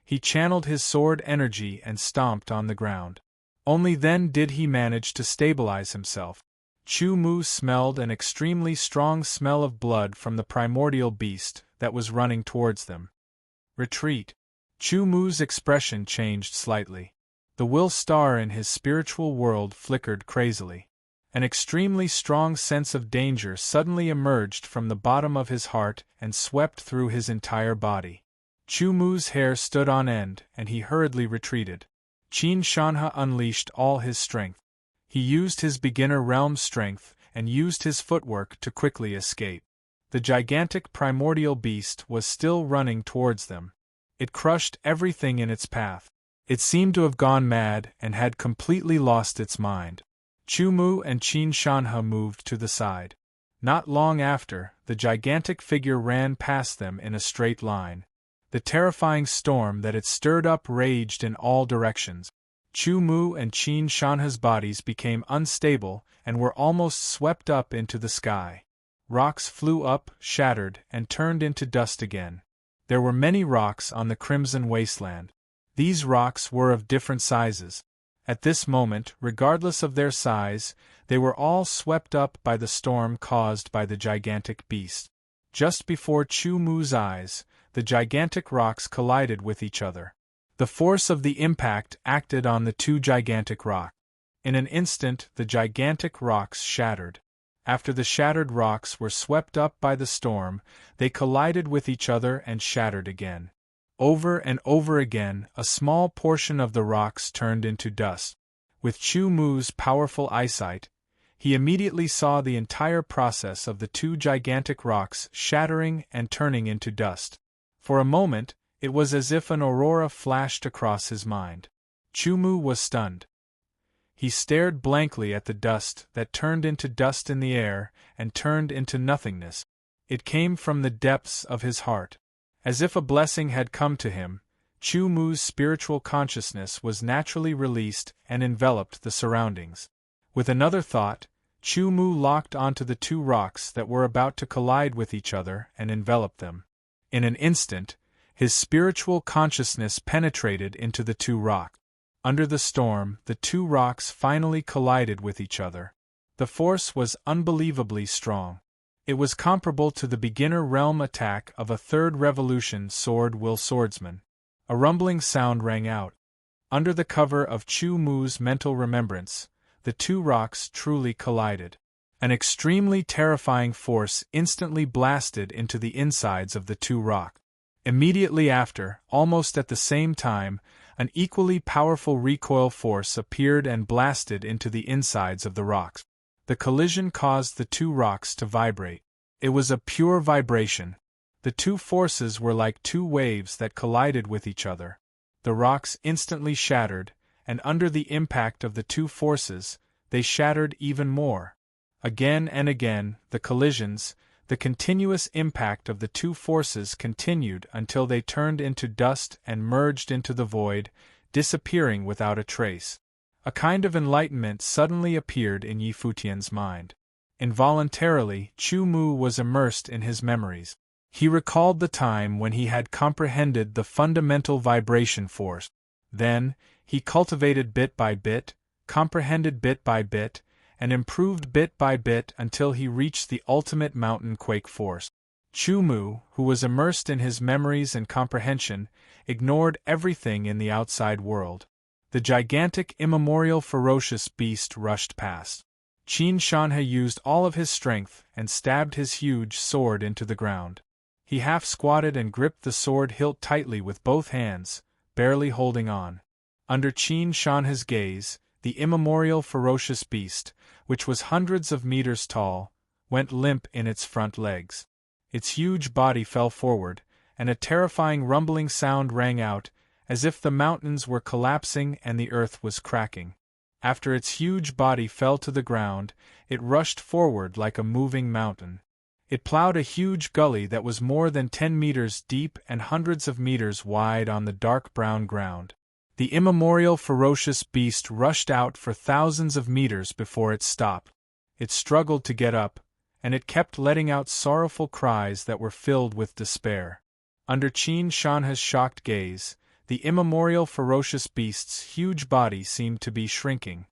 He channeled his sword energy and stomped on the ground. Only then did he manage to stabilize himself. Chu Mu smelled an extremely strong smell of blood from the primordial beast that was running towards them. Retreat. Chu Mu's expression changed slightly. The will star in his spiritual world flickered crazily. An extremely strong sense of danger suddenly emerged from the bottom of his heart and swept through his entire body. Chu Mu's hair stood on end and he hurriedly retreated. Qin Shanhe unleashed all his strength. He used his beginner realm strength and used his footwork to quickly escape. The gigantic primordial beast was still running towards them. It crushed everything in its path. It seemed to have gone mad and had completely lost its mind. Chu Mu and Qin Shanhe moved to the side. Not long after, the gigantic figure ran past them in a straight line. The terrifying storm that it stirred up raged in all directions. Chu Mu and Qin Shanhe's bodies became unstable and were almost swept up into the sky. Rocks flew up, shattered, and turned into dust again. There were many rocks on the Crimson Wasteland. These rocks were of different sizes. At this moment, regardless of their size, they were all swept up by the storm caused by the gigantic beast. Just before Chu Mu's eyes, the gigantic rocks collided with each other. The force of the impact acted on the 2 gigantic rocks. In an instant, the gigantic rocks shattered. After the shattered rocks were swept up by the storm, they collided with each other and shattered again. Over and over again, a small portion of the rocks turned into dust. With Chu Mu's powerful eyesight, he immediately saw the entire process of the 2 gigantic rocks shattering and turning into dust. For a moment, it was as if an aurora flashed across his mind. Chu Mu was stunned. He stared blankly at the dust that turned into dust in the air and turned into nothingness. It came from the depths of his heart. As if a blessing had come to him, Chu Mu's spiritual consciousness was naturally released and enveloped the surroundings. With another thought, Chu Mu locked onto the 2 rocks that were about to collide with each other and envelop them. In an instant, his spiritual consciousness penetrated into the 2 rocks. Under the storm, the 2 rocks finally collided with each other. The force was unbelievably strong. It was comparable to the beginner realm attack of a 3rd revolution sword will swordsman. A rumbling sound rang out. Under the cover of Chu Mu's mental remembrance, the 2 rocks truly collided. An extremely terrifying force instantly blasted into the insides of the 2 rocks. Immediately after, almost at the same time, An equally powerful recoil force appeared and blasted into the insides of the rocks. The collision caused the two rocks to vibrate. It was a pure vibration. The two forces were like two waves that collided with each other. The rocks instantly shattered, and under the impact of the two forces, they shattered even more. Again and again, the collisions, the continuous impact of the two forces continued until they turned into dust and merged into the void, disappearing without a trace. A kind of enlightenment suddenly appeared in Yi Futian's mind. Involuntarily, Chu Mu was immersed in his memories. He recalled the time when he had comprehended the fundamental vibration force. Then, he cultivated bit by bit, comprehended bit by bit, and improved bit by bit until he reached the ultimate mountain quake force. Chu Mu, who was immersed in his memories and comprehension, ignored everything in the outside world. The gigantic, immemorial, ferocious beast rushed past. Qin Shanhe used all of his strength and stabbed his huge sword into the ground. He half squatted and gripped the sword hilt tightly with both hands, barely holding on. Under Qin Shanhe's gaze, the immemorial ferocious beast, which was hundreds of meters tall, went limp in its front legs. Its huge body fell forward, and a terrifying rumbling sound rang out, as if the mountains were collapsing and the earth was cracking. After its huge body fell to the ground, it rushed forward like a moving mountain. It plowed a huge gully that was more than 10 meters deep and hundreds of meters wide on the dark brown ground. The immemorial ferocious beast rushed out for thousands of meters before it stopped. It struggled to get up, and it kept letting out sorrowful cries that were filled with despair. Under Qin Shanhe's shocked gaze, the immemorial ferocious beast's huge body seemed to be shrinking.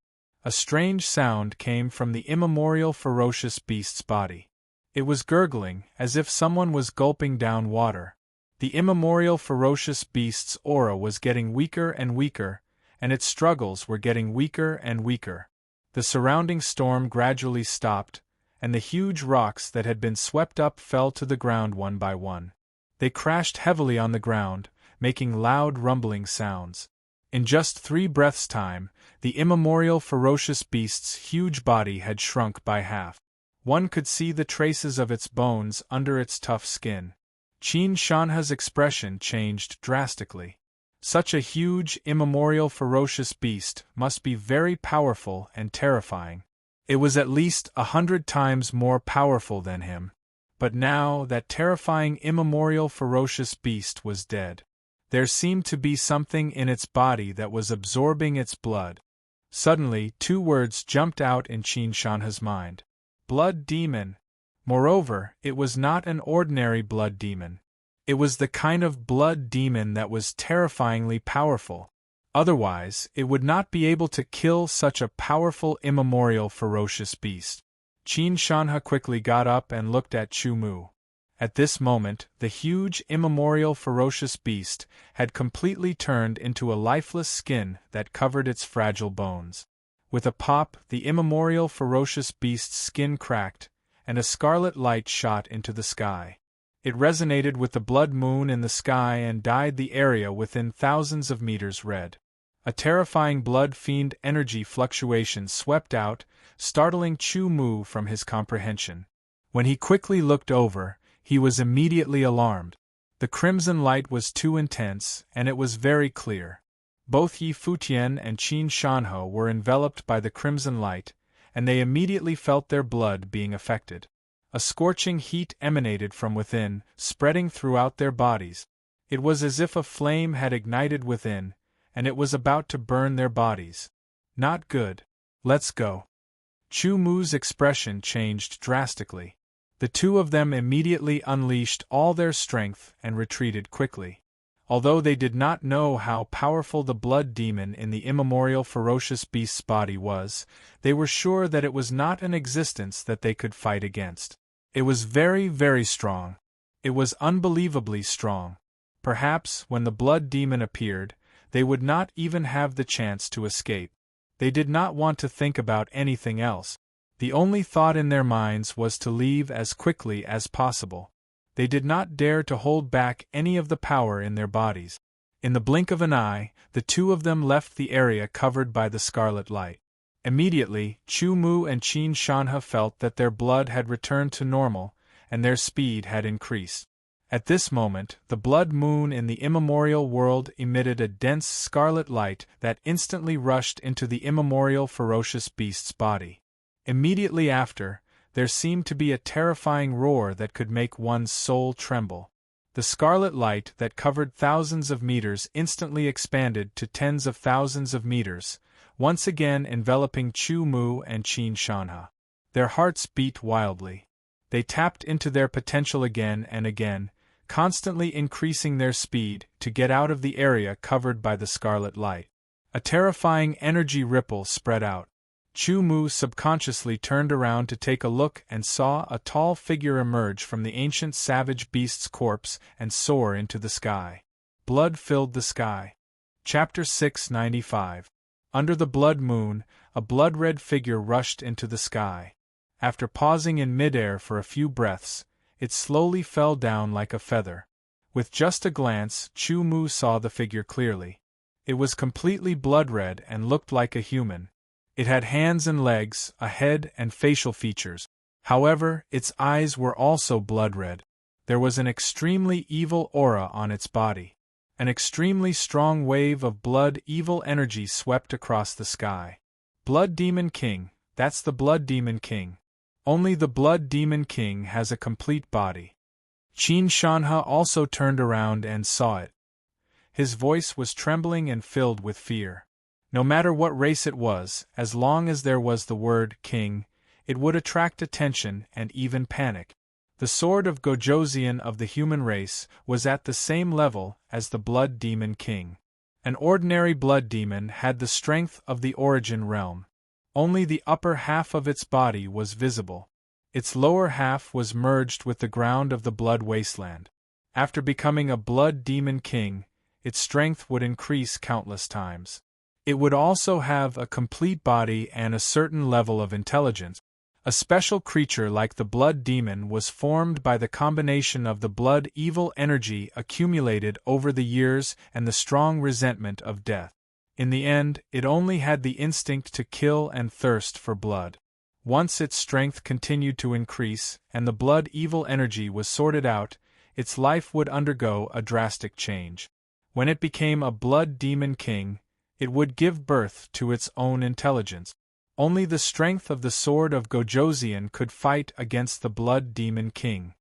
A strange sound came from the immemorial ferocious beast's body. It was gurgling, as if someone was gulping down water. The immemorial ferocious beast's aura was getting weaker and weaker, and its struggles were getting weaker and weaker. The surrounding storm gradually stopped, and the huge rocks that had been swept up fell to the ground one by one. They crashed heavily on the ground, making loud rumbling sounds. In just 3 breaths' time, the immemorial ferocious beast's huge body had shrunk by half. One could see the traces of its bones under its tough skin. Qin Shanhe's expression changed drastically. Such a huge, immemorial ferocious beast must be very powerful and terrifying. It was at least 100 times more powerful than him. But now that terrifying immemorial ferocious beast was dead. There seemed to be something in its body that was absorbing its blood. Suddenly, 2 words jumped out in Qin Shanhe's mind. Blood demon. Moreover, it was not an ordinary blood demon. It was the kind of blood demon that was terrifyingly powerful. Otherwise, it would not be able to kill such a powerful immemorial ferocious beast. Qin Shanhe quickly got up and looked at Chu Mu. At this moment, the huge immemorial ferocious beast had completely turned into a lifeless skin that covered its fragile bones. With a pop, the immemorial ferocious beast's skin cracked, and a scarlet light shot into the sky. It resonated with the blood moon in the sky and dyed the area within thousands of meters red. A terrifying blood fiend energy fluctuation swept out, startling Chu Mu from his comprehension. When he quickly looked over, he was immediately alarmed. The crimson light was too intense, and it was very clear. Both Yi Futian and Qin Shanhe were enveloped by the crimson light, and they immediately felt their blood being affected. A scorching heat emanated from within, spreading throughout their bodies. It was as if a flame had ignited within, and it was about to burn their bodies. Not good. Let's go. Chu Mu's expression changed drastically. The two of them immediately unleashed all their strength and retreated quickly. Although they did not know how powerful the blood demon in the immemorial ferocious beast's body was, they were sure that it was not an existence that they could fight against. It was very, very strong. It was unbelievably strong. Perhaps, when the blood demon appeared, they would not even have the chance to escape. They did not want to think about anything else. The only thought in their minds was to leave as quickly as possible. They did not dare to hold back any of the power in their bodies. In the blink of an eye, the two of them left the area covered by the scarlet light. Immediately, Chu Mu and Qin Shanhe felt that their blood had returned to normal, and their speed had increased. At this moment, the blood moon in the immemorial world emitted a dense scarlet light that instantly rushed into the immemorial ferocious beast's body. Immediately after, there seemed to be a terrifying roar that could make one's soul tremble. The scarlet light that covered thousands of meters instantly expanded to tens of thousands of meters, once again enveloping Chu Mu and Qin Shanhe. Their hearts beat wildly. They tapped into their potential again and again, constantly increasing their speed to get out of the area covered by the scarlet light. A terrifying energy ripple spread out. Chu Mu subconsciously turned around to take a look and saw a tall figure emerge from the ancient savage beast's corpse and soar into the sky. Blood filled the sky. Chapter 695. Under the blood moon, a blood-red figure rushed into the sky. After pausing in midair for a few breaths, it slowly fell down like a feather. With just a glance, Chu Mu saw the figure clearly. It was completely blood-red and looked like a human. It had hands and legs, a head and facial features. However, its eyes were also blood-red. There was an extremely evil aura on its body. An extremely strong wave of blood-evil energy swept across the sky. Blood Demon King, that's the Blood Demon King. Only the Blood Demon King has a complete body. Qin Shanhe also turned around and saw it. His voice was trembling and filled with fear. No matter what race it was, as long as there was the word king, it would attract attention and even panic. The sword of Gojoseon of the human race was at the same level as the Blood Demon King. An ordinary blood demon had the strength of the origin realm. Only the upper half of its body was visible. Its lower half was merged with the ground of the blood wasteland. After becoming a Blood Demon King, its strength would increase countless times. It would also have a complete body and a certain level of intelligence. A special creature like the Blood Demon was formed by the combination of the blood evil energy accumulated over the years and the strong resentment of death. In the end, it only had the instinct to kill and thirst for blood. Once its strength continued to increase and the blood evil energy was sorted out, its life would undergo a drastic change. When it became a Blood Demon King, it would give birth to its own intelligence. Only the strength of the sword of Gojoseon could fight against the Blood Demon King.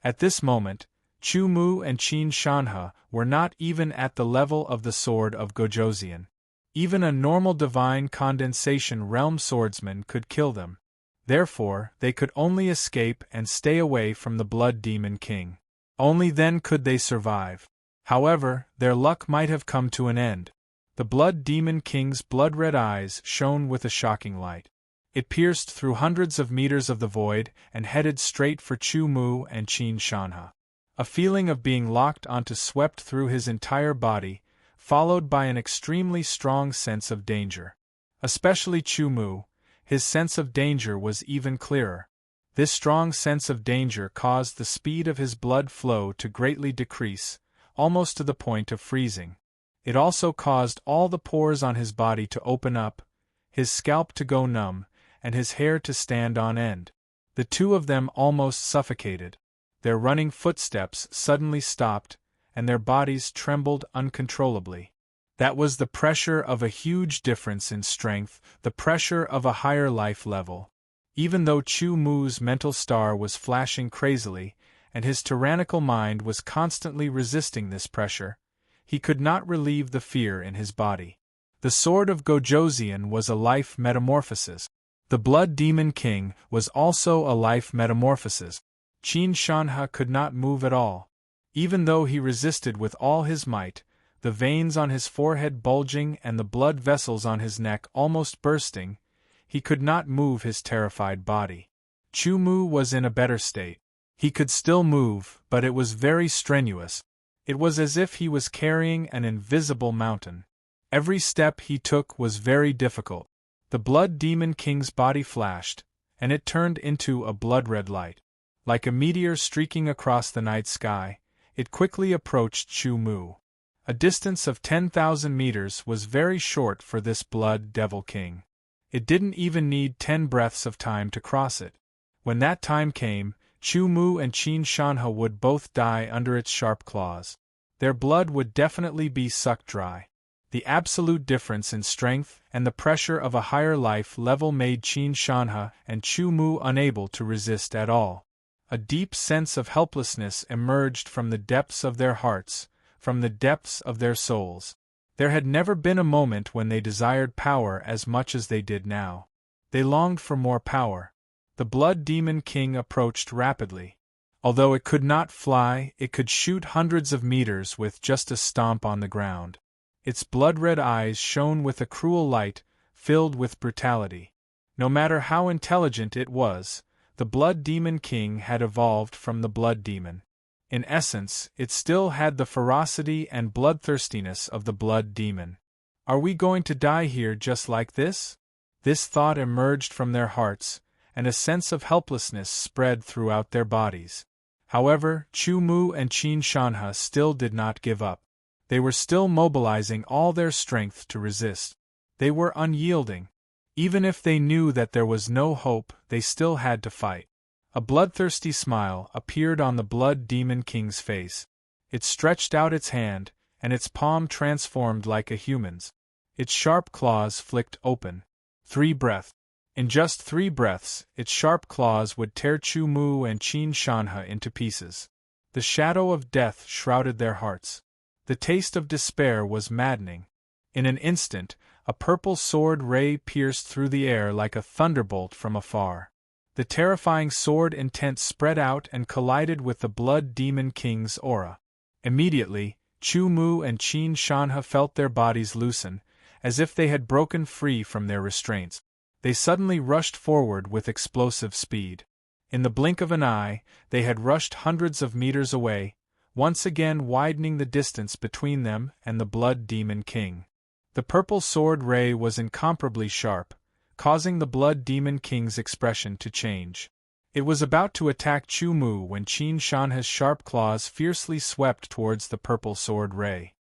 At this moment, Chu Mu and Qin Shanhe were not even at the level of the sword of Gojoseon. Even a normal divine condensation realm swordsman could kill them. Therefore, they could only escape and stay away from the Blood Demon King. Only then could they survive. However, their luck might have come to an end. The Blood Demon King's blood-red eyes shone with a shocking light. It pierced through hundreds of meters of the void and headed straight for Chu Mu and Qin Shanhe. A feeling of being locked onto swept through his entire body, followed by an extremely strong sense of danger. Especially Chu Mu, his sense of danger was even clearer. This strong sense of danger caused the speed of his blood flow to greatly decrease, almost to the point of freezing. It also caused all the pores on his body to open up, his scalp to go numb, and his hair to stand on end. The two of them almost suffocated. Their running footsteps suddenly stopped, and their bodies trembled uncontrollably. That was the pressure of a huge difference in strength, the pressure of a higher life level. Even though Chu Mu's mental star was flashing crazily, and his tyrannical mind was constantly resisting this pressure, he could not relieve the fear in his body. The sword of Gojoseon was a life metamorphosis. The Blood Demon King was also a life metamorphosis. Qin Shanhe could not move at all. Even though he resisted with all his might, the veins on his forehead bulging and the blood vessels on his neck almost bursting, he could not move his terrified body. Chu Mu was in a better state. He could still move, but it was very strenuous. It was as if he was carrying an invisible mountain. Every step he took was very difficult. The Blood Demon King's body flashed, and it turned into a blood-red light. Like a meteor streaking across the night sky, it quickly approached Chu Mu. A distance of 10,000 meters was very short for this blood devil king. It didn't even need 10 breaths of time to cross it. When that time came, Chu Mu and Qin Shanhe would both die under its sharp claws. Their blood would definitely be sucked dry. The absolute difference in strength and the pressure of a higher life level made Qin Shanhe and Chu Mu unable to resist at all. A deep sense of helplessness emerged from the depths of their hearts, from the depths of their souls. There had never been a moment when they desired power as much as they did now. They longed for more power. The Blood Demon King approached rapidly. Although it could not fly, it could shoot hundreds of meters with just a stomp on the ground. Its blood-red eyes shone with a cruel light, filled with brutality. No matter how intelligent it was, the Blood Demon King had evolved from the Blood Demon. In essence, it still had the ferocity and bloodthirstiness of the Blood Demon. Are we going to die here just like this? This thought emerged from their hearts, and a sense of helplessness spread throughout their bodies. However, Chu Mu and Qin Shanhe still did not give up. They were still mobilizing all their strength to resist. They were unyielding. Even if they knew that there was no hope, they still had to fight. A bloodthirsty smile appeared on the Blood Demon King's face. It stretched out its hand, and its palm transformed like a human's. Its sharp claws flicked open. 3 breaths. In just 3 breaths, its sharp claws would tear Chu Mu and Qin Shanhe into pieces. The shadow of death shrouded their hearts. The taste of despair was maddening. In an instant, a purple sword ray pierced through the air like a thunderbolt from afar. The terrifying sword intent spread out and collided with the Blood Demon King's aura. Immediately, Chu Mu and Qin Shanhe felt their bodies loosen, as if they had broken free from their restraints. They suddenly rushed forward with explosive speed. In the blink of an eye, they had rushed hundreds of meters away, once again widening the distance between them and the Blood Demon King. The purple sword ray was incomparably sharp, causing the Blood Demon King's expression to change. It was about to attack Chu Mu when Qin Shanhe's sharp claws fiercely swept towards the purple sword ray.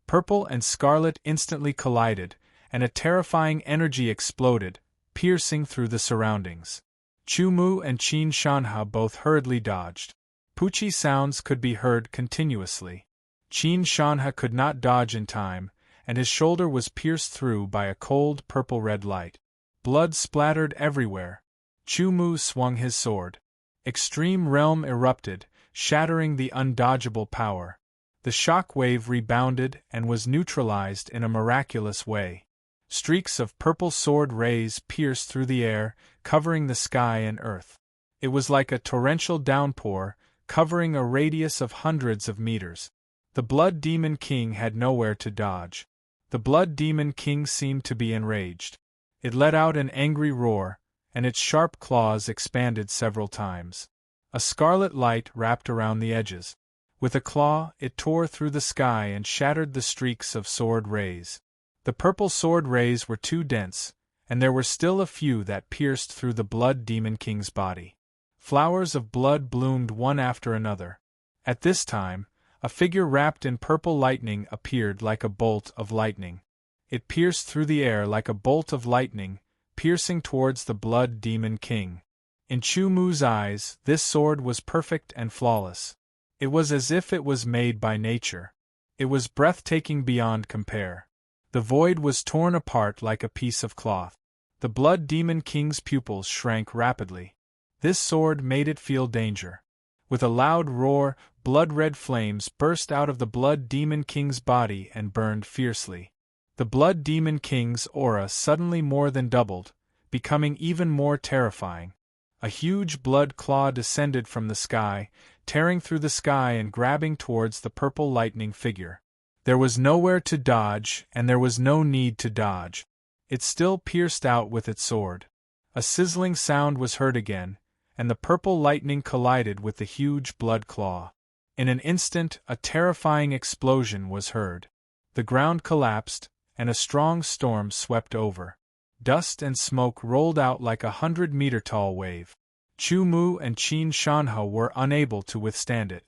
Purple and scarlet instantly collided, and a terrifying energy exploded, piercing through the surroundings. Chu Mu and Qin Shanhe both hurriedly dodged. Poochie sounds could be heard continuously. Qin Shanhe could not dodge in time, and his shoulder was pierced through by a cold purple-red light. Blood splattered everywhere. Chu Mu swung his sword. Extreme Realm erupted, shattering the undodgeable power. The shock wave rebounded and was neutralized in a miraculous way. Streaks of purple sword rays pierced through the air, covering the sky and earth. It was like a torrential downpour, covering a radius of hundreds of meters. The Blood Demon King had nowhere to dodge. The Blood Demon King seemed to be enraged. It let out an angry roar, and its sharp claws expanded several times. A scarlet light wrapped around the edges. With a claw, it tore through the sky and shattered the streaks of sword rays. The purple sword rays were too dense, and there were still a few that pierced through the Blood Demon King's body. Flowers of blood bloomed one after another. At this time, a figure wrapped in purple lightning appeared like a bolt of lightning. It pierced through the air like a bolt of lightning, piercing towards the Blood Demon King. In Chu Mu's eyes, this sword was perfect and flawless. It was as if it was made by nature. It was breathtaking beyond compare. The void was torn apart like a piece of cloth. The Blood Demon King's pupils shrank rapidly. This sword made it feel danger. With a loud roar, blood-red flames burst out of the Blood Demon King's body and burned fiercely. The Blood Demon King's aura suddenly more than doubled, becoming even more terrifying. A huge blood claw descended from the sky, tearing through the sky and grabbing towards the purple lightning figure. There was nowhere to dodge, and there was no need to dodge. It still pierced out with its sword. A sizzling sound was heard again, and the purple lightning collided with the huge blood claw. In an instant, a terrifying explosion was heard. The ground collapsed, and a strong storm swept over. Dust and smoke rolled out like a 100-meter-tall wave. Chu Mu and Qin Shanhe were unable to withstand it.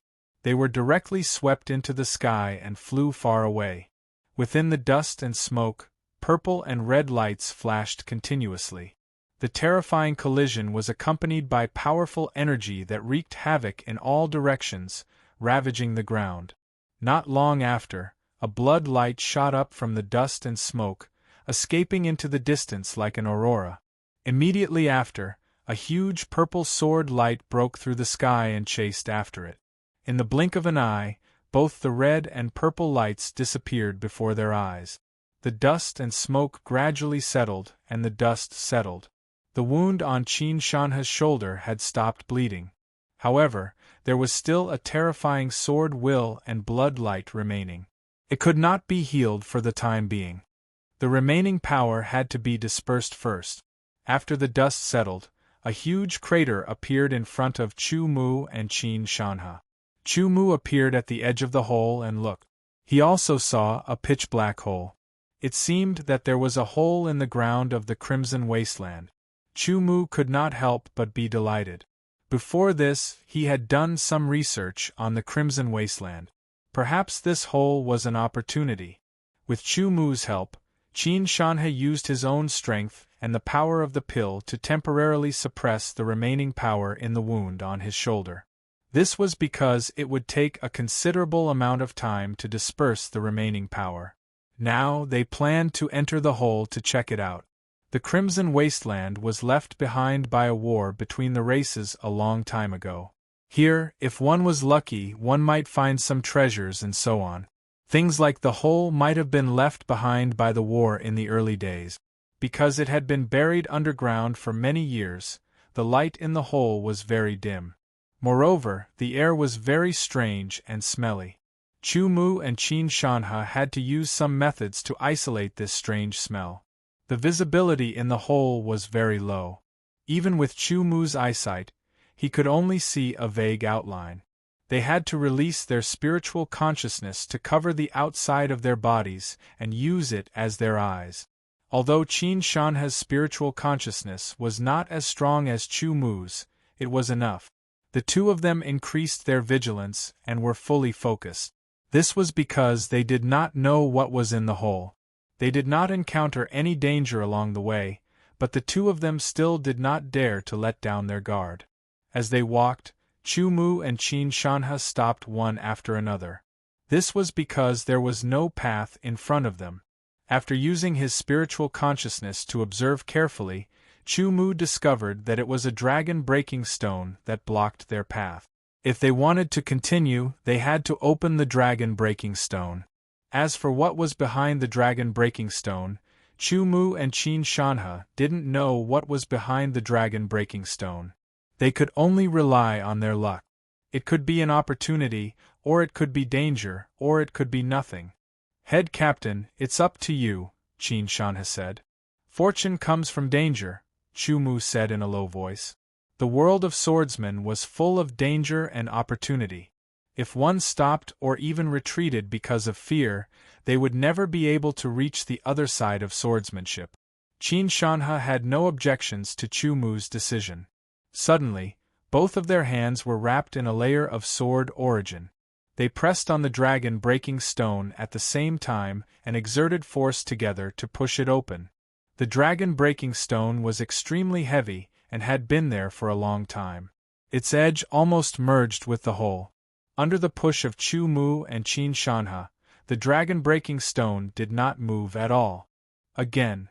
They were directly swept into the sky and flew far away. Within the dust and smoke, purple and red lights flashed continuously. The terrifying collision was accompanied by powerful energy that wreaked havoc in all directions, ravaging the ground. Not long after, a blood light shot up from the dust and smoke, escaping into the distance like an aurora. Immediately after, a huge purple sword light broke through the sky and chased after it. In the blink of an eye, both the red and purple lights disappeared before their eyes. The dust and smoke gradually settled, and the dust settled. The wound on Qin Shanha's shoulder had stopped bleeding. However, there was still a terrifying sword will and blood light remaining. It could not be healed for the time being. The remaining power had to be dispersed first. After the dust settled, a huge crater appeared in front of Chu Mu and Qin Shanha. Chu Mu appeared at the edge of the hole and looked. He also saw a pitch-black hole. It seemed that there was a hole in the ground of the Crimson Wasteland. Chu Mu could not help but be delighted. Before this, he had done some research on the Crimson Wasteland. Perhaps this hole was an opportunity. With Chu Mu's help, Qin Shanha used his own strength and the power of the pill to temporarily suppress the remaining power in the wound on his shoulder. This was because it would take a considerable amount of time to disperse the remaining power. Now they planned to enter the hole to check it out. The Crimson Wasteland was left behind by a war between the races a long time ago. Here, if one was lucky, one might find some treasures and so on. Things like the hole might have been left behind by the war in the early days. Because it had been buried underground for many years, the light in the hole was very dim. Moreover, the air was very strange and smelly. Chu Mu and Qin Shanha had to use some methods to isolate this strange smell. The visibility in the hole was very low. Even with Chu Mu's eyesight, he could only see a vague outline. They had to release their spiritual consciousness to cover the outside of their bodies and use it as their eyes. Although Qin Shanha's spiritual consciousness was not as strong as Chu Mu's, it was enough. The two of them increased their vigilance and were fully focused. This was because they did not know what was in the hole. They did not encounter any danger along the way, but the two of them still did not dare to let down their guard. As they walked, Chu Mu and Qin Shanha stopped one after another. This was because there was no path in front of them. After using his spiritual consciousness to observe carefully, Chu Mu discovered that it was a dragon-breaking stone that blocked their path. If they wanted to continue, they had to open the dragon-breaking stone. As for what was behind the dragon-breaking stone, Chu Mu and Qin Shanha didn't know what was behind the dragon-breaking stone. They could only rely on their luck. It could be an opportunity, or it could be danger, or it could be nothing. "Head Captain, it's up to you," Qin Shanha said. "Fortune comes from danger," Chu Mu said in a low voice. The world of swordsmen was full of danger and opportunity. If one stopped or even retreated because of fear, they would never be able to reach the other side of swordsmanship. Qin Shanha had no objections to Chu Mu's decision. Suddenly, both of their hands were wrapped in a layer of sword origin. They pressed on the dragon-breaking stone at the same time and exerted force together to push it open. The dragon-breaking stone was extremely heavy and had been there for a long time. Its edge almost merged with the hole. Under the push of Chu Mu and Qin Shanha, the dragon-breaking stone did not move at all. Again.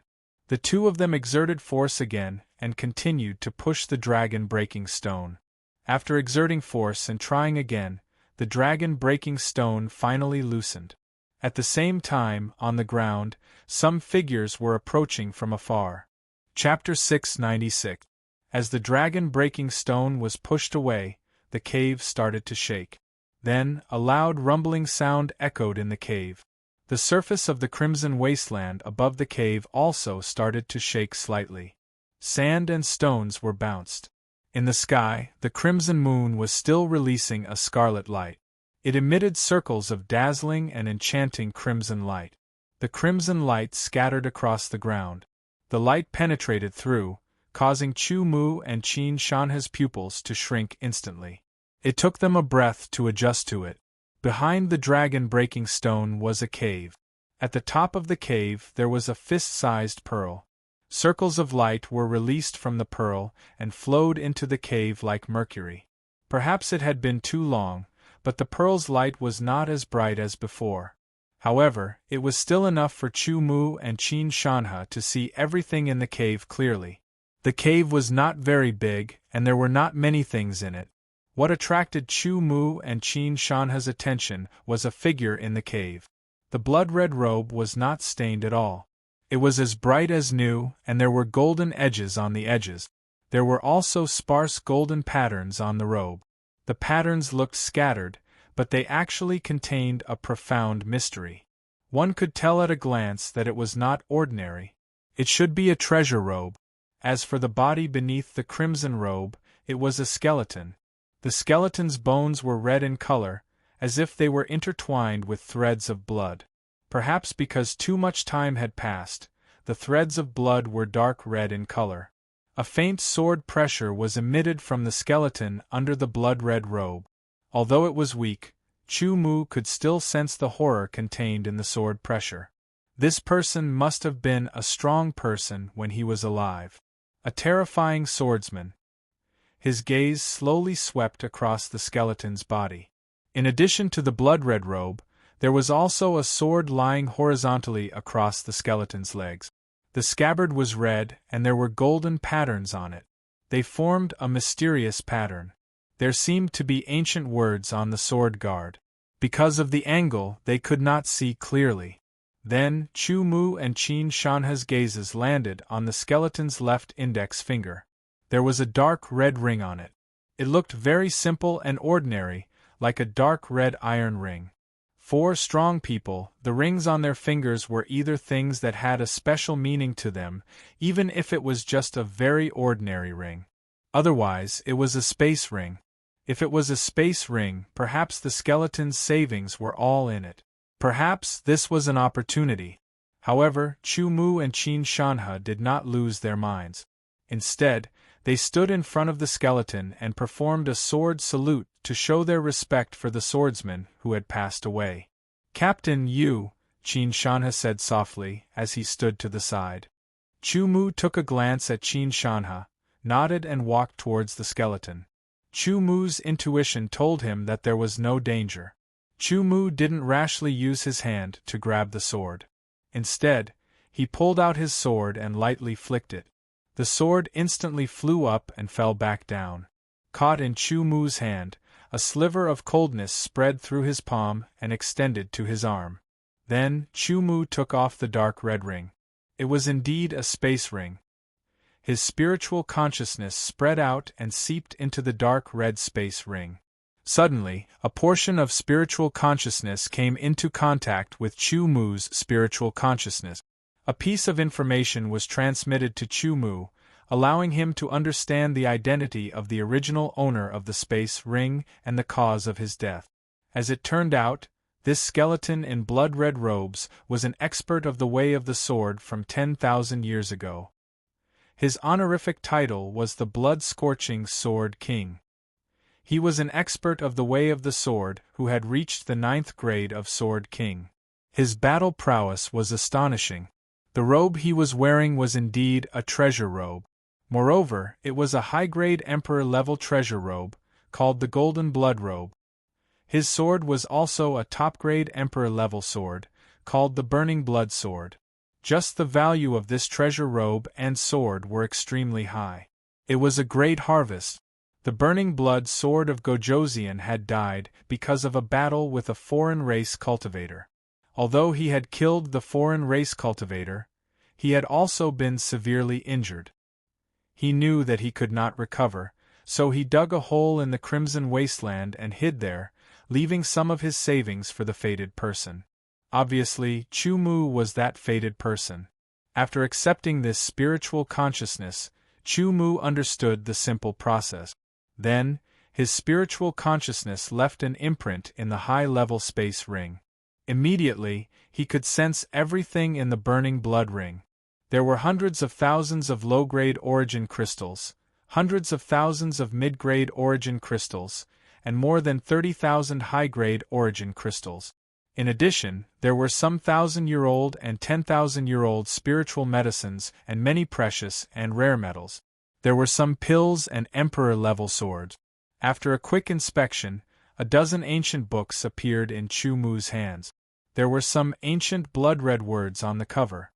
The two of them exerted force again and continued to push the dragon-breaking stone. After exerting force and trying again, the dragon-breaking stone finally loosened. At the same time, on the ground, some figures were approaching from afar. Chapter 696. As the dragon-breaking stone was pushed away, the cave started to shake. Then, a loud rumbling sound echoed in the cave. The surface of the Crimson Wasteland above the cave also started to shake slightly. Sand and stones were bounced. In the sky, the crimson moon was still releasing a scarlet light. It emitted circles of dazzling and enchanting crimson light. The crimson light scattered across the ground. The light penetrated through, causing Chu Mu and Qin Shanha's pupils to shrink instantly. It took them a breath to adjust to it. Behind the dragon-breaking stone was a cave. At the top of the cave there was a fist-sized pearl. Circles of light were released from the pearl and flowed into the cave like mercury. Perhaps it had been too long, but the pearl's light was not as bright as before. However, it was still enough for Chu Mu and Qin Shanhe to see everything in the cave clearly. The cave was not very big, and there were not many things in it. What attracted Chu Mu and Qin Shanhe's attention was a figure in the cave. The blood-red robe was not stained at all. It was as bright as new, and there were golden edges on the edges. There were also sparse golden patterns on the robe. The patterns looked scattered, but they actually contained a profound mystery. One could tell at a glance that it was not ordinary. It should be a treasure robe. As for the body beneath the crimson robe, it was a skeleton. The skeleton's bones were red in color, as if they were intertwined with threads of blood. Perhaps because too much time had passed, the threads of blood were dark red in color. A faint sword pressure was emitted from the skeleton under the blood-red robe. Although it was weak, Chu Mu could still sense the horror contained in the sword pressure. This person must have been a strong person when he was alive. A terrifying swordsman. His gaze slowly swept across the skeleton's body. In addition to the blood-red robe, there was also a sword lying horizontally across the skeleton's legs. The scabbard was red, and there were golden patterns on it. They formed a mysterious pattern. There seemed to be ancient words on the sword guard. Because of the angle, they could not see clearly. Then, Chu Mu and Qin Shanhe's gazes landed on the skeleton's left index finger. There was a dark red ring on it. It looked very simple and ordinary, like a dark red iron ring. For strong people, the rings on their fingers were either things that had a special meaning to them, even if it was just a very ordinary ring. Otherwise, it was a space ring. If it was a space ring, perhaps the skeleton's savings were all in it. Perhaps this was an opportunity. However, Chu Mu and Qin Shanhe did not lose their minds. Instead, they stood in front of the skeleton and performed a sword salute to show their respect for the swordsman who had passed away. "Captain Yu," Qin Shanhe said softly as he stood to the side. Chu Mu took a glance at Qin Shanhe, nodded and walked towards the skeleton. Chu Mu's intuition told him that there was no danger. Chu Mu didn't rashly use his hand to grab the sword. Instead, he pulled out his sword and lightly flicked it. The sword instantly flew up and fell back down. Caught in Chu Mu's hand, a sliver of coldness spread through his palm and extended to his arm. Then, Chu Mu took off the dark red ring. It was indeed a space ring. His spiritual consciousness spread out and seeped into the dark red space ring. Suddenly, a portion of spiritual consciousness came into contact with Chu Mu's spiritual consciousness. A piece of information was transmitted to Chu Mu, allowing him to understand the identity of the original owner of the space ring and the cause of his death. As it turned out, this skeleton in blood-red robes was an expert of the way of the sword from 10,000 years ago. His honorific title was the Blood-Scorching Sword King. He was an expert of the way of the sword who had reached the 9th grade of Sword King. His battle prowess was astonishing. The robe he was wearing was indeed a treasure robe. Moreover, it was a high-grade emperor-level treasure robe, called the Golden Blood Robe. His sword was also a top-grade emperor-level sword, called the Burning Blood Sword. Just the value of this treasure robe and sword were extremely high. It was a great harvest. The Burning Blood Sword of Gojoseon had died because of a battle with a foreign race cultivator. Although he had killed the foreign race cultivator, he had also been severely injured. He knew that he could not recover, so he dug a hole in the Crimson Wasteland and hid there, leaving some of his savings for the fated person. Obviously, Chu Mu was that fated person. After accepting this spiritual consciousness, Chu Mu understood the simple process. Then, his spiritual consciousness left an imprint in the high-level space ring. Immediately, he could sense everything in the burning blood ring. There were hundreds of thousands of low-grade origin crystals, hundreds of thousands of mid-grade origin crystals, and more than 30,000 high-grade origin crystals. In addition, there were some 1,000-year-old and 10,000-year-old spiritual medicines and many precious and rare metals. There were some pills and emperor-level swords. After a quick inspection, a dozen ancient books appeared in Chu Mu's hands. There were some ancient blood-red words on the cover.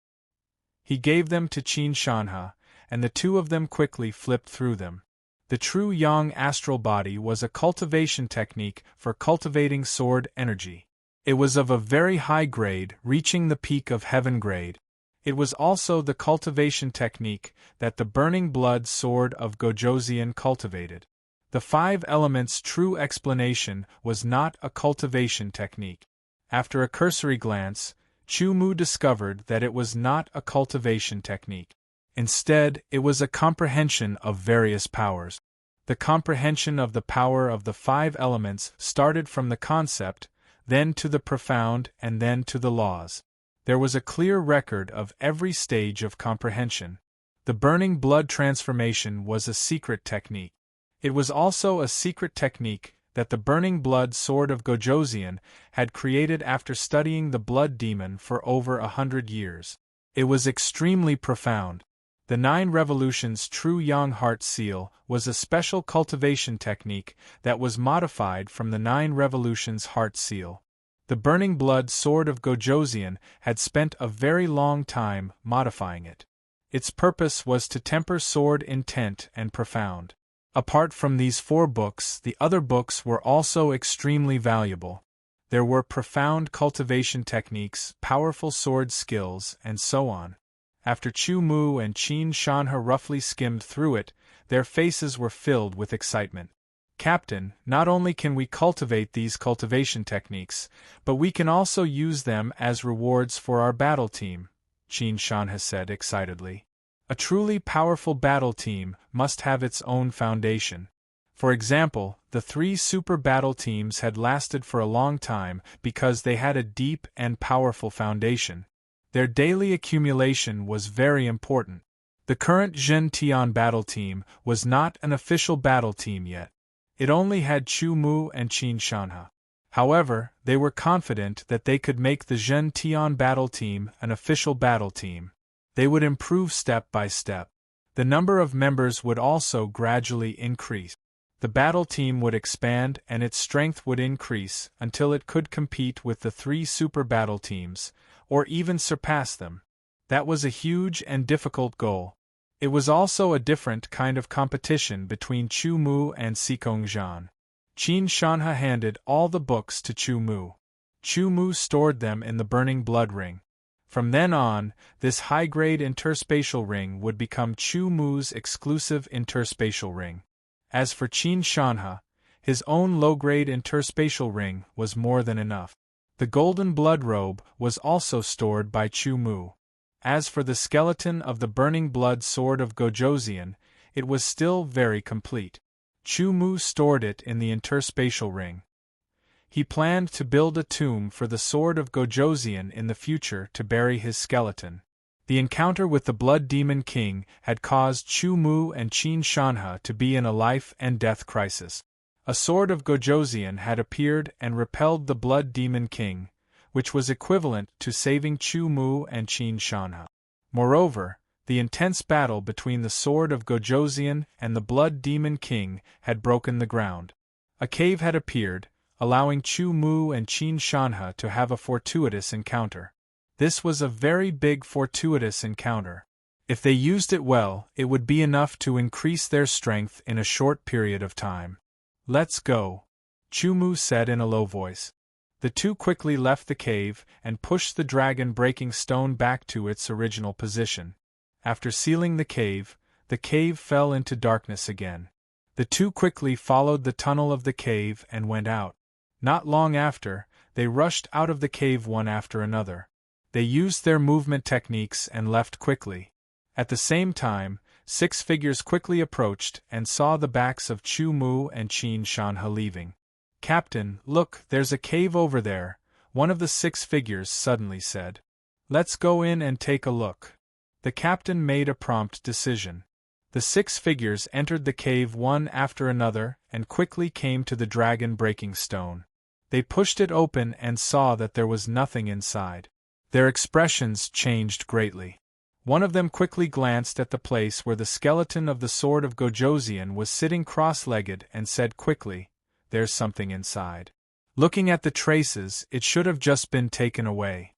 He gave them to Qin Shanhe, and the two of them quickly flipped through them. The true Yang astral body was a cultivation technique for cultivating sword energy. It was of a very high grade, reaching the peak of heaven grade. It was also the cultivation technique that the burning blood sword of Gojoseon cultivated. The five elements' true explanation was not a cultivation technique. After a cursory glance, Chu Mu discovered that it was not a cultivation technique. Instead, it was a comprehension of various powers. The comprehension of the power of the five elements started from the concept, then to the profound, and then to the laws. There was a clear record of every stage of comprehension. The burning blood transformation was a secret technique. It was also a secret technique that the burning blood sword of Gojoseon had created after studying the blood demon for over 100 years. It was extremely profound. The 9 Revolutions True Yang Heart Seal was a special cultivation technique that was modified from the 9 Revolutions Heart Seal. The burning blood sword of Gojoseon had spent a very long time modifying it. Its purpose was to temper sword intent and profound. Apart from these 4 books, the other books were also extremely valuable. There were profound cultivation techniques, powerful sword skills, and so on. After Chu Mu and Qin Shanhe roughly skimmed through it, their faces were filled with excitement. Captain, not only can we cultivate these cultivation techniques, but we can also use them as rewards for our battle team, Qin Shanhe said excitedly. A truly powerful battle team must have its own foundation. For example, the 3 super battle teams had lasted for a long time because they had a deep and powerful foundation. Their daily accumulation was very important. The current Zhen Tian battle team was not an official battle team yet. It only had Chu Mu and Qin Shanhe. However, they were confident that they could make the Zhen Tian battle team an official battle team. They would improve step by step. The number of members would also gradually increase. The battle team would expand and its strength would increase until it could compete with the 3 super battle teams, or even surpass them. That was a huge and difficult goal. It was also a different kind of competition between Chu Mu and Sikong Zhan. Qin Shanhe handed all the books to Chu Mu. Chu Mu stored them in the burning blood ring. From then on, this high-grade interspatial ring would become Chu Mu's exclusive interspatial ring. As for Qin Shanhe, his own low-grade interspatial ring was more than enough. The golden blood robe was also stored by Chu Mu. As for the skeleton of the burning blood sword of Gojoseon, it was still very complete. Chu Mu stored it in the interspatial ring. He planned to build a tomb for the sword of Gojoseon in the future to bury his skeleton. The encounter with the Blood Demon King had caused Chu Mu and Qin Shanhe to be in a life-and-death crisis. A sword of Gojoseon had appeared and repelled the Blood Demon King, which was equivalent to saving Chu Mu and Qin Shanhe. Moreover, the intense battle between the sword of Gojoseon and the Blood Demon King had broken the ground. A cave had appeared, allowing Chu Mu and Qin Shanhe to have a fortuitous encounter. This was a very big fortuitous encounter. If they used it well, it would be enough to increase their strength in a short period of time. "Let's go," Chu Mu said in a low voice. The two quickly left the cave and pushed the dragon-breaking stone back to its original position. After sealing the cave fell into darkness again. The two quickly followed the tunnel of the cave and went out. Not long after, they rushed out of the cave one after another. They used their movement techniques and left quickly. At the same time, 6 figures quickly approached and saw the backs of Chu Mu and Qin Shanhe leaving. "Captain, look, there's a cave over there," one of the 6 figures suddenly said. "Let's go in and take a look." The captain made a prompt decision. The 6 figures entered the cave one after another and quickly came to the dragon-breaking stone. They pushed it open and saw that there was nothing inside. Their expressions changed greatly. One of them quickly glanced at the place where the skeleton of the sword of Gojosian was sitting cross-legged and said quickly, "There's something inside. Looking at the traces, it should have just been taken away.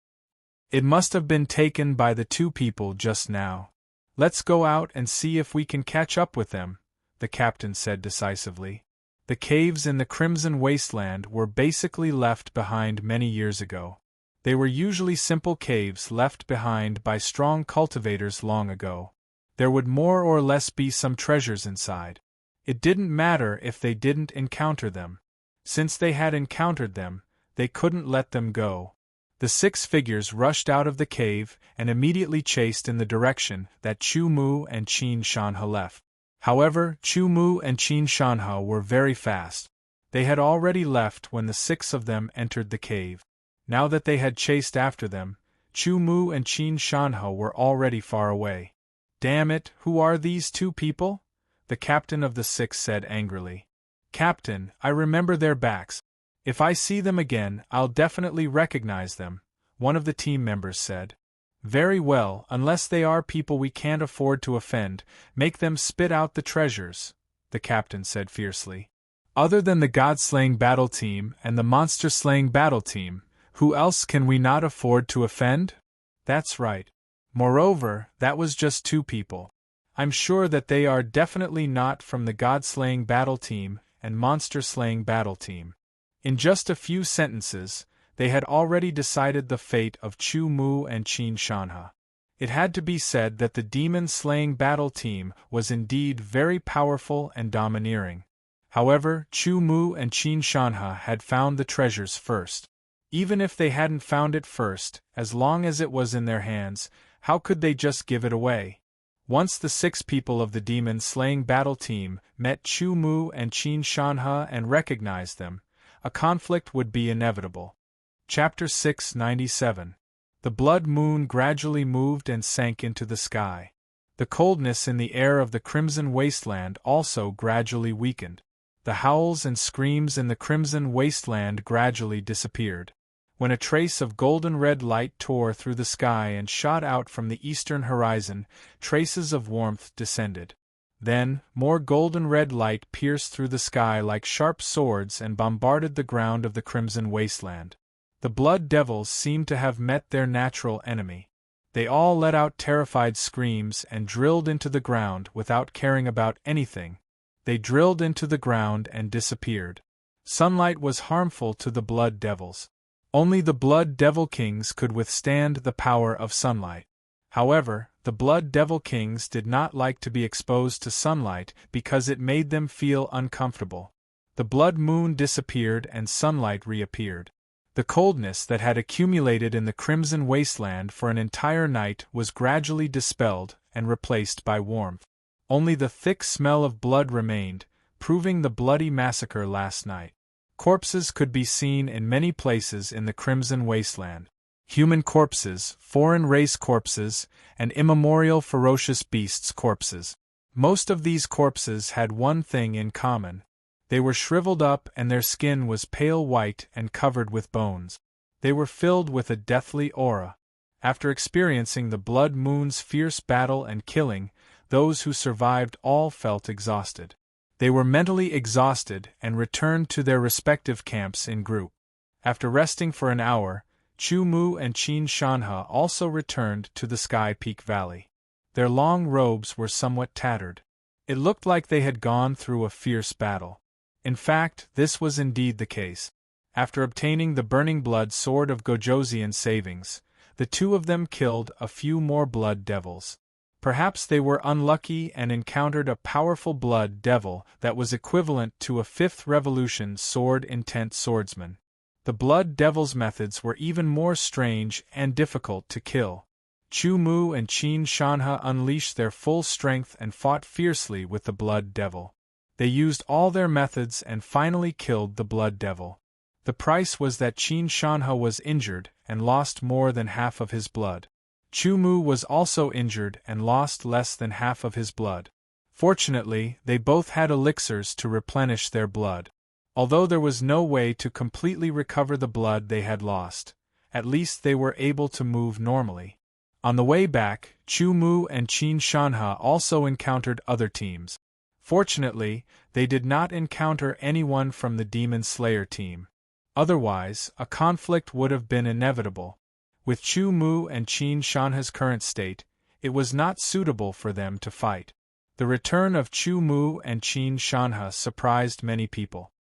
It must have been taken by the two people just now. Let's go out and see if we can catch up with them," the captain said decisively. The caves in the Crimson Wasteland were basically left behind many years ago. They were usually simple caves left behind by strong cultivators long ago. There would more or less be some treasures inside. It didn't matter if they didn't encounter them. Since they had encountered them, they couldn't let them go. The 6 figures rushed out of the cave and immediately chased in the direction that Chu Mu and Qin Shanhe left. However, Chu Mu and Qin Shanhe were very fast. They had already left when the 6 of them entered the cave. Now that they had chased after them, Chu Mu and Qin Shanhe were already far away. "Damn it, who are these 2 people?" the captain of the 6 said angrily. "Captain, I remember their backs. If I see them again, I'll definitely recognize them," one of the team members said. "Very well, unless they are people we can't afford to offend, make them spit out the treasures," the captain said fiercely. "Other than the God-slaying battle team and the monster-slaying battle team, who else can we not afford to offend?" "That's right. Moreover, that was just 2 people. I'm sure that they are definitely not from the God-slaying battle team and monster-slaying battle team." In just a few sentences, they had already decided the fate of Chu Mu and Qin Shanhe. It had to be said that the demon-slaying battle team was indeed very powerful and domineering. However, Chu Mu and Qin Shanhe had found the treasures first. Even if they hadn't found it first, as long as it was in their hands, how could they just give it away? Once the 6 people of the demon-slaying battle team met Chu Mu and Qin Shanhe and recognized them, a conflict would be inevitable. Chapter 697. The blood moon gradually moved and sank into the sky. The coldness in the air of the Crimson Wasteland also gradually weakened. The howls and screams in the Crimson Wasteland gradually disappeared. When a trace of golden-red light tore through the sky and shot out from the eastern horizon, traces of warmth descended. Then, more golden-red light pierced through the sky like sharp swords and bombarded the ground of the Crimson Wasteland. The Blood Devils seemed to have met their natural enemy. They all let out terrified screams and drilled into the ground without caring about anything. They drilled into the ground and disappeared. Sunlight was harmful to the Blood Devils. Only the Blood Devil Kings could withstand the power of sunlight. However, the Blood Devil Kings did not like to be exposed to sunlight because it made them feel uncomfortable. The blood moon disappeared and sunlight reappeared. The coldness that had accumulated in the Crimson Wasteland for an entire night was gradually dispelled and replaced by warmth. Only the thick smell of blood remained, proving the bloody massacre last night. Corpses could be seen in many places in the Crimson Wasteland. Human corpses, foreign race corpses, and immemorial ferocious beasts' corpses. Most of these corpses had one thing in common. They were shriveled up and their skin was pale white and covered with bones. They were filled with a deathly aura. After experiencing the blood moon's fierce battle and killing, those who survived all felt exhausted. They were mentally exhausted and returned to their respective camps in group. After resting for an hour, Chu Mu and Qin Shanhe also returned to the Sky Peak Valley. Their long robes were somewhat tattered. It looked like they had gone through a fierce battle. In fact, this was indeed the case. After obtaining the Burning Blood Sword of Gojosian savings, the 2 of them killed a few more blood devils. Perhaps they were unlucky and encountered a powerful blood devil that was equivalent to a 5th Revolution sword-intent swordsman. The blood devil's methods were even more strange and difficult to kill. Chu Mu and Qin Shanhe unleashed their full strength and fought fiercely with the blood devil. They used all their methods and finally killed the blood devil. The price was that Qin Shanhe was injured and lost more than half of his blood. Chu Mu was also injured and lost less than half of his blood. Fortunately, they both had elixirs to replenish their blood. Although there was no way to completely recover the blood they had lost, at least they were able to move normally. On the way back, Chu Mu and Qin Shanhe also encountered other teams. Fortunately, they did not encounter anyone from the Demon Slayer team. Otherwise, a conflict would have been inevitable. With Chu Mu and Qin Shanhe's current state, it was not suitable for them to fight. The return of Chu Mu and Qin Shanhe surprised many people.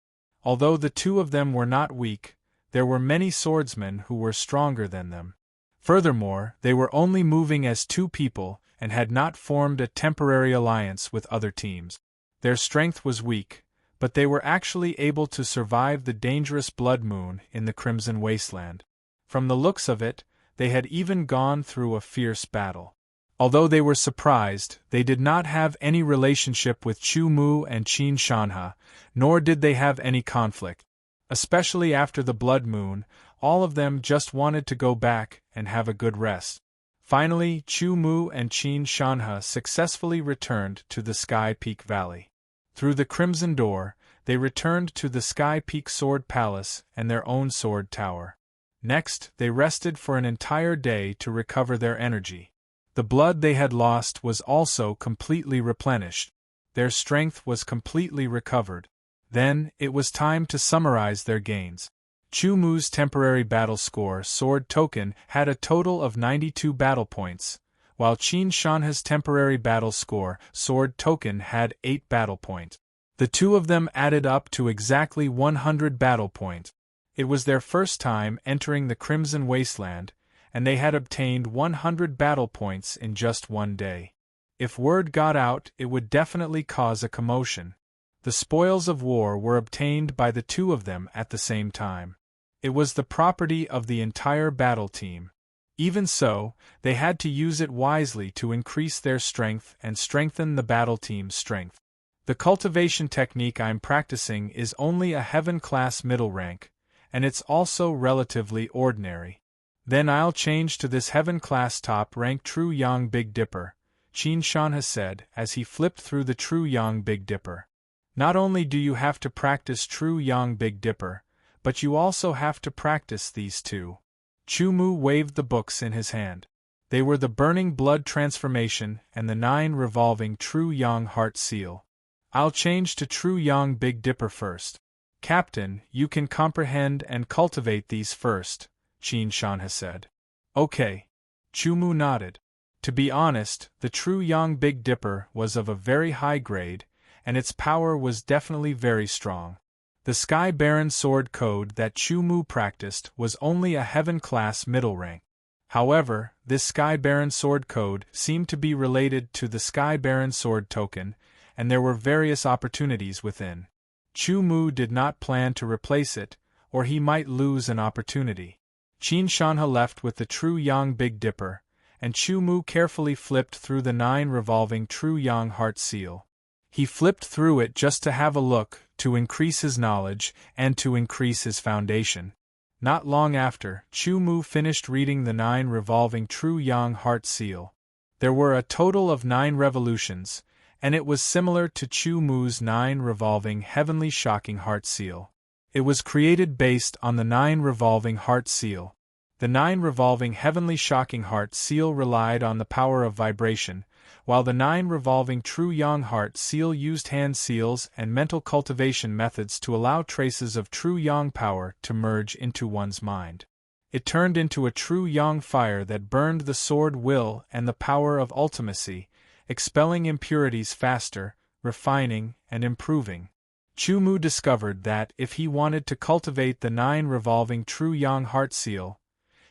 Although the two of them were not weak, there were many swordsmen who were stronger than them. Furthermore, they were only moving as two people and had not formed a temporary alliance with other teams. Their strength was weak, but they were actually able to survive the dangerous blood moon in the Crimson Wasteland. From the looks of it, they had even gone through a fierce battle. Although they were surprised, they did not have any relationship with Chu Mu and Qin Shanhe, nor did they have any conflict. Especially after the blood moon, all of them just wanted to go back and have a good rest. Finally, Chu Mu and Qin Shanhe successfully returned to the Sky Peak Valley. Through the Crimson Door, they returned to the Sky Peak Sword Palace and their own sword tower. Next, they rested for an entire day to recover their energy. The blood they had lost was also completely replenished. Their strength was completely recovered. Then, it was time to summarize their gains. Chu Mu's temporary battle score sword token had a total of 92 battle points, while Qin Shanhe's temporary battle score sword token had 8 battle points. The two of them added up to exactly 100 battle points. It was their first time entering the Crimson Wasteland, and they had obtained 100 battle points in just one day. If word got out, it would definitely cause a commotion. The spoils of war were obtained by the two of them at the same time. It was the property of the entire battle team. Even so, they had to use it wisely to increase their strength and strengthen the battle team's strength. The cultivation technique I'm practicing is only a heaven-class middle rank, and it's also relatively ordinary. Then I'll change to this heaven-class top-rank True Yang Big Dipper, Qin Shanhe said as he flipped through the True Yang Big Dipper. Not only do you have to practice True Yang Big Dipper, but you also have to practice these two. Chu Mu waved the books in his hand. They were the Burning Blood Transformation and the 9 Revolving True Yang Heart Seal. I'll change to True Yang Big Dipper first. Captain, you can comprehend and cultivate these first, Qin Shanhe said. Okay. Chu Mu nodded. To be honest, the True Yang Big Dipper was of a very high grade, and its power was definitely very strong. The Sky Baron sword code that Chu Mu practiced was only a heaven-class middle rank. However, this Sky Baron sword code seemed to be related to the Sky Baron sword token, and there were various opportunities within. Chu Mu did not plan to replace it, or he might lose an opportunity. Qin Shanhe left with the True Yang Big Dipper, and Chu Mu carefully flipped through the 9 Revolving True Yang Heart Seal. He flipped through it just to have a look, to increase his knowledge, and to increase his foundation. Not long after, Chu Mu finished reading the 9 Revolving True Yang Heart Seal. There were a total of 9 revolutions, and it was similar to Chu Mu's 9 Revolving Heavenly Shocking Heart Seal. It was created based on the 9 Revolving Heart Seal. The 9 Revolving Heavenly Shocking Heart Seal relied on the power of vibration, while the 9 Revolving True Yang Heart Seal used hand seals and mental cultivation methods to allow traces of True Yang power to merge into one's mind. It turned into a True Yang fire that burned the sword will and the power of ultimacy, expelling impurities faster, refining, and improving. Chu Mu discovered that if he wanted to cultivate the 9 Revolving True Yang Heart Seal,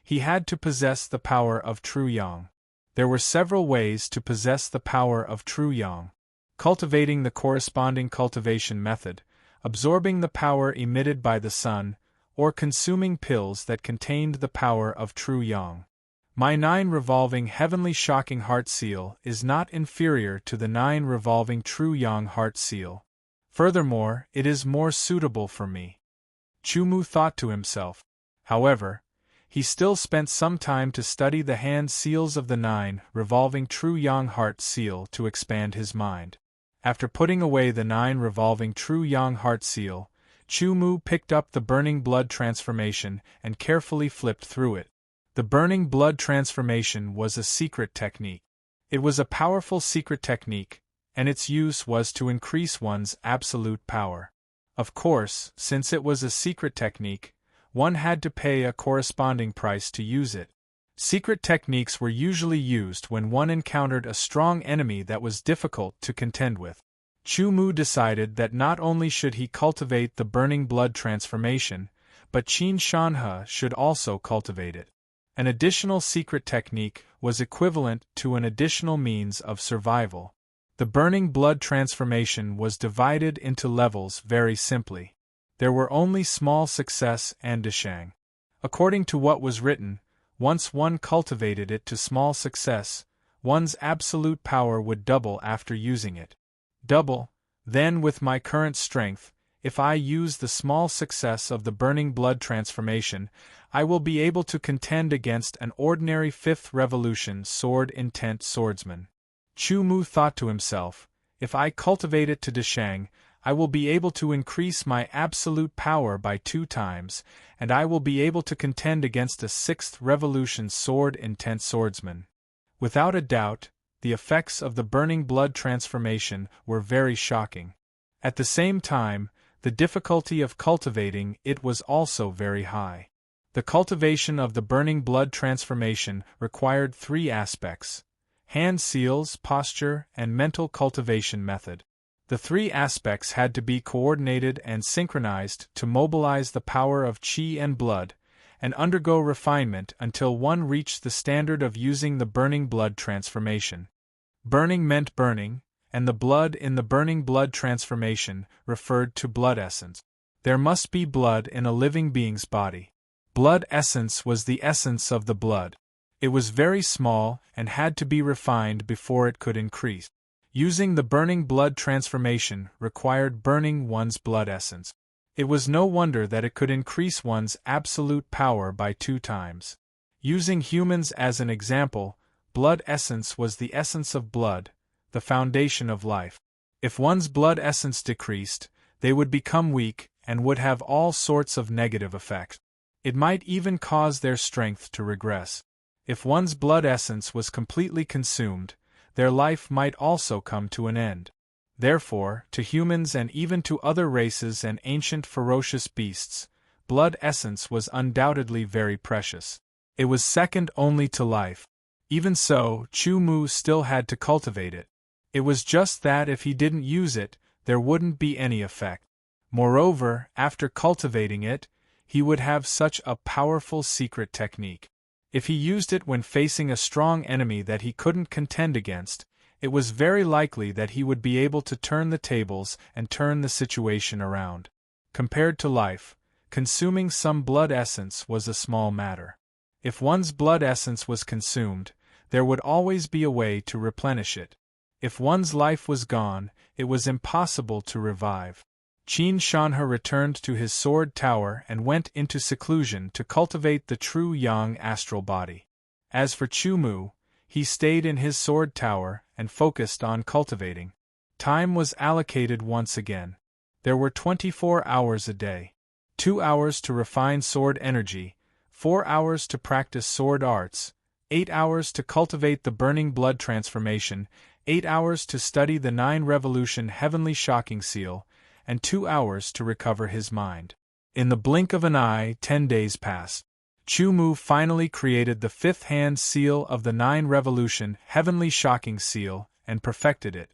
he had to possess the power of True Yang. There were several ways to possess the power of True Yang. Cultivating the corresponding cultivation method, absorbing the power emitted by the sun, or consuming pills that contained the power of True Yang. My 9 Revolving Heavenly Shocking Heart Seal is not inferior to the 9 Revolving True Yang Heart Seal. Furthermore, it is more suitable for me. Chu Mu thought to himself. However, he still spent some time to study the hand seals of the 9 Revolving True Yang Heart Seal to expand his mind. After putting away the 9 revolving true yang heart seal, Chu Mu picked up the burning blood transformation and carefully flipped through it. The burning blood transformation was a secret technique. It was a powerful secret technique, and its use was to increase one's absolute power. Of course, since it was a secret technique, one had to pay a corresponding price to use it. Secret techniques were usually used when one encountered a strong enemy that was difficult to contend with. Chu Mu decided that not only should he cultivate the burning blood transformation, but Qin Shanhe should also cultivate it. An additional secret technique was equivalent to an additional means of survival. The burning blood transformation was divided into levels very simply. There were only small success and deshang. According to what was written, once one cultivated it to small success, one's absolute power would double after using it. Double, then with my current strength, if I use the small success of the burning blood transformation, I will be able to contend against an ordinary 5th revolution sword intent swordsman. Chu Mu thought to himself, if I cultivate it to deshang, I will be able to increase my absolute power by 2 times, and I will be able to contend against a 6th revolution sword intent swordsman. Without a doubt, the effects of the burning blood transformation were very shocking. At the same time, the difficulty of cultivating it was also very high. The cultivation of the burning blood transformation required 3 aspects: hand seals, posture, and mental cultivation method. The 3 aspects had to be coordinated and synchronized to mobilize the power of qi and blood, and undergo refinement until one reached the standard of using the burning blood transformation. Burning meant burning, and the blood in the burning blood transformation referred to blood essence. There must be blood in a living being's body. Blood essence was the essence of the blood. It was very small and had to be refined before it could increase. Using the burning blood transformation required burning one's blood essence. It was no wonder that it could increase one's absolute power by 2 times. Using humans as an example, blood essence was the essence of blood, the foundation of life. If one's blood essence decreased, they would become weak and would have all sorts of negative effects. It might even cause their strength to regress. If one's blood essence was completely consumed, their life might also come to an end. Therefore, to humans and even to other races and ancient ferocious beasts, blood essence was undoubtedly very precious. It was second only to life. Even so, Chu Mu still had to cultivate it. It was just that if he didn't use it, there wouldn't be any effect. Moreover, after cultivating it, he would have such a powerful secret technique. If he used it when facing a strong enemy that he couldn't contend against, it was very likely that he would be able to turn the tables and turn the situation around. Compared to life, consuming some blood essence was a small matter. If one's blood essence was consumed, there would always be a way to replenish it. If one's life was gone, it was impossible to revive. Qin Shanhe returned to his sword tower and went into seclusion to cultivate the true yang astral body. As for Chu Mu, he stayed in his sword tower and focused on cultivating. Time was allocated once again. There were 24 hours a day. 2 hours to refine sword energy, 4 hours to practice sword arts, 8 hours to cultivate the burning blood transformation, 8 hours to study the 9 revolution heavenly shocking seal, and 2 hours to recover his mind. In the blink of an eye, 10 days passed. Chu Mu finally created the 5th hand seal of the 9 revolution heavenly shocking seal and perfected it.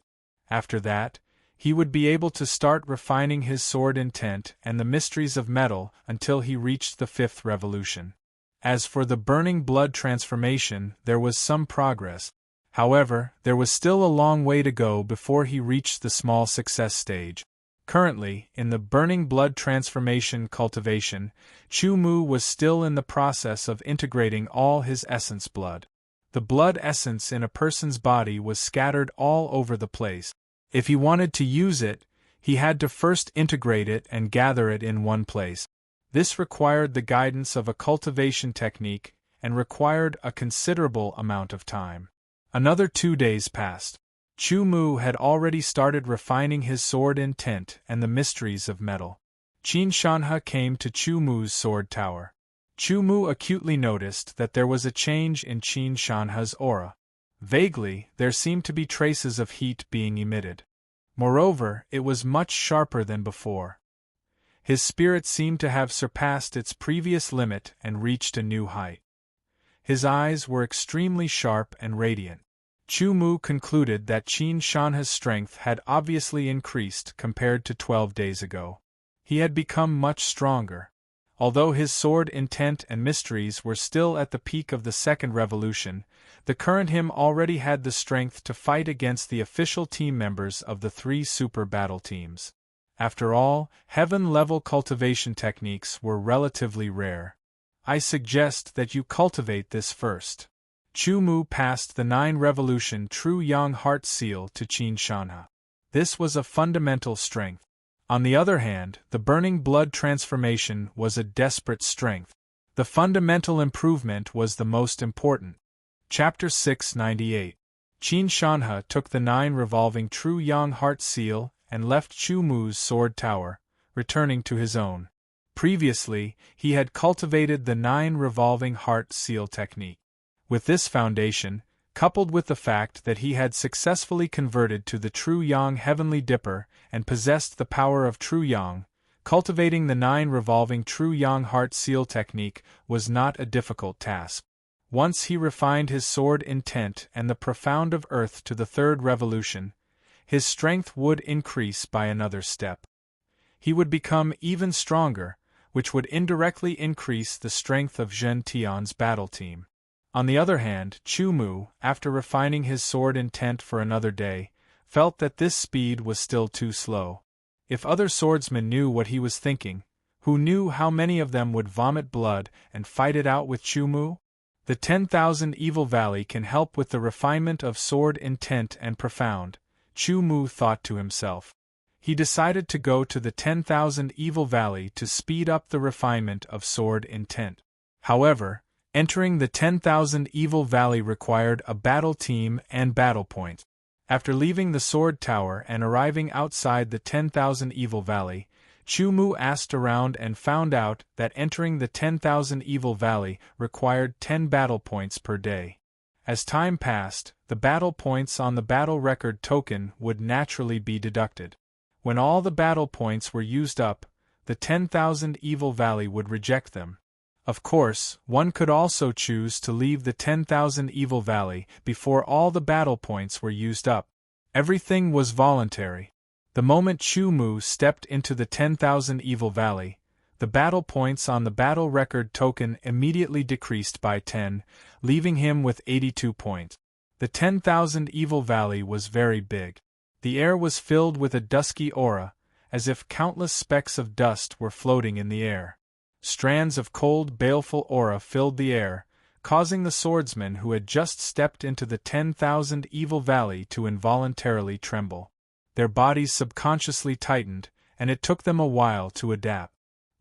After that, he would be able to start refining his sword intent and the mysteries of metal until he reached the 5th revolution. As for the burning blood transformation, there was some progress. However, there was still a long way to go before he reached the small success stage. Currently, in the burning blood transformation cultivation, Chu Mu was still in the process of integrating all his essence blood. The blood essence in a person's body was scattered all over the place. If he wanted to use it, he had to first integrate it and gather it in one place. This required the guidance of a cultivation technique and required a considerable amount of time. Another 2 days passed. Chu Mu had already started refining his sword intent and the mysteries of metal. Qin Shanhe came to Chu Mu's sword tower. Chu Mu acutely noticed that there was a change in Qin Shanhe's aura. Vaguely, there seemed to be traces of heat being emitted. Moreover, it was much sharper than before. His spirit seemed to have surpassed its previous limit and reached a new height. His eyes were extremely sharp and radiant. Chu Mu concluded that Qin Shanhe's strength had obviously increased compared to 12 days ago. He had become much stronger. Although his sword intent and mysteries were still at the peak of the second revolution, the current him already had the strength to fight against the official team members of the 3 super battle teams. After all, heaven-level cultivation techniques were relatively rare. I suggest that you cultivate this first. Chu Mu passed the 9 revolution True Yang Heart Seal to Qin Shanhe. This was a fundamental strength. On the other hand, the burning blood transformation was a desperate strength. The fundamental improvement was the most important. Chapter 698. Qin Shanhe took the 9 revolving True Yang Heart Seal and left Chu Mu's sword tower, returning to his own. Previously, he had cultivated the 9 revolving heart seal technique. With this foundation, coupled with the fact that he had successfully converted to the True Yang Heavenly Dipper and possessed the power of True Yang, cultivating the 9 revolving True Yang Heart Seal technique was not a difficult task. Once he refined his sword intent and the profound of earth to the 3rd revolution, his strength would increase by another step. He would become even stronger, which would indirectly increase the strength of Zhen Tian's battle team. On the other hand, Chu Mu, after refining his sword intent for another day, felt that this speed was still too slow. If other swordsmen knew what he was thinking, who knew how many of them would vomit blood and fight it out with Chu Mu? The 10,000 Evil Valley can help with the refinement of sword intent and profound, Chu Mu thought to himself. He decided to go to the 10,000 Evil Valley to speed up the refinement of sword intent. However, entering the 10,000 Evil Valley required a battle team and battle point. After leaving the sword tower and arriving outside the 10,000 Evil Valley, Chu Mu asked around and found out that entering the 10,000 Evil Valley required 10 battle points per day. As time passed, the battle points on the battle record token would naturally be deducted. When all the battle points were used up, the 10,000 Evil Valley would reject them. Of course, one could also choose to leave the 10,000 Evil Valley before all the battle points were used up. Everything was voluntary. The moment Chu Mu stepped into the 10,000 Evil Valley, the battle points on the battle record token immediately decreased by 10, leaving him with 82 points. The 10,000 Evil Valley was very big. The air was filled with a dusky aura, as if countless specks of dust were floating in the air. Strands of cold, baleful aura filled the air, causing the swordsmen who had just stepped into the 10,000 Evil Valley to involuntarily tremble. Their bodies subconsciously tightened, and it took them a while to adapt.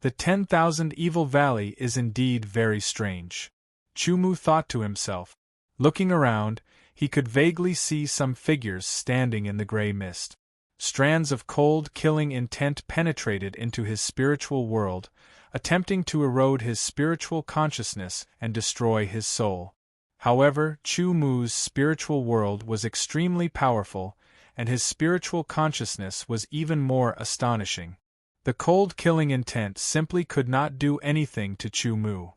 The 10,000 Evil Valley is indeed very strange. Chu Mu thought to himself. Looking around, he could vaguely see some figures standing in the gray mist. Strands of cold, killing intent penetrated into his spiritual world, attempting to erode his spiritual consciousness and destroy his soul. However, Chu Mu's spiritual world was extremely powerful, and his spiritual consciousness was even more astonishing. The cold killing intent simply could not do anything to Chu Mu.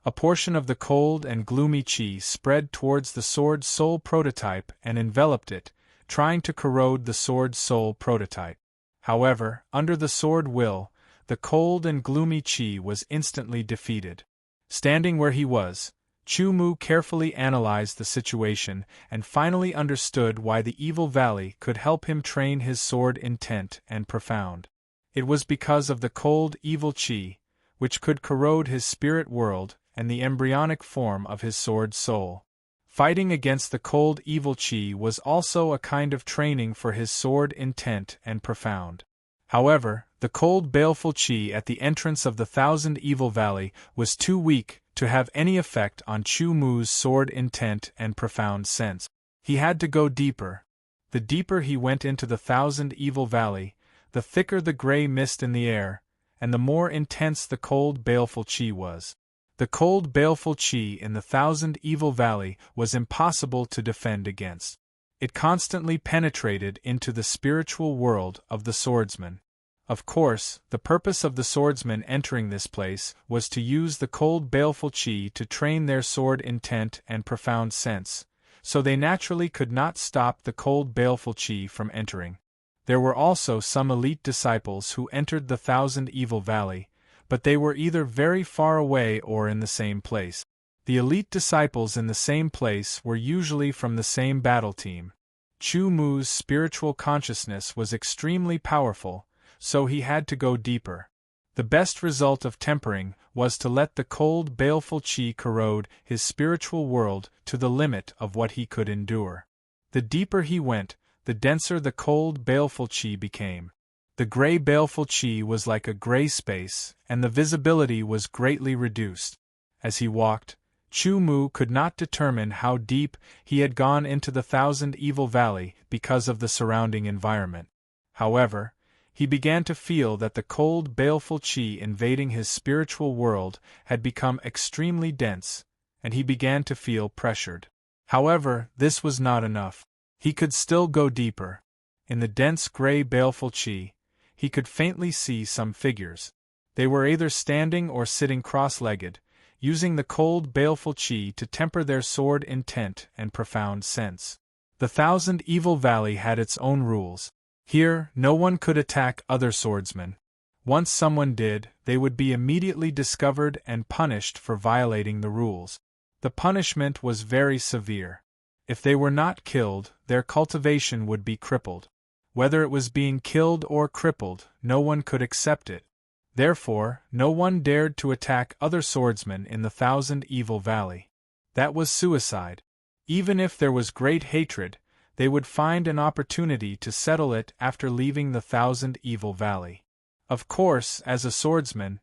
A portion of the cold and gloomy qi spread towards the sword soul prototype and enveloped it, trying to corrode the sword soul prototype. However, under the sword will, the cold and gloomy qi was instantly defeated. Standing where he was, Chu Mu carefully analyzed the situation and finally understood why the Evil Valley could help him train his sword intent and profound. It was because of the cold evil qi, which could corrode his spirit world and the embryonic form of his sword soul. Fighting against the cold evil qi was also a kind of training for his sword intent and profound. However, the cold baleful qi at the entrance of the 1,000 Evil Valley was too weak to have any effect on Chu Mu's sword intent and profound sense. He had to go deeper. The deeper he went into the Thousand Evil Valley, the thicker the gray mist in the air, and the more intense the cold, baleful chi was. The cold, baleful chi in the Thousand Evil Valley was impossible to defend against. It constantly penetrated into the spiritual world of the swordsman. Of course, the purpose of the swordsmen entering this place was to use the cold, baleful chi to train their sword intent and profound sense, so they naturally could not stop the cold, baleful chi from entering. There were also some elite disciples who entered the Thousand Evil Valley, but they were either very far away or in the same place. The elite disciples in the same place were usually from the same battle team. Chu Mu's spiritual consciousness was extremely powerful, so he had to go deeper. The best result of tempering was to let the cold, baleful chi corrode his spiritual world to the limit of what he could endure. The deeper he went, the denser the cold, baleful chi became. The gray, baleful chi was like a gray space, and the visibility was greatly reduced. As he walked, Chu Mu could not determine how deep he had gone into the Thousand Evil Valley because of the surrounding environment. However, he began to feel that the cold, baleful chi invading his spiritual world had become extremely dense, and he began to feel pressured. However, this was not enough. He could still go deeper. In the dense gray, baleful chi, he could faintly see some figures. They were either standing or sitting cross-legged, using the cold, baleful chi to temper their sword intent and profound sense. The Thousand Evil Valley had its own rules. Here, no one could attack other swordsmen. Once someone did, they would be immediately discovered and punished for violating the rules. The punishment was very severe. If they were not killed, their cultivation would be crippled. Whether it was being killed or crippled, no one could accept it. Therefore, no one dared to attack other swordsmen in the Thousand Evil Valley. That was suicide. Even if there was great hatred, they would find an opportunity to settle it after leaving the Thousand Evil Valley. Of course, as a swordsman,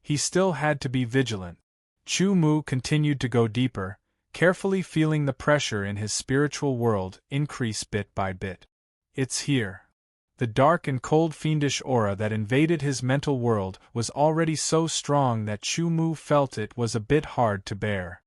he still had to be vigilant. Chu Mu continued to go deeper, carefully feeling the pressure in his spiritual world increase bit by bit. It's here. The dark and cold fiendish aura that invaded his mental world was already so strong that Chu Mu felt it was a bit hard to bear.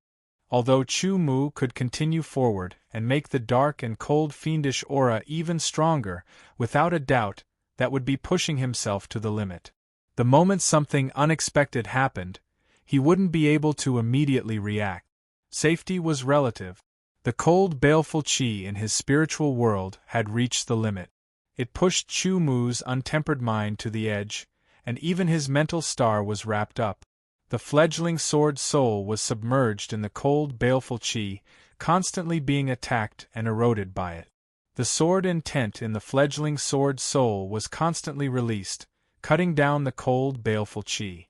Although Chu Mu could continue forward and make the dark and cold fiendish aura even stronger, without a doubt, that would be pushing himself to the limit. The moment something unexpected happened, he wouldn't be able to immediately react. Safety was relative. The cold, baleful chi in his spiritual world had reached the limit. It pushed Chu Mu's untempered mind to the edge, and even his mental star was wrapped up. The fledgling sword soul was submerged in the cold, baleful chi, constantly being attacked and eroded by it. The sword intent in the fledgling sword soul was constantly released, cutting down the cold, baleful chi.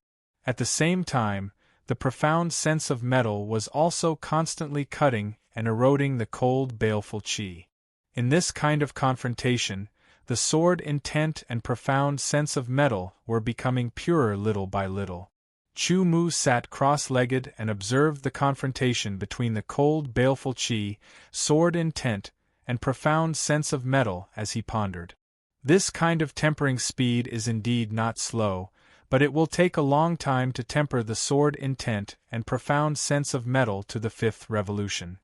At the same time, the profound sense of metal was also constantly cutting and eroding the cold, baleful chi. In this kind of confrontation, the sword intent and profound sense of metal were becoming purer little by little. Chu Mu sat cross-legged and observed the confrontation between the cold, baleful chi, sword intent, and profound sense of metal as he pondered. This kind of tempering speed is indeed not slow, but it will take a long time to temper the sword intent and profound sense of metal to the fifth revolution.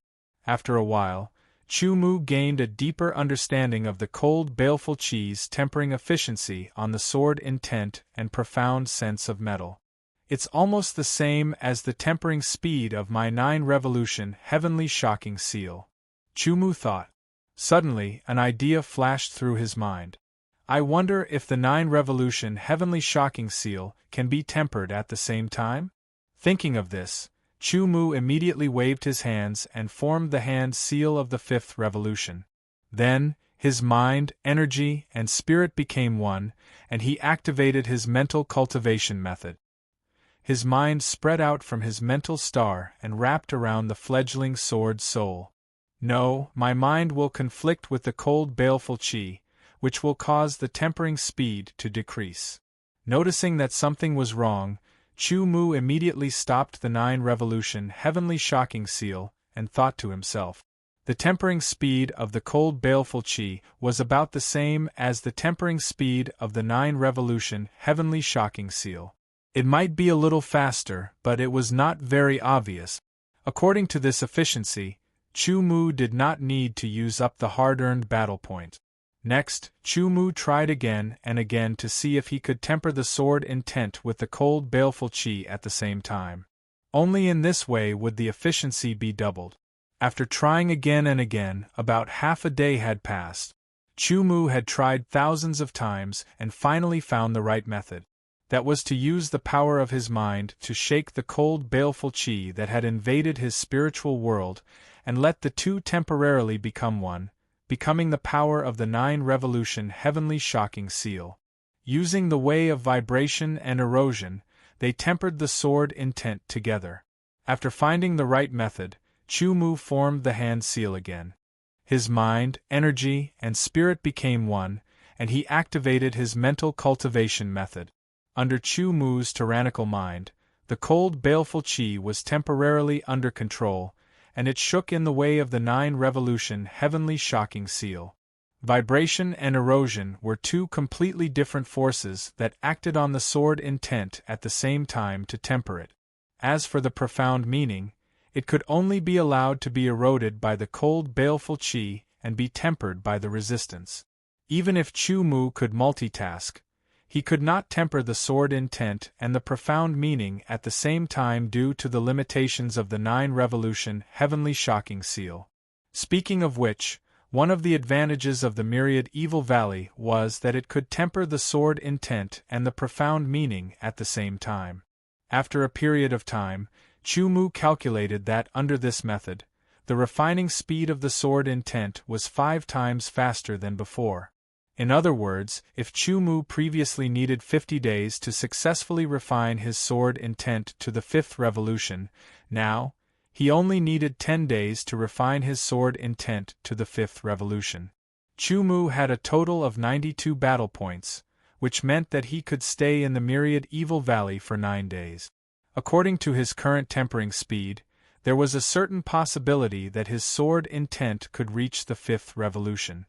After a while, Chu Mu gained a deeper understanding of the cold, baleful chi's tempering efficiency on the sword intent and profound sense of metal. It's almost the same as the tempering speed of my 9-revolution heavenly shocking seal. Chu Mu thought. Suddenly, an idea flashed through his mind. I wonder if the 9-revolution heavenly shocking seal can be tempered at the same time? Thinking of this, Chu Mu immediately waved his hands and formed the hand seal of the 5th revolution. Then, his mind, energy, and spirit became one, and he activated his mental cultivation method. His mind spread out from his mental star and wrapped around the fledgling sword soul. No, my mind will conflict with the cold, baleful chi, which will cause the tempering speed to decrease. Noticing that something was wrong, Chu Mu immediately stopped the 9-revolution heavenly shocking seal and thought to himself, The tempering speed of the cold baleful chi was about the same as the tempering speed of the 9 revolution heavenly shocking seal. It might be a little faster, but it was not very obvious. According to this efficiency, Chu Mu did not need to use up the hard-earned battle point. Next, Chu Mu tried again and again to see if he could temper the sword intent with the cold baleful chi at the same time. Only in this way would the efficiency be doubled. After trying again and again, about half a day had passed. Chu Mu had tried thousands of times and finally found the right method. That was to use the power of his mind to shake the cold baleful chi that had invaded his spiritual world and let the two temporarily become one, becoming the power of the 9 revolution heavenly shocking seal. Using the way of vibration and erosion, they tempered the sword intent together. After finding the right method, Chu Mu formed the hand seal again. His mind, energy, and spirit became one, and he activated his mental cultivation method. Under Chu Mu's tyrannical mind, the cold baleful chi was temporarily under control, and it shook in the way of the 9 revolution heavenly shocking seal. Vibration and erosion were two completely different forces that acted on the sword intent at the same time to temper it. As for the profound meaning, it could only be allowed to be eroded by the cold baleful chi and be tempered by the resistance. Even if Chu Mu could multitask, he could not temper the sword intent and the profound meaning at the same time due to the limitations of the 9 revolution heavenly shocking seal. Speaking of which, one of the advantages of the myriad evil valley was that it could temper the sword intent and the profound meaning at the same time. After a period of time, Chu Mu calculated that under this method, the refining speed of the sword intent was 5 times faster than before. In other words, if Chu Mu previously needed 50 days to successfully refine his sword intent to the 5th revolution, now, he only needed 10 days to refine his sword intent to the 5th revolution. Chu Mu had a total of 92 battle points, which meant that he could stay in the myriad evil valley for 9 days. According to his current tempering speed, there was a certain possibility that his sword intent could reach the 5th revolution.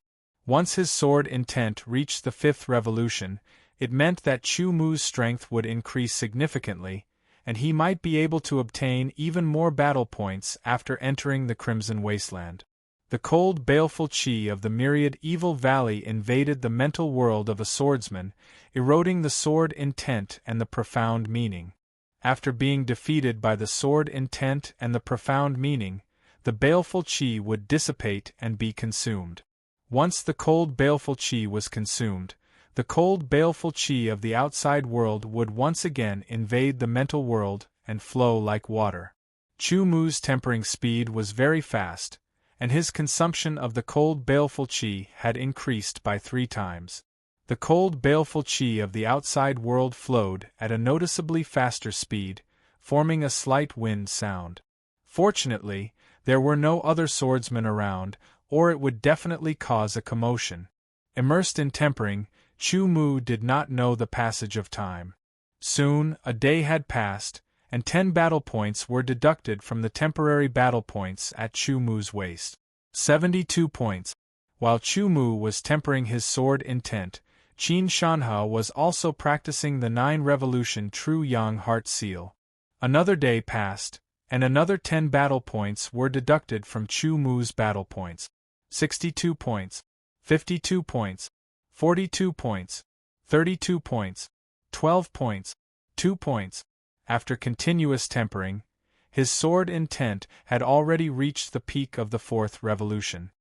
Once his sword intent reached the 5th revolution, it meant that Chu Mu's strength would increase significantly, and he might be able to obtain even more battle points after entering the Crimson Wasteland. The cold baleful chi of the myriad evil valley invaded the mental world of a swordsman, eroding the sword intent and the profound meaning. After being defeated by the sword intent and the profound meaning, the baleful chi would dissipate and be consumed. Once the cold baleful chi was consumed, the cold baleful chi of the outside world would once again invade the mental world and flow like water. Chu Mu's tempering speed was very fast, and his consumption of the cold baleful chi had increased by 3 times. The cold baleful chi of the outside world flowed at a noticeably faster speed, forming a slight wind sound. Fortunately, there were no other swordsmen around, or it would definitely cause a commotion. Immersed in tempering, Chu Mu did not know the passage of time. Soon, a day had passed, and 10 battle points were deducted from the temporary battle points at Chu Mu's waist. 72 points. While Chu Mu was tempering his sword intent, Qin Shanhe was also practicing the 9 revolution True Yang Heart Seal. Another day passed, and another 10 battle points were deducted from Chu Mu's battle points. 62 points, 52 points, 42 points, 32 points, 12 points, 2 points. After continuous tempering, his sword intent had already reached the peak of the 4th revolution.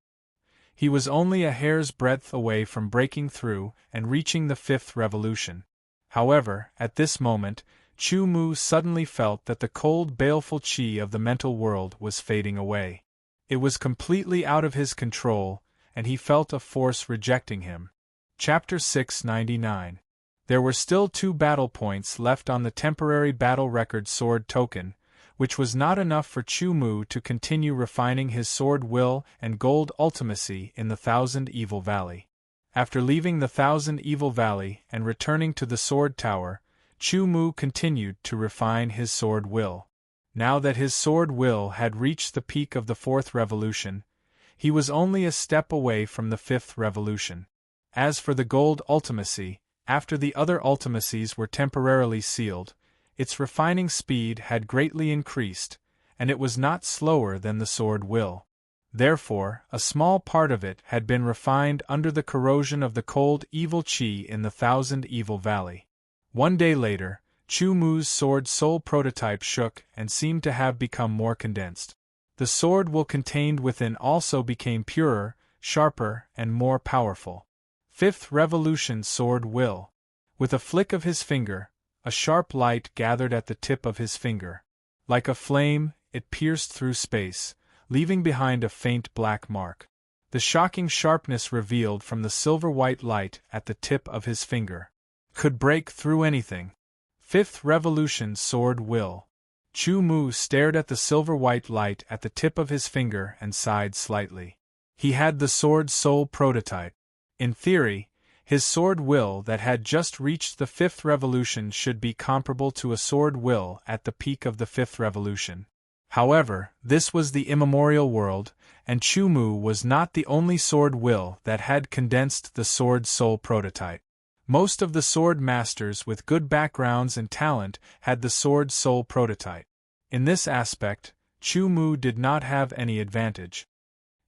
He was only a hair's breadth away from breaking through and reaching the 5th revolution. However, at this moment, Chu Mu suddenly felt that the cold baleful chi of the mental world was fading away. It was completely out of his control, and he felt a force rejecting him. Chapter 699. There were still 2 battle points left on the temporary battle record sword token, which was not enough for Chu Mu to continue refining his sword will and gold ultimacy in the Thousand Evil Valley. After leaving the Thousand Evil Valley and returning to the Sword Tower, Chu Mu continued to refine his sword will. Now that his sword will had reached the peak of the 4th revolution, He was only a step away from the fifth revolution. As for the gold ultimacy, after the other ultimacies were temporarily sealed, its refining speed had greatly increased, and it was not slower than the sword will. Therefore, a small part of it had been refined under the corrosion of the cold evil chi in the Thousand Evil Valley. One day later, Chu Mu's sword soul prototype shook and seemed to have become more condensed. The sword will contained within also became purer, sharper, and more powerful. Fifth revolution sword will. With a flick of his finger, a sharp light gathered at the tip of his finger. Like a flame, it pierced through space, leaving behind a faint black mark. The shocking sharpness revealed from the silver-white light at the tip of his finger could break through anything. Fifth revolution sword will. Chu Mu stared at the silver-white light at the tip of his finger and sighed slightly. He had the sword soul prototype. In theory, his sword will that had just reached the fifth revolution should be comparable to a sword will at the peak of the fifth revolution. However, this was the immemorial world, and Chu Mu was not the only sword will that had condensed the sword soul prototype. Most of the sword masters with good backgrounds and talent had the sword soul prototype. In this aspect, Chu Mu did not have any advantage.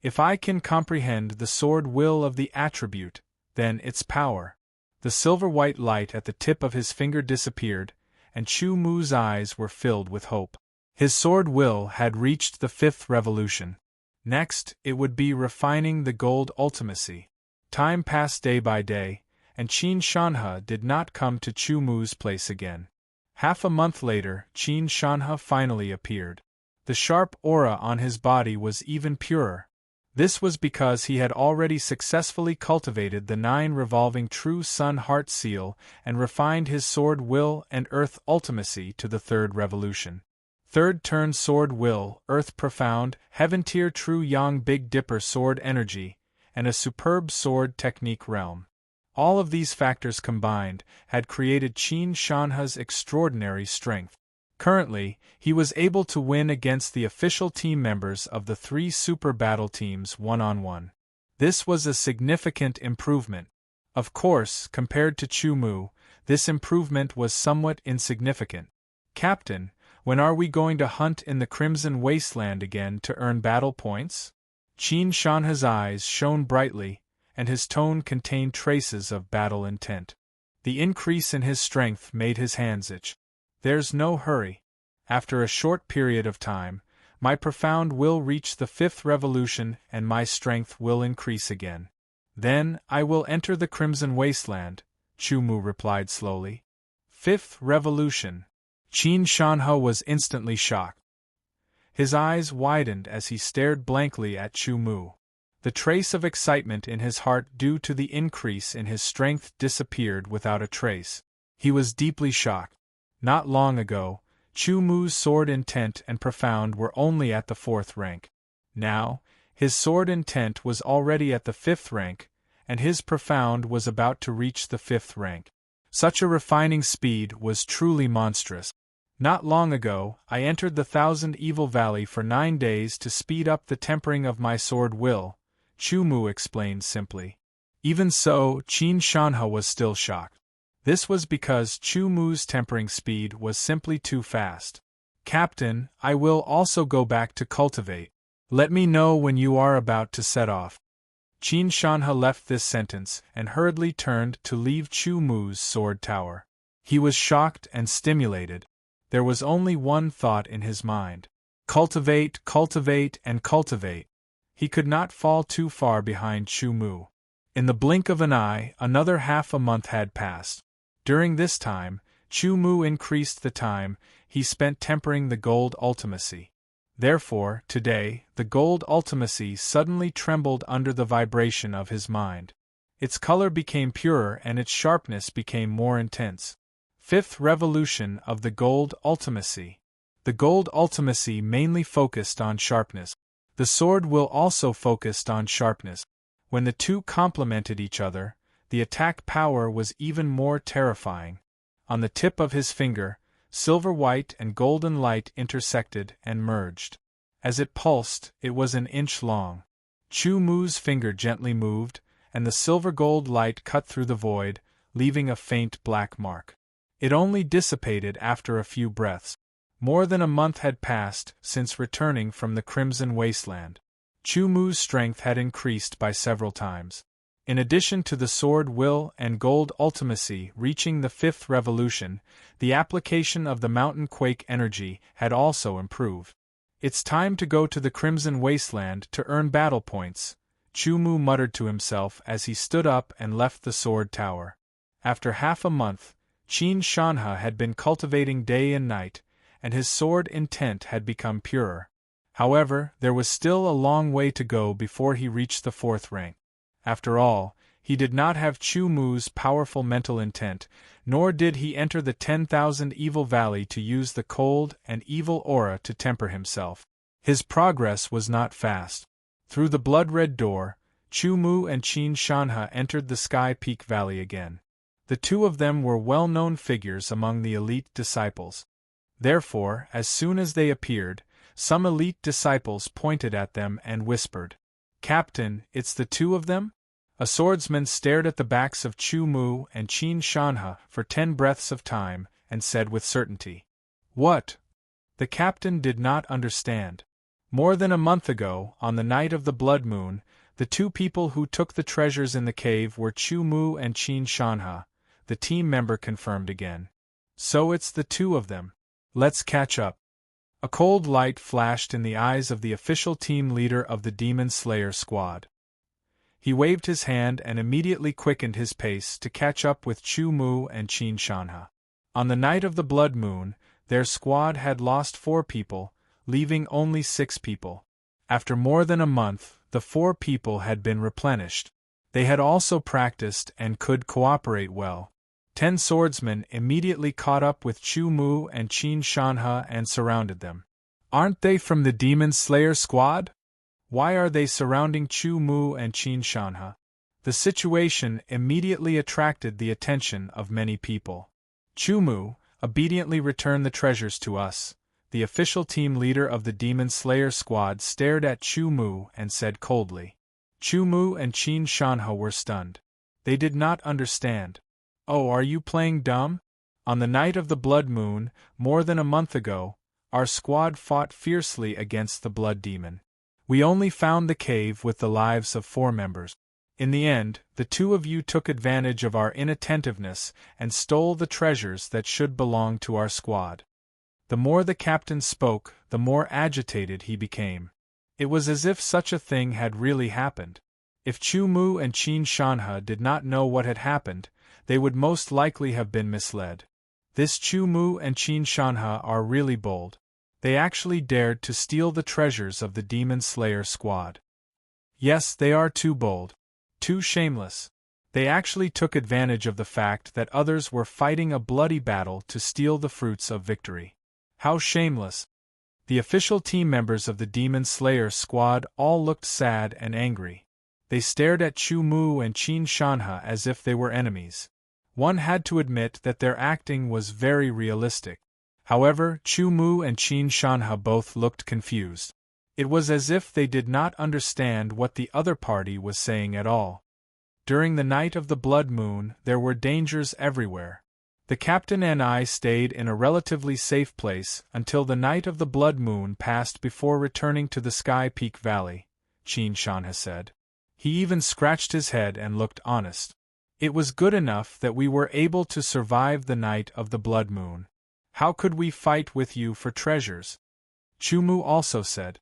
If I can comprehend the sword will of the attribute, then its power. The silver-white light at the tip of his finger disappeared, and Chu Mu's eyes were filled with hope. His sword will had reached the fifth revolution. Next, it would be refining the gold ultimacy. Time passed day by day, and Qin Shanhe did not come to Chu Mu's place again. Half a month later, Qin Shanhe finally appeared. The sharp aura on his body was even purer. This was because he had already successfully cultivated the 9 revolving true sun heart seal and refined his sword will and earth ultimacy to the third revolution. Third turn sword will, earth profound, heaven tier true yang big dipper sword energy, and a superb sword technique realm. All of these factors combined had created Qin Shanhe's extraordinary strength. Currently, he was able to win against the official team members of the 3 super battle teams one-on-one. This was a significant improvement. Of course, compared to Chu Mu, this improvement was somewhat insignificant. Captain, when are we going to hunt in the Crimson Wasteland again to earn battle points? Qin Shanhe's eyes shone brightly, and his tone contained traces of battle intent. The increase in his strength made his hands itch. There's no hurry. After a short period of time, my profound will reach the fifth revolution and my strength will increase again. Then I will enter the Crimson Wasteland, Chu Mu replied slowly. Fifth revolution. Qin Shanhe was instantly shocked. His eyes widened as he stared blankly at Chu Mu. The trace of excitement in his heart due to the increase in his strength disappeared without a trace. He was deeply shocked. Not long ago, Chu Mu's sword intent and profound were only at the 4th rank. Now, his sword intent was already at the 5th rank, and his profound was about to reach the 5th rank. Such a refining speed was truly monstrous. Not long ago, I entered the Thousand Evil Valley for 9 days to speed up the tempering of my sword will, Chu Mu explained simply. Even so, Qin Shanhe was still shocked. This was because Chu Mu's tempering speed was simply too fast. Captain, I will also go back to cultivate. Let me know when you are about to set off. Qin Shanhe left this sentence and hurriedly turned to leave Chu Mu's sword tower. He was shocked and stimulated. There was only one thought in his mind. Cultivate, cultivate, and cultivate. He could not fall too far behind Chu Mu. In the blink of an eye, another half a month had passed. During this time, Chu Mu increased the time he spent tempering the gold ultimacy. Therefore, today, the gold ultimacy suddenly trembled under the vibration of his mind. Its color became purer and its sharpness became more intense. Fifth revolution of the gold ultimacy. The gold ultimacy mainly focused on sharpness. The sword will also focused on sharpness. When the two complemented each other, the attack power was even more terrifying. On the tip of his finger, silver white and golden light intersected and merged. As it pulsed, it was an inch long. Chu Mu's finger gently moved, and the silver-gold light cut through the void, leaving a faint black mark. It only dissipated after a few breaths. More than a month had passed since returning from the Crimson Wasteland. Chu Mu's strength had increased by several times. In addition to the sword will and gold ultimacy reaching the 5th revolution, the application of the mountain quake energy had also improved. It's time to go to the Crimson Wasteland to earn battle points, Chu Mu muttered to himself as he stood up and left the sword tower. After half a month, Qin Shanhe had been cultivating day and night, and his sword intent had become purer. However, there was still a long way to go before he reached the 4th rank. After all, he did not have Chu Mu's powerful mental intent, nor did he enter the 10,000 Evil Valley to use the cold and evil aura to temper himself. His progress was not fast. Through the blood-red door, Chu Mu and Qin Shanhe entered the Sky Peak Valley again. The two of them were well-known figures among the elite disciples. Therefore, as soon as they appeared, some elite disciples pointed at them and whispered, "Captain, it's the two of them?" A swordsman stared at the backs of Chu Mu and Qin Shanhe for 10 breaths of time, and said with certainty, "What?" The captain did not understand. More than a month ago, on the night of the blood moon, the two people who took the treasures in the cave were Chu Mu and Qin Shanhe, the team member confirmed again. "So it's the two of them. Let's catch up." A cold light flashed in the eyes of the official team leader of the Demon Slayer squad. He waved his hand and immediately quickened his pace to catch up with Chu Mu and Qin Shanhe. On the night of the blood moon, their squad had lost 4 people, leaving only 6 people. After more than a month, the 4 people had been replenished. They had also practiced and could cooperate well. 10 swordsmen immediately caught up with Chu Mu and Qin Shanhe and surrounded them. "Aren't they from the Demon Slayer squad? Why are they surrounding Chu Mu and Qin Shanhe?" The situation immediately attracted the attention of many people. "Chu Mu, obediently return the treasures to us." The official team leader of the Demon Slayer squad stared at Chu Mu and said coldly. Chu Mu and Qin Shanhe were stunned. They did not understand. "Oh, are you playing dumb? On the night of the blood moon, more than a month ago, our squad fought fiercely against the blood demon. We only found the cave with the lives of 4 members. In the end, the 2 of you took advantage of our inattentiveness and stole the treasures that should belong to our squad." The more the captain spoke, the more agitated he became. It was as if such a thing had really happened. If Chu Mu and Qin Shanhe did not know what had happened, they would most likely have been misled. This Chu Mu and Qin Shanhe are really bold. They actually dared to steal the treasures of the Demon Slayer squad. Yes, they are too bold. Too shameless. They actually took advantage of the fact that others were fighting a bloody battle to steal the fruits of victory. How shameless! The official team members of the Demon Slayer squad all looked sad and angry. They stared at Chu Mu and Qin Shanhe as if they were enemies. One had to admit that their acting was very realistic. However, Chu Mu and Qin Shanhe both looked confused. It was as if they did not understand what the other party was saying at all. During the night of the blood moon, there were dangers everywhere. The captain and I stayed in a relatively safe place until the night of the blood moon passed before returning to the Sky Peak Valley, Qin Shanhe said. He even scratched his head and looked honest. It was good enough that we were able to survive the night of the blood moon. How could we fight with you for treasures? Chu Mu also said.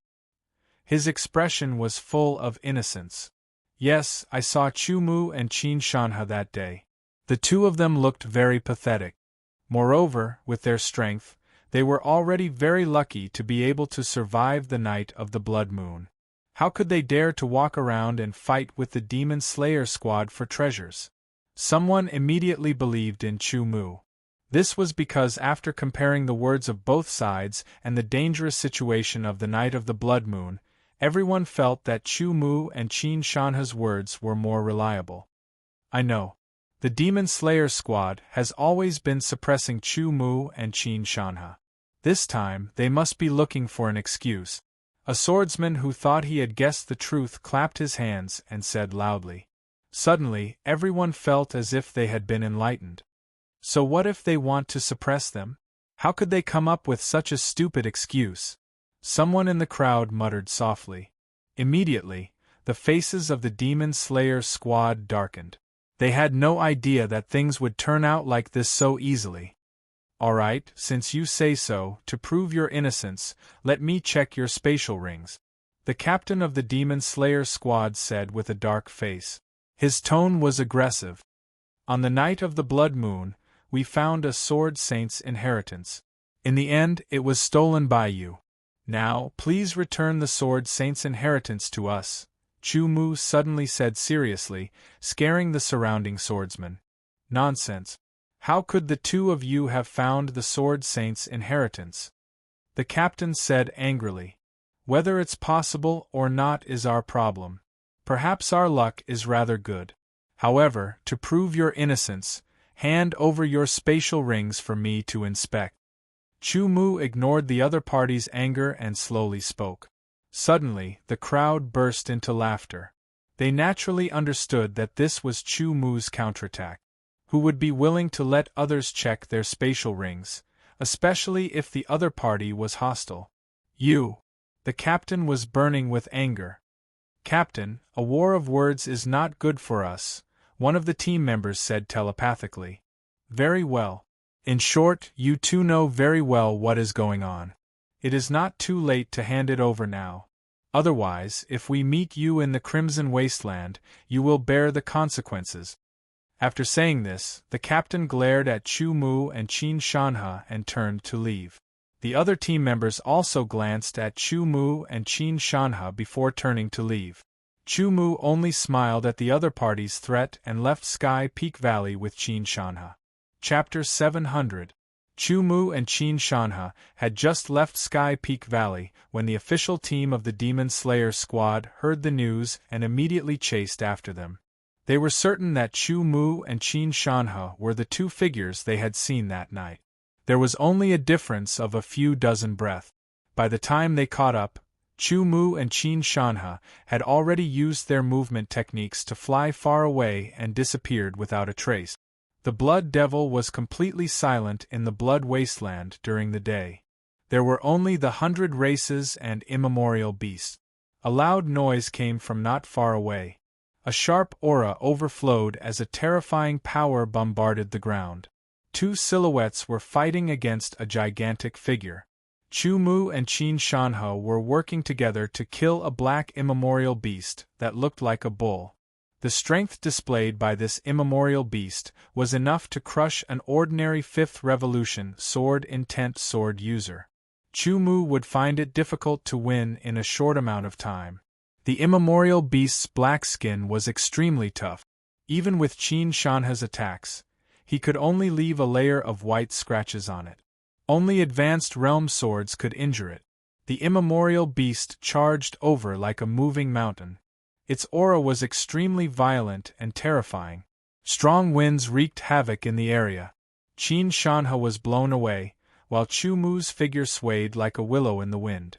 His expression was full of innocence. Yes, I saw Chu Mu and Qin Shanhe that day. The two of them looked very pathetic. Moreover, with their strength, they were already very lucky to be able to survive the night of the blood moon. How could they dare to walk around and fight with the Demon Slayer squad for treasures? Someone immediately believed in Chu Mu. This was because after comparing the words of both sides and the dangerous situation of the night of the blood moon, everyone felt that Chu Mu and Qin Shanhe's words were more reliable. I know. The Demon Slayer squad has always been suppressing Chu Mu and Qin Shanhe. This time, they must be looking for an excuse. A swordsman who thought he had guessed the truth clapped his hands and said loudly. Suddenly, everyone felt as if they had been enlightened. So what if they want to suppress them? How could they come up with such a stupid excuse? Someone in the crowd muttered softly. Immediately, the faces of the Demon Slayer squad darkened. They had no idea that things would turn out like this so easily. All right, since you say so, to prove your innocence, let me check your spatial rings. The captain of the Demon Slayer squad said with a dark face. His tone was aggressive. On the night of the blood moon, we found a Sword Saint's inheritance. In the end, it was stolen by you. Now, please return the Sword Saint's inheritance to us, Chu Mu suddenly said seriously, scaring the surrounding swordsmen. Nonsense. How could the two of you have found the Sword Saint's inheritance? The captain said angrily. Whether it's possible or not is our problem. Perhaps our luck is rather good. However, to prove your innocence, hand over your spatial rings for me to inspect. Chu Mu ignored the other party's anger and slowly spoke. Suddenly, the crowd burst into laughter. They naturally understood that this was Chu Mu's counterattack. Who would be willing to let others check their spatial rings, especially if the other party was hostile? You! The captain was burning with anger. Captain, a war of words is not good for us, one of the team members said telepathically. Very well. In short, you two know very well what is going on. It is not too late to hand it over now. Otherwise, if we meet you in the Crimson Wasteland, you will bear the consequences. After saying this, the captain glared at Chu Mu and Qin Shanhe and turned to leave. The other team members also glanced at Chu Mu and Qin Shanhe before turning to leave. Chu Mu only smiled at the other party's threat and left Sky Peak Valley with Qin Shanhe. Chapter 700. Chu Mu and Qin Shanhe had just left Sky Peak Valley when the official team of the Demon Slayer squad heard the news and immediately chased after them. They were certain that Chu Mu and Qin Shanhe were the two figures they had seen that night. There was only a difference of a few dozen breath. By the time they caught up, Chu Mu and Qin Shanhe had already used their movement techniques to fly far away and disappeared without a trace. The Blood Devil was completely silent in the Blood Wasteland during the day. There were only the 100 races and immemorial beasts. A loud noise came from not far away. A sharp aura overflowed as a terrifying power bombarded the ground. Two silhouettes were fighting against a gigantic figure. Chu Mu and Qin Shanhe were working together to kill a black immemorial beast that looked like a bull. The strength displayed by this immemorial beast was enough to crush an ordinary Fifth Revolution sword intent sword user. Chu Mu would find it difficult to win in a short amount of time. The immemorial beast's black skin was extremely tough. Even with Qin Shanhe's attacks, he could only leave a layer of white scratches on it. Only advanced realm swords could injure it. The immemorial beast charged over like a moving mountain. Its aura was extremely violent and terrifying. Strong winds wreaked havoc in the area. Qin Shanhe was blown away, while Chu Mu's figure swayed like a willow in the wind.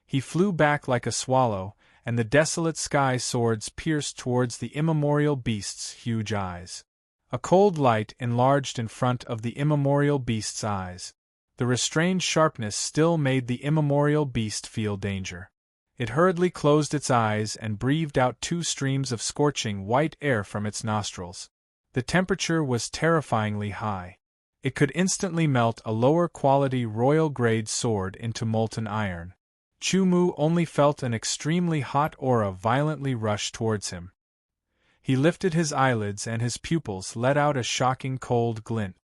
He flew back like a swallow, and the desolate sky swords pierced towards the immemorial beast's huge eyes. A cold light enlarged in front of the immemorial beast's eyes. The restrained sharpness still made the immemorial beast feel danger. It hurriedly closed its eyes and breathed out 2 streams of scorching white air from its nostrils. The temperature was terrifyingly high. It could instantly melt a lower-quality royal-grade sword into molten iron. Chu Mu only felt an extremely hot aura violently rush towards him. He lifted his eyelids and his pupils let out a shocking cold glint.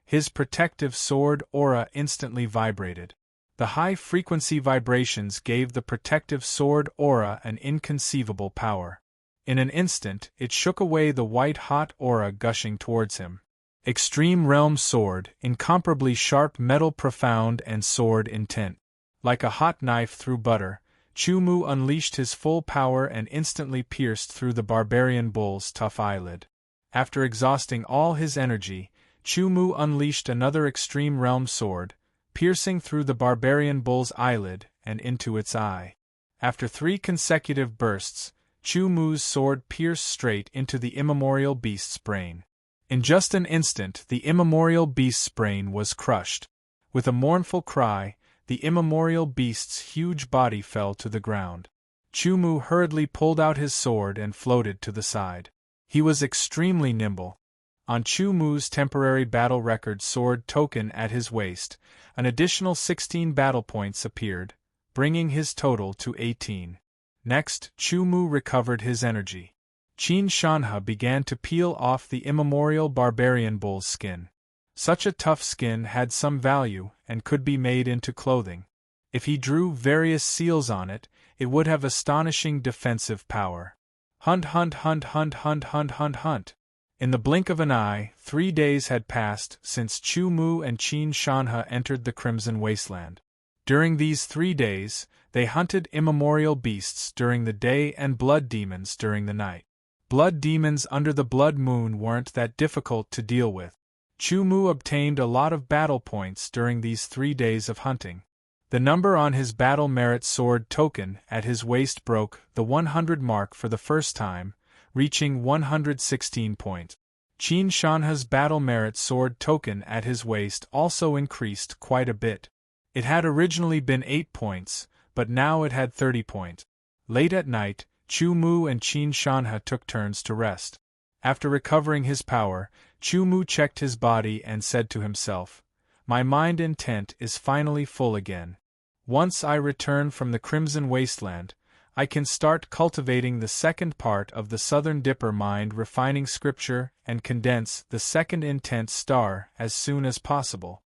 His protective sword aura instantly vibrated. The high-frequency vibrations gave the protective sword aura an inconceivable power. In an instant, it shook away the white-hot aura gushing towards him. Extreme Realm Sword, incomparably sharp metal profound and sword intent. Like a hot knife through butter, Chu Mu unleashed his full power and instantly pierced through the barbarian bull's tough eyelid. After exhausting all his energy, Chu Mu unleashed another Extreme Realm Sword, piercing through the barbarian bull's eyelid and into its eye. After 3 consecutive bursts, Chu Mu's sword pierced straight into the immemorial beast's brain. In just an instant, the immemorial beast's brain was crushed. With a mournful cry, the immemorial beast's huge body fell to the ground. Chu Mu hurriedly pulled out his sword and floated to the side. He was extremely nimble. On Chu Mu's temporary battle record sword token at his waist, an additional 16 battle points appeared, bringing his total to 18. Next, Chu Mu recovered his energy. Qin Shanhe began to peel off the immemorial barbarian bull's skin. Such a tough skin had some value and could be made into clothing. If he drew various seals on it, it would have astonishing defensive power. Hunt, hunt, hunt, hunt, hunt, hunt, hunt, hunt. In the blink of an eye, 3 days had passed since Chu Mu and Qin Shanhe entered the Crimson Wasteland. During these 3 days, they hunted immemorial beasts during the day and blood demons during the night. Blood demons under the blood moon weren't that difficult to deal with. Chu Mu obtained a lot of battle points during these 3 days of hunting. The number on his battle merit sword token at his waist broke the 100 mark for the first time, reaching 116 points. Qin Shanhe's battle merit sword token at his waist also increased quite a bit. It had originally been 8 points, but now it had 30 points. Late at night, Chu Mu and Qin Shanhe took turns to rest. After recovering his power, Chu Mu checked his body and said to himself, "My mind intent is finally full again. Once I return from the Crimson Wasteland, I can start cultivating the second part of the Southern Dipper mind refining scripture and condense the second intent star as soon as possible."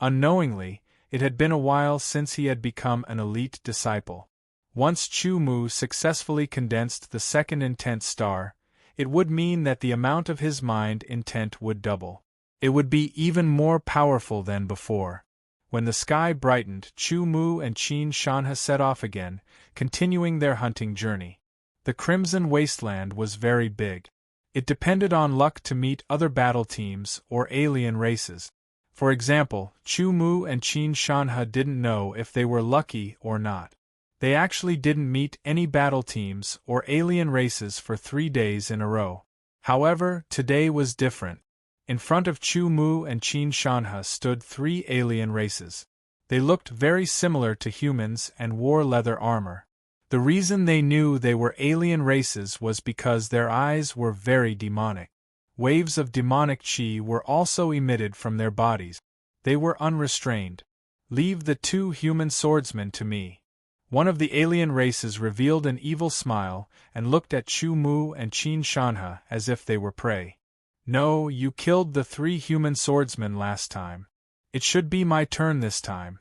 Unknowingly, it had been a while since he had become an elite disciple. Once Chu Mu successfully condensed the second intent star, it would mean that the amount of his mind intent would double. It would be even more powerful than before. When the sky brightened, Chu Mu and Qin Shanhe set off again, continuing their hunting journey. The Crimson Wasteland was very big. It depended on luck to meet other battle teams or alien races. For example, Chu Mu and Qin Shanhe didn't know if they were lucky or not. They actually didn't meet any battle teams or alien races for 3 days in a row. However, today was different. In front of Chu Mu and Qin Shanhe stood 3 alien races. They looked very similar to humans and wore leather armor. The reason they knew they were alien races was because their eyes were very demonic. Waves of demonic chi were also emitted from their bodies. They were unrestrained. "Leave the 2 human swordsmen to me." One of the alien races revealed an evil smile and looked at Chu Mu and Qin Shanhe as if they were prey. "No, you killed the 3 human swordsmen last time. It should be my turn this time."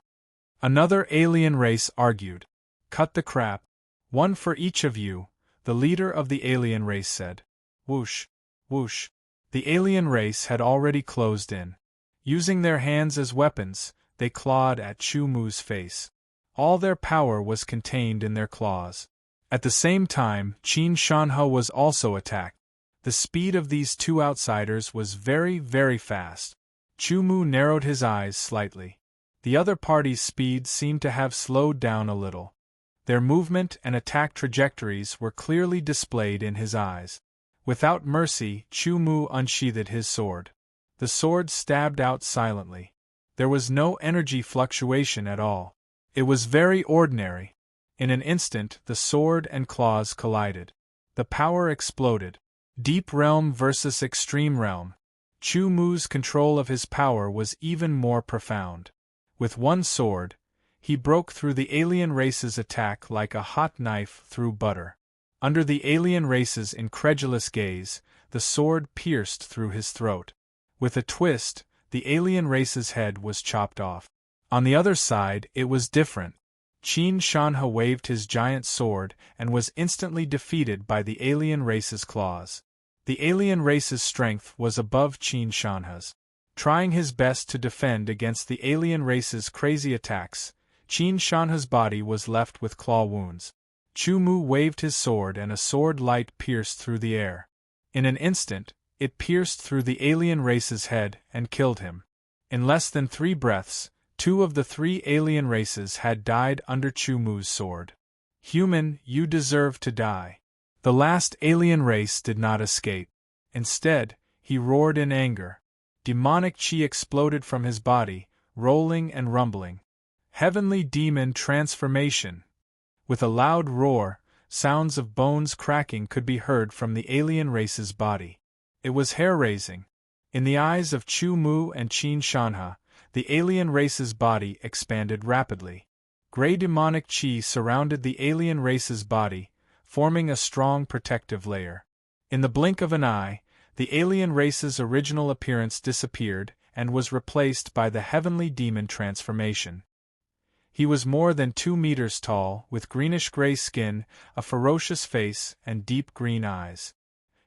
Another alien race argued. "Cut the crap. 1 for each of you," the leader of the alien race said. Whoosh, whoosh. The alien race had already closed in. Using their hands as weapons, they clawed at Chu Mu's face. All their power was contained in their claws. At the same time, Qin Shanhe was also attacked. The speed of these 2 outsiders was very, very fast. Chu Mu narrowed his eyes slightly. The other party's speed seemed to have slowed down a little. Their movement and attack trajectories were clearly displayed in his eyes. Without mercy, Chu Mu unsheathed his sword. The sword stabbed out silently. There was no energy fluctuation at all. It was very ordinary. In an instant, the sword and claws collided. The power exploded. Deep realm versus extreme realm. Chu Mu's control of his power was even more profound. With one sword, he broke through the alien race's attack like a hot knife through butter. Under the alien race's incredulous gaze, the sword pierced through his throat. With a twist, the alien race's head was chopped off. On the other side, it was different. Qin Shanhe waved his giant sword and was instantly defeated by the alien race's claws. The alien race's strength was above Qin Shanhe's. Trying his best to defend against the alien race's crazy attacks, Qin Shanhe's body was left with claw wounds. Chu Mu waved his sword and a sword light pierced through the air. In an instant, it pierced through the alien race's head and killed him. In less than 3 breaths, 2 of the 3 alien races had died under Chu Mu's sword. Human, you deserve to die. The last alien race did not escape. Instead, he roared in anger. Demonic chi exploded from his body, rolling and rumbling. Heavenly demon transformation! With a loud roar, sounds of bones cracking could be heard from the alien race's body. It was hair-raising. In the eyes of Chu Mu and Qin Shanhe, the alien race's body expanded rapidly. Gray demonic chi surrounded the alien race's body, forming a strong protective layer. In the blink of an eye, the alien race's original appearance disappeared and was replaced by the heavenly demon transformation. He was more than 2 meters tall, with greenish-gray skin, a ferocious face, and deep green eyes.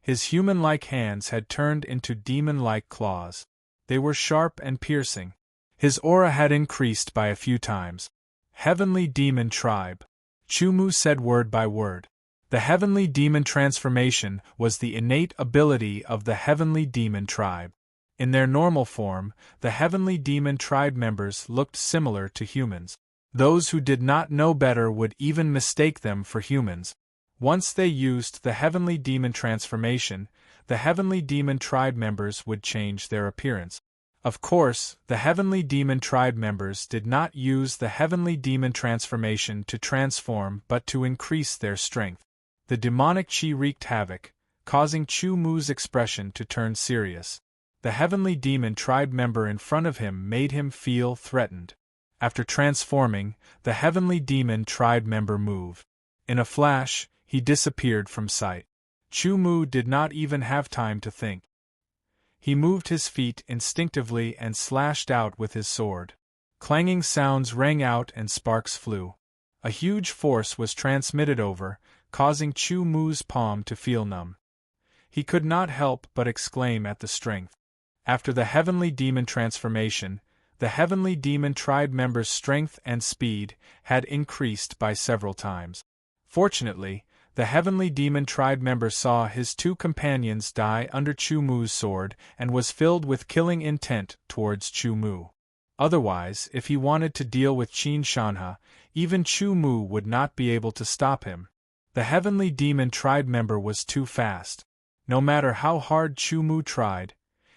His human-like hands had turned into demon-like claws. They were sharp and piercing. His aura had increased by a few times. Heavenly Demon Tribe. Chu Mu said word by word. The Heavenly Demon transformation was the innate ability of the Heavenly Demon Tribe. In their normal form, the Heavenly Demon Tribe members looked similar to humans. Those who did not know better would even mistake them for humans. Once they used the Heavenly Demon transformation, the Heavenly Demon Tribe members would change their appearance. Of course, the Heavenly Demon Tribe members did not use the Heavenly Demon transformation to transform but to increase their strength. The demonic chi wreaked havoc, causing Chu Mu's expression to turn serious. The Heavenly Demon Tribe member in front of him made him feel threatened. After transforming, the Heavenly Demon Tribe member moved. In a flash, he disappeared from sight. Chu Mu did not even have time to think. He moved his feet instinctively and slashed out with his sword. Clanging sounds rang out and sparks flew. A huge force was transmitted over, causing Chu Mu's palm to feel numb. He could not help but exclaim at the strength. After the Heavenly Demon transformation, the Heavenly Demon Tribe members' strength and speed had increased by several times. Fortunately, the Heavenly Demon Tribe member saw his 2 companions die under Chu Mu's sword and was filled with killing intent towards Chu Mu. Otherwise, if he wanted to deal with Qin Shanhe, even Chu Mu would not be able to stop him. The Heavenly Demon Tribe member was too fast. No matter how hard Chu Mu tried,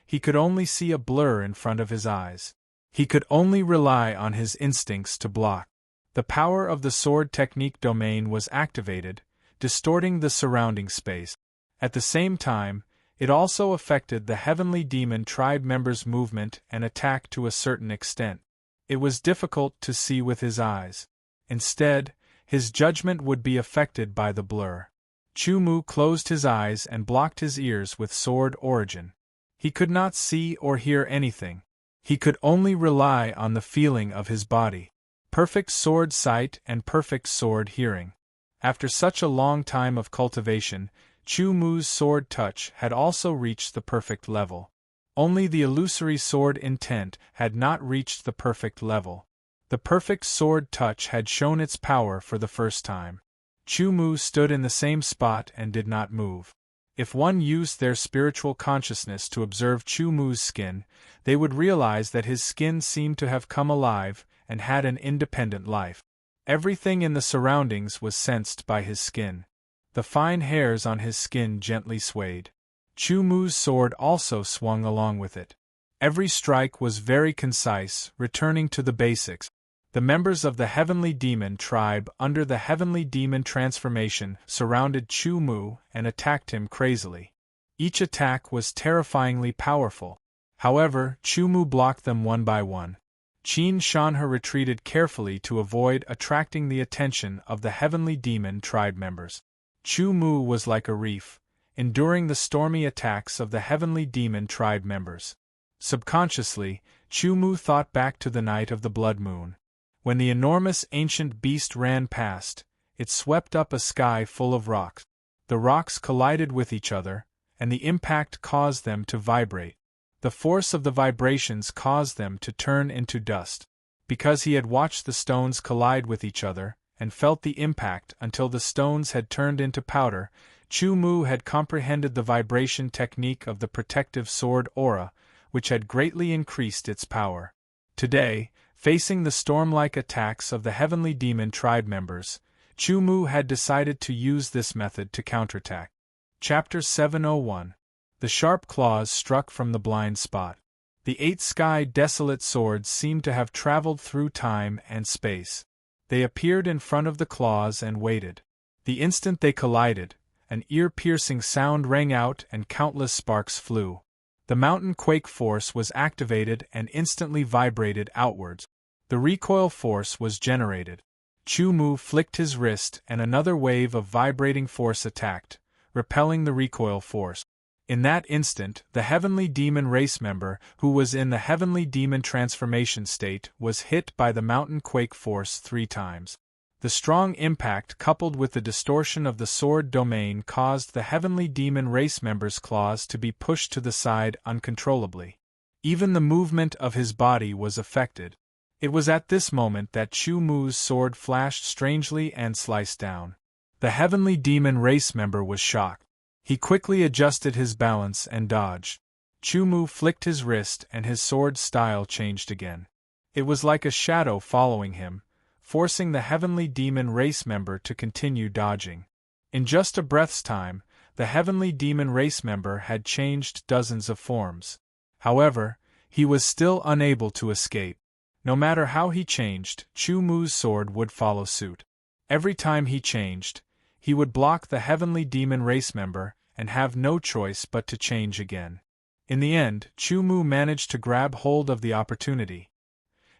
he could only see a blur in front of his eyes. He could only rely on his instincts to block. The power of the sword technique domain was activated, distorting the surrounding space. At the same time, it also affected the Heavenly Demon Tribe members' movement and attack to a certain extent. It was difficult to see with his eyes. Instead, his judgment would be affected by the blur. Chu Mu closed his eyes and blocked his ears with sword origin. He could not see or hear anything. He could only rely on the feeling of his body. Perfect sword sight and perfect sword hearing. After such a long time of cultivation, Chu Mu's sword touch had also reached the perfect level. Only the illusory sword intent had not reached the perfect level. The perfect sword touch had shown its power for the first time. Chu Mu stood in the same spot and did not move. If one used their spiritual consciousness to observe Chu Mu's skin, they would realize that his skin seemed to have come alive and had an independent life. Everything in the surroundings was sensed by his skin. The fine hairs on his skin gently swayed. Chu Mu's sword also swung along with it. Every strike was very concise, returning to the basics. The members of the Heavenly Demon Tribe under the Heavenly Demon transformation surrounded Chu Mu and attacked him crazily. Each attack was terrifyingly powerful. However, Chu Mu blocked them one by one. Qin Shanhe retreated carefully to avoid attracting the attention of the Heavenly Demon Tribe members. Chu Mu was like a reef, enduring the stormy attacks of the Heavenly Demon Tribe members. Subconsciously, Chu Mu thought back to the night of the blood moon. When the enormous ancient beast ran past, it swept up a sky full of rocks. The rocks collided with each other, and the impact caused them to vibrate. The force of the vibrations caused them to turn into dust. Because he had watched the stones collide with each other, and felt the impact until the stones had turned into powder, Chu Mu had comprehended the vibration technique of the protective sword aura, which had greatly increased its power. Today, Facing the storm-like attacks of the Heavenly Demon tribe members, Chu Mu had decided to use this method to counterattack. Chapter 701. The sharp claws struck from the blind spot. The 8 sky desolate swords seemed to have traveled through time and space. They appeared in front of the claws and waited. The instant they collided, an ear-piercing sound rang out and countless sparks flew. The mountain quake force was activated and instantly vibrated outwards. The recoil force was generated. Chu Mu flicked his wrist and another wave of vibrating force attacked, repelling the recoil force. In that instant, the Heavenly Demon race member, who was in the Heavenly Demon transformation state, was hit by the mountain quake force 3 times. The strong impact coupled with the distortion of the sword domain caused the Heavenly Demon race member's claws to be pushed to the side uncontrollably. Even the movement of his body was affected. It was at this moment that Chu Mu's sword flashed strangely and sliced down. The Heavenly Demon race member was shocked. He quickly adjusted his balance and dodged. Chu Mu flicked his wrist and his sword's style changed again. It was like a shadow following him, forcing the Heavenly Demon race member to continue dodging. In just a breath's time, the Heavenly Demon race member had changed dozens of forms. However, he was still unable to escape. No matter how he changed, Chu Mu's sword would follow suit. Every time he changed, he would block the Heavenly Demon race member and have no choice but to change again. In the end, Chu Mu managed to grab hold of the opportunity.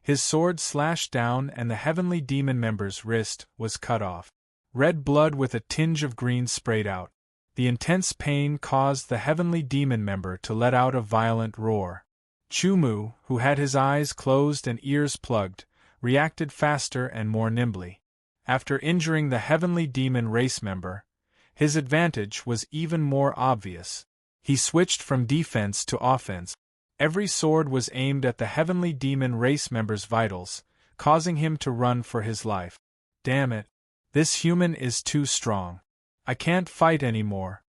His sword slashed down and the Heavenly Demon member's wrist was cut off. Red blood with a tinge of green sprayed out. The intense pain caused the Heavenly Demon member to let out a violent roar. Chu Mu, who had his eyes closed and ears plugged, reacted faster and more nimbly. After injuring the Heavenly Demon race member, his advantage was even more obvious. He switched from defense to offense. Every sword was aimed at the Heavenly Demon race member's vitals, causing him to run for his life. Damn it! This human is too strong. I can't fight anymore.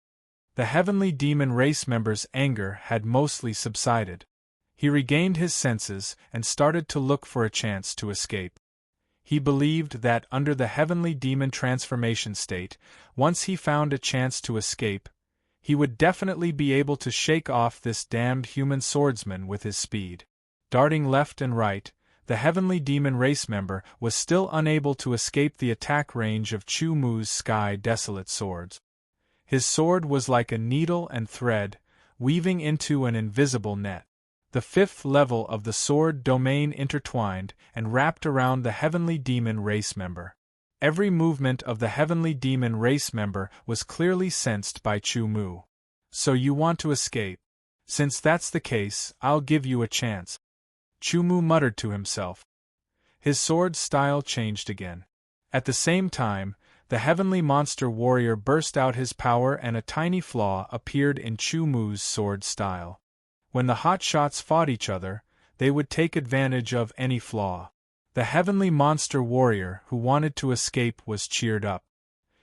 The Heavenly Demon race member's anger had mostly subsided. He regained his senses and started to look for a chance to escape. He believed that under the Heavenly Demon transformation state, once he found a chance to escape, he would definitely be able to shake off this damned human swordsman with his speed. Darting left and right, the Heavenly Demon race member was still unable to escape the attack range of Chu Mu's sky desolate swords. His sword was like a needle and thread, weaving into an invisible net. The 5th level of the sword domain intertwined and wrapped around the Heavenly Demon race member. Every movement of the Heavenly Demon race member was clearly sensed by Chu Mu. So you want to escape? Since that's the case, I'll give you a chance. Chu Mu muttered to himself. His sword style changed again. At the same time, the Heavenly Monster Warrior burst out his power and a tiny flaw appeared in Chu Mu's sword style. When the hotshots fought each other, they would take advantage of any flaw. The Heavenly Monster Warrior who wanted to escape was cheered up.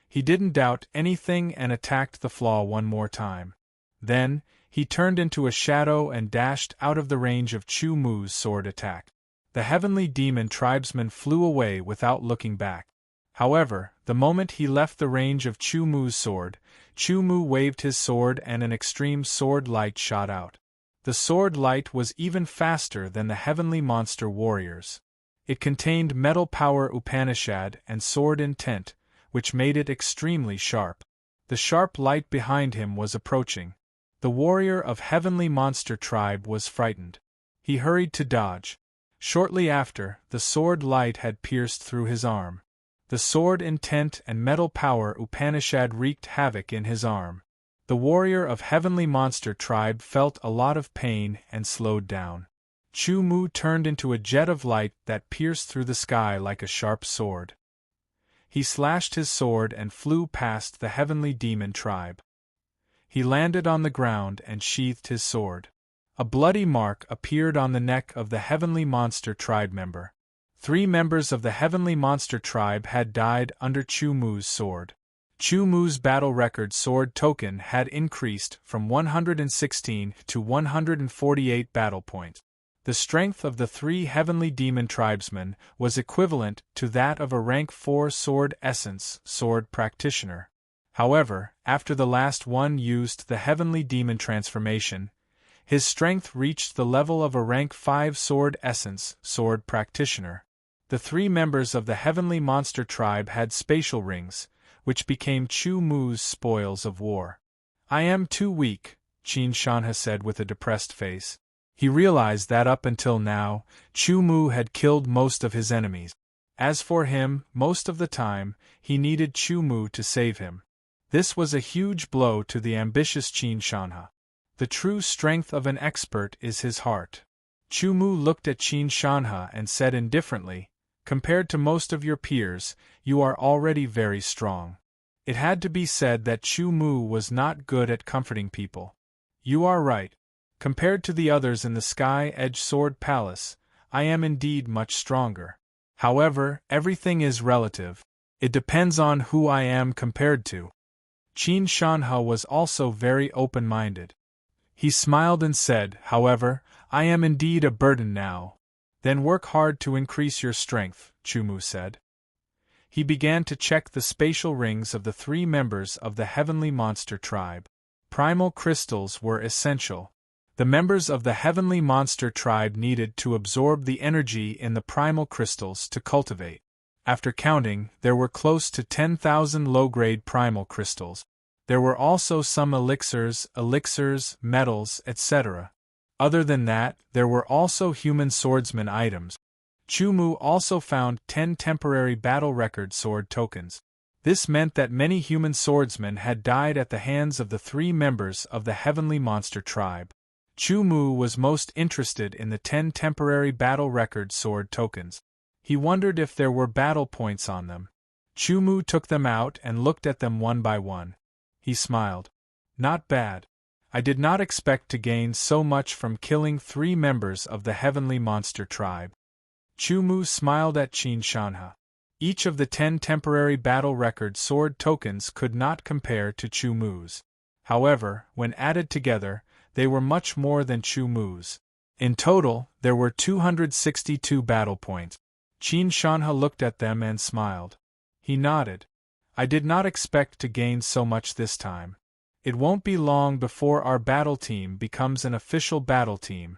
He didn't doubt anything and attacked the flaw one more time. Then, he turned into a shadow and dashed out of the range of Chu Mu's sword attack. The Heavenly Demon tribesman flew away without looking back. However, the moment he left the range of Chu Mu's sword, Chu Mu waved his sword and an extreme sword light shot out. The sword light was even faster than the Heavenly Monster Warrior's. It contained Metal Power Upanishad and Sword Intent, which made it extremely sharp. The sharp light behind him was approaching. The warrior of Heavenly Monster Tribe was frightened. He hurried to dodge. Shortly after, the sword light had pierced through his arm. The Sword Intent and Metal Power Upanishad wreaked havoc in his arm. The warrior of Heavenly Monster Tribe felt a lot of pain and slowed down. Chu Mu turned into a jet of light that pierced through the sky like a sharp sword. He slashed his sword and flew past the Heavenly Demon Tribe. He landed on the ground and sheathed his sword. A bloody mark appeared on the neck of the Heavenly Monster Tribe member. 3 members of the Heavenly Monster Tribe had died under Chu Mu's sword. Chu Mu's battle record sword token had increased from 116 to 148 battle points. The strength of the 3 heavenly demon tribesmen was equivalent to that of a rank 4 sword essence sword practitioner. However, after the last one used the heavenly demon transformation, his strength reached the level of a rank 5 sword essence sword practitioner. The 3 members of the heavenly monster tribe had spatial rings, which became Chu Mu's spoils of war. I am too weak, Qin Shanhe said with a depressed face. He realized that up until now, Chu Mu had killed most of his enemies. As for him, most of the time, he needed Chu Mu to save him. This was a huge blow to the ambitious Qin Shanhe. The true strength of an expert is his heart. Chu Mu looked at Qin Shanhe and said indifferently, compared to most of your peers, you are already very strong. It had to be said that Chu Mu was not good at comforting people. You are right. Compared to the others in the Sky Edge Sword Palace, I am indeed much stronger. However, everything is relative. It depends on who I am compared to. Qin Shanhe was also very open-minded. He smiled and said, however, I am indeed a burden now. Then work hard to increase your strength, Chu Mu said. He began to check the spatial rings of the 3 members of the heavenly monster tribe. Primal crystals were essential. The members of the heavenly monster tribe needed to absorb the energy in the primal crystals to cultivate. After counting, there were close to 10,000 low-grade primal crystals. There were also some elixirs, metals, etc. Other than that, there were also human swordsman items. Chu Mu also found 10 temporary battle record sword tokens. This meant that many human swordsmen had died at the hands of the 3 members of the heavenly monster tribe. Chu Mu was most interested in the 10 temporary battle record sword tokens. He wondered if there were battle points on them. Chu Mu took them out and looked at them one by one. He smiled. Not bad. I did not expect to gain so much from killing 3 members of the heavenly monster tribe. Chu Mu smiled at Qin Shanhe. Each of the 10 temporary battle record sword tokens could not compare to Chu Mu's. However, when added together, they were much more than Chu Mu's. In total, there were 262 battle points. Qin Shanhe looked at them and smiled. He nodded. I did not expect to gain so much this time. It won't be long before our battle team becomes an official battle team.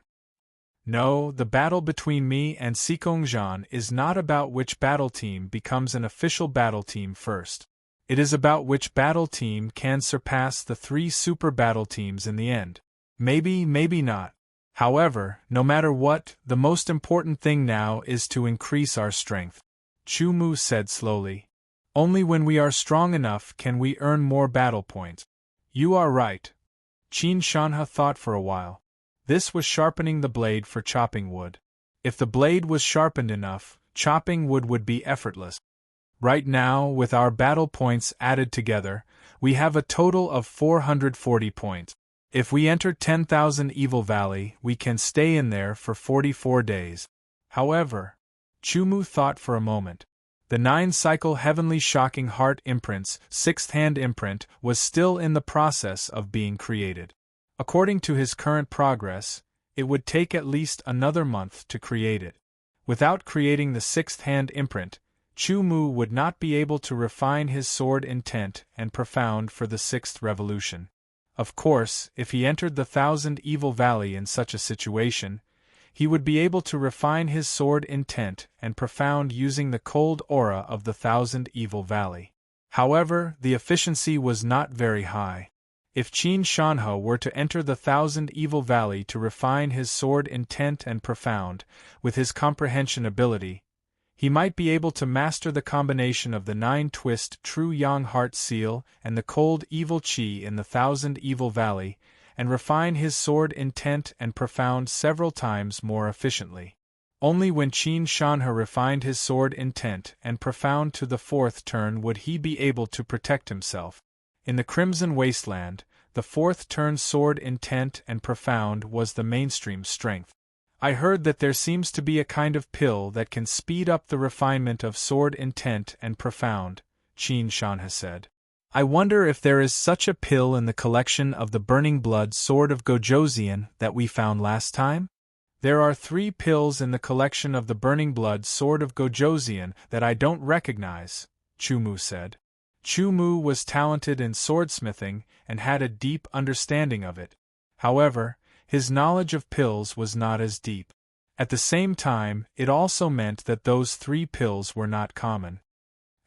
No, the battle between me and Xikongzhan is not about which battle team becomes an official battle team first. It is about which battle team can surpass the 3 super battle teams in the end. Maybe, maybe not. However, no matter what, the most important thing now is to increase our strength. Chu Mu said slowly. Only when we are strong enough can we earn more battle points. You are right. Qin Shanhe thought for a while. This was sharpening the blade for chopping wood. If the blade was sharpened enough, chopping wood would be effortless. Right now, with our battle points added together, we have a total of 440 points. If we enter 10,000 Evil Valley, we can stay in there for 44 days. However, Chu Mu thought for a moment. The 9-cycle Heavenly Shocking Heart Imprint's 6th hand imprint was still in the process of being created. According to his current progress, it would take at least another month to create it. Without creating the 6th hand imprint, Chu Mu would not be able to refine his sword intent and profound for the 6th revolution. Of course, if he entered the 1000 Evil Valley in such a situation, he would be able to refine his sword intent and profound using the cold aura of the 1000 Evil Valley. However, the efficiency was not very high. If Qin Shanhe were to enter the 1000 Evil Valley to refine his sword intent and profound, with his comprehension ability, he might be able to master the combination of the 9-twist True Yang Heart Seal and the cold evil Qi in the 1000 Evil Valley, and refine his sword intent and profound several times more efficiently. Only when Qin Shanhe refined his sword intent and profound to the 4th turn would he be able to protect himself. In the Crimson Wasteland, the 4th turn sword intent and profound was the mainstream strength. I heard that there seems to be a kind of pill that can speed up the refinement of sword intent and profound, Qin Shanhe said. I wonder if there is such a pill in the collection of the Burning Blood Sword of Gojoseon that we found last time? There are 3 pills in the collection of the Burning Blood Sword of Gojoseon that I don't recognize, Chumu said. Chumu was talented in swordsmithing and had a deep understanding of it. However, his knowledge of pills was not as deep. At the same time, it also meant that those 3 pills were not common.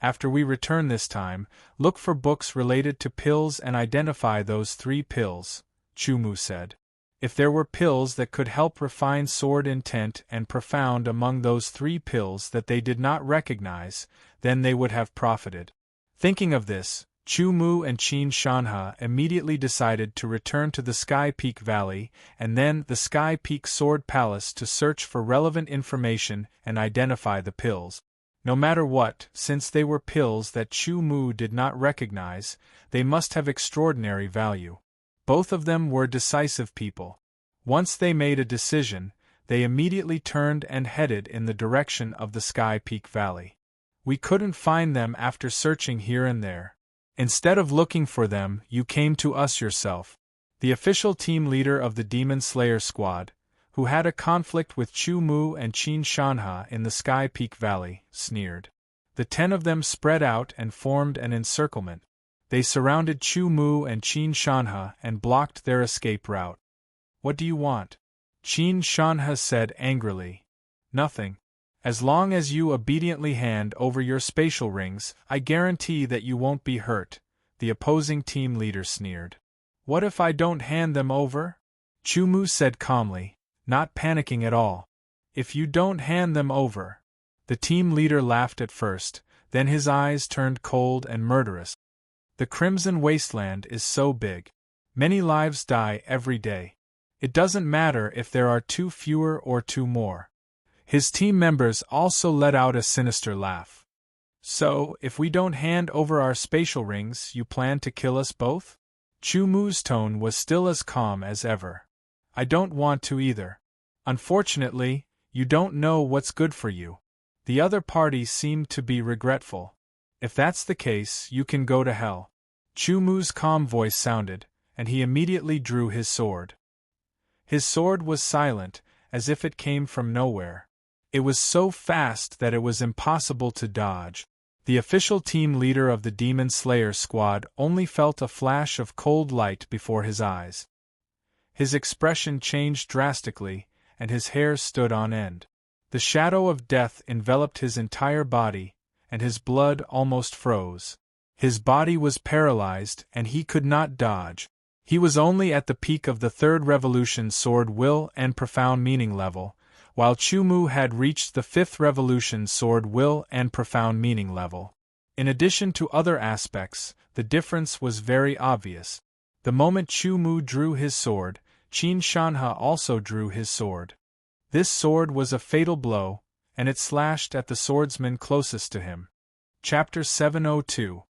After we return this time, look for books related to pills and identify those 3 pills, Chumu said. If there were pills that could help refine sword intent and profound among those 3 pills that they did not recognize, then they would have profited. Thinking of this, Chumu and Qin Shanha immediately decided to return to the Sky Peak Valley and then the Sky Peak Sword Palace to search for relevant information and identify the pills. No matter what, since they were pills that Chumu did not recognize, they must have extraordinary value. Both of them were decisive people. Once they made a decision, they immediately turned and headed in the direction of the Sky Peak Valley. We couldn't find them after searching here and there. Instead of looking for them, you came to us yourself. The official team leader of the Demon Slayer squad, who had a conflict with Chumu and Qin Shanha in the Sky Peak Valley, sneered. The 10 of them spread out and formed an encirclement. They surrounded Chumu and Qin Shanha and blocked their escape route. What do you want? Qin Shanha said angrily. Nothing. As long as you obediently hand over your spatial rings, I guarantee that you won't be hurt, the opposing team leader sneered. What if I don't hand them over? Chumu said calmly, not panicking at all. If you don't hand them over. The team leader laughed at first, then his eyes turned cold and murderous. The Crimson Wasteland is so big. Many lives die every day. It doesn't matter if there are 2 fewer or 2 more. His team members also let out a sinister laugh. So, if we don't hand over our spatial rings, you plan to kill us both? Chumu's tone was still as calm as ever. I don't want to either. Unfortunately, you don't know what's good for you. The other party seemed to be regretful. If that's the case, you can go to hell. Chumu's calm voice sounded, and he immediately drew his sword. His sword was silent, as if it came from nowhere. It was so fast that it was impossible to dodge. The official team leader of the Demon Slayer squad only felt a flash of cold light before his eyes. His expression changed drastically, and his hair stood on end. The shadow of death enveloped his entire body, and his blood almost froze. His body was paralyzed, and he could not dodge. He was only at the peak of the 3rd Revolution Sword Will and Profound Meaning level, while Chumu had reached the 5th Revolution Sword Will and Profound Meaning level. In addition to other aspects, the difference was very obvious. The moment Chumu drew his sword, Qin Shanha also drew his sword. This sword was a fatal blow, and it slashed at the swordsman closest to him. Chapter 702.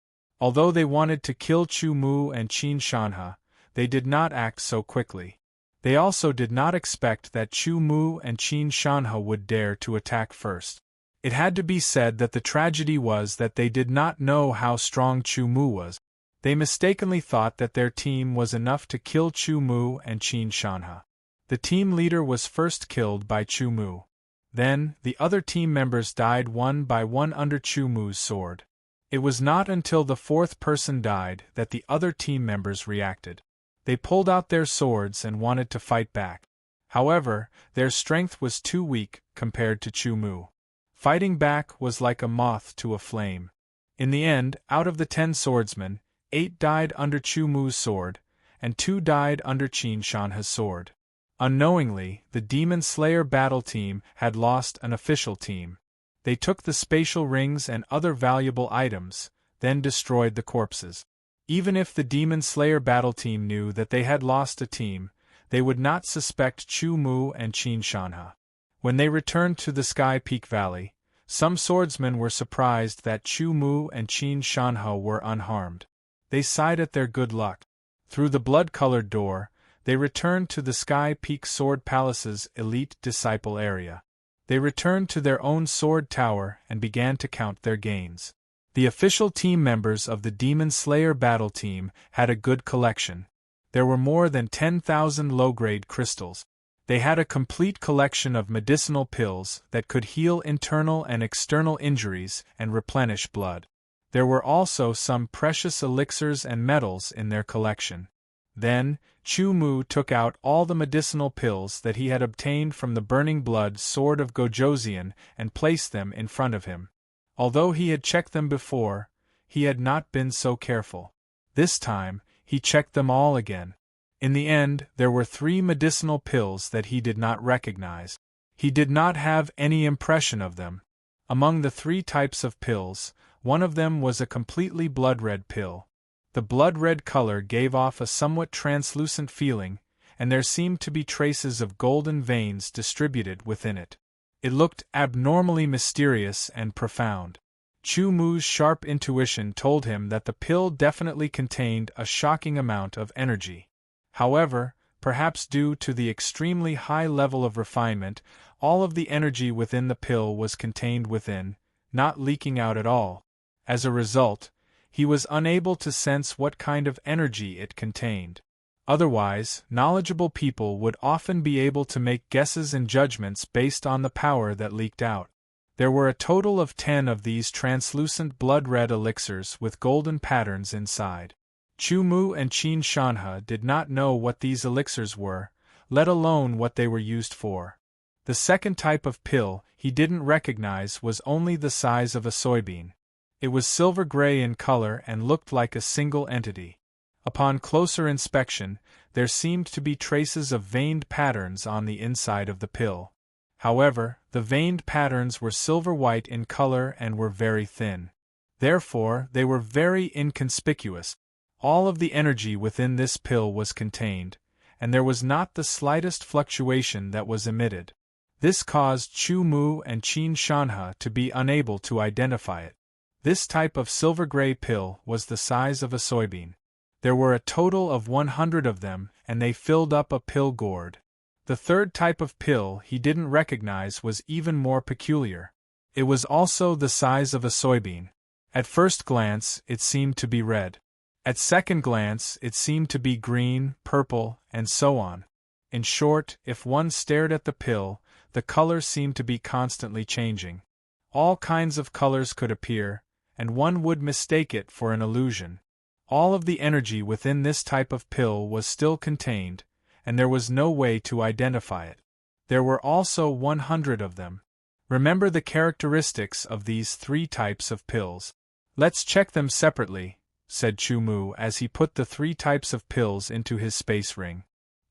Although they wanted to kill Chumu and Qin Shanha, they did not act so quickly. They also did not expect that Chumu and Qin Shanha would dare to attack first. It had to be said that the tragedy was that they did not know how strong Chumu was. They mistakenly thought that their team was enough to kill Chumu and Qin Shanha. The team leader was first killed by Chumu. Then, the other team members died one by one under Chumu's sword. It was not until the 4th person died that the other team members reacted. They pulled out their swords and wanted to fight back. However, their strength was too weak compared to Chumu. Fighting back was like a moth to a flame. In the end, out of the 10 swordsmen, 8 died under Chumu's sword, and 2 died under Qin Shanha's sword. Unknowingly, the Demon Slayer battle team had lost an official team. They took the spatial rings and other valuable items, then destroyed the corpses. Even if the Demon Slayer battle team knew that they had lost a team, they would not suspect Chumu and Qin Shanha. When they returned to the Sky Peak Valley, some swordsmen were surprised that Chumu and Qin Shanha were unharmed. They sighed at their good luck. Through the blood-colored door, they returned to the Sky Peak Sword Palace's elite disciple area. They returned to their own sword tower and began to count their gains. The official team members of the Demon Slayer battle team had a good collection. There were more than 10,000 low-grade crystals. They had a complete collection of medicinal pills that could heal internal and external injuries and replenish blood. There were also some precious elixirs and metals in their collection. Then, Chu Mu took out all the medicinal pills that he had obtained from the burning blood sword of Gojoseon and placed them in front of him. Although he had checked them before, he had not been so careful. This time, he checked them all again. In the end, there were 3 medicinal pills that he did not recognize. He did not have any impression of them. Among the 3 types of pills, one of them was a completely blood-red pill. The blood-red color gave off a somewhat translucent feeling, and there seemed to be traces of golden veins distributed within it. It looked abnormally mysterious and profound. Chu Mu's sharp intuition told him that the pill definitely contained a shocking amount of energy. However, perhaps due to the extremely high level of refinement, all of the energy within the pill was contained within, not leaking out at all. As a result, he was unable to sense what kind of energy it contained. Otherwise, knowledgeable people would often be able to make guesses and judgments based on the power that leaked out. There were a total of 10 of these translucent blood-red elixirs with golden patterns inside. Chu Mu and Qin Shanhe did not know what these elixirs were, let alone what they were used for. The second type of pill he didn't recognize was only the size of a soybean. It was silver-gray in color and looked like a single entity. Upon closer inspection, there seemed to be traces of veined patterns on the inside of the pill. However, the veined patterns were silver-white in color and were very thin. Therefore, they were very inconspicuous. All of the energy within this pill was contained, and there was not the slightest fluctuation that was emitted. This caused Chu Mu and Qin Shanhe to be unable to identify it. This type of silver-gray pill was the size of a soybean. There were a total of 100 of them, and they filled up a pill gourd. The third type of pill he didn't recognize was even more peculiar. It was also the size of a soybean. At first glance, it seemed to be red. At second glance, it seemed to be green, purple, and so on. In short, if one stared at the pill, the color seemed to be constantly changing. All kinds of colors could appear, and one would mistake it for an illusion. All of the energy within this type of pill was still contained, and there was no way to identify it. There were also 100 of them. Remember the characteristics of these 3 types of pills. Let's check them separately, said Chu Mu as he put the 3 types of pills into his space ring.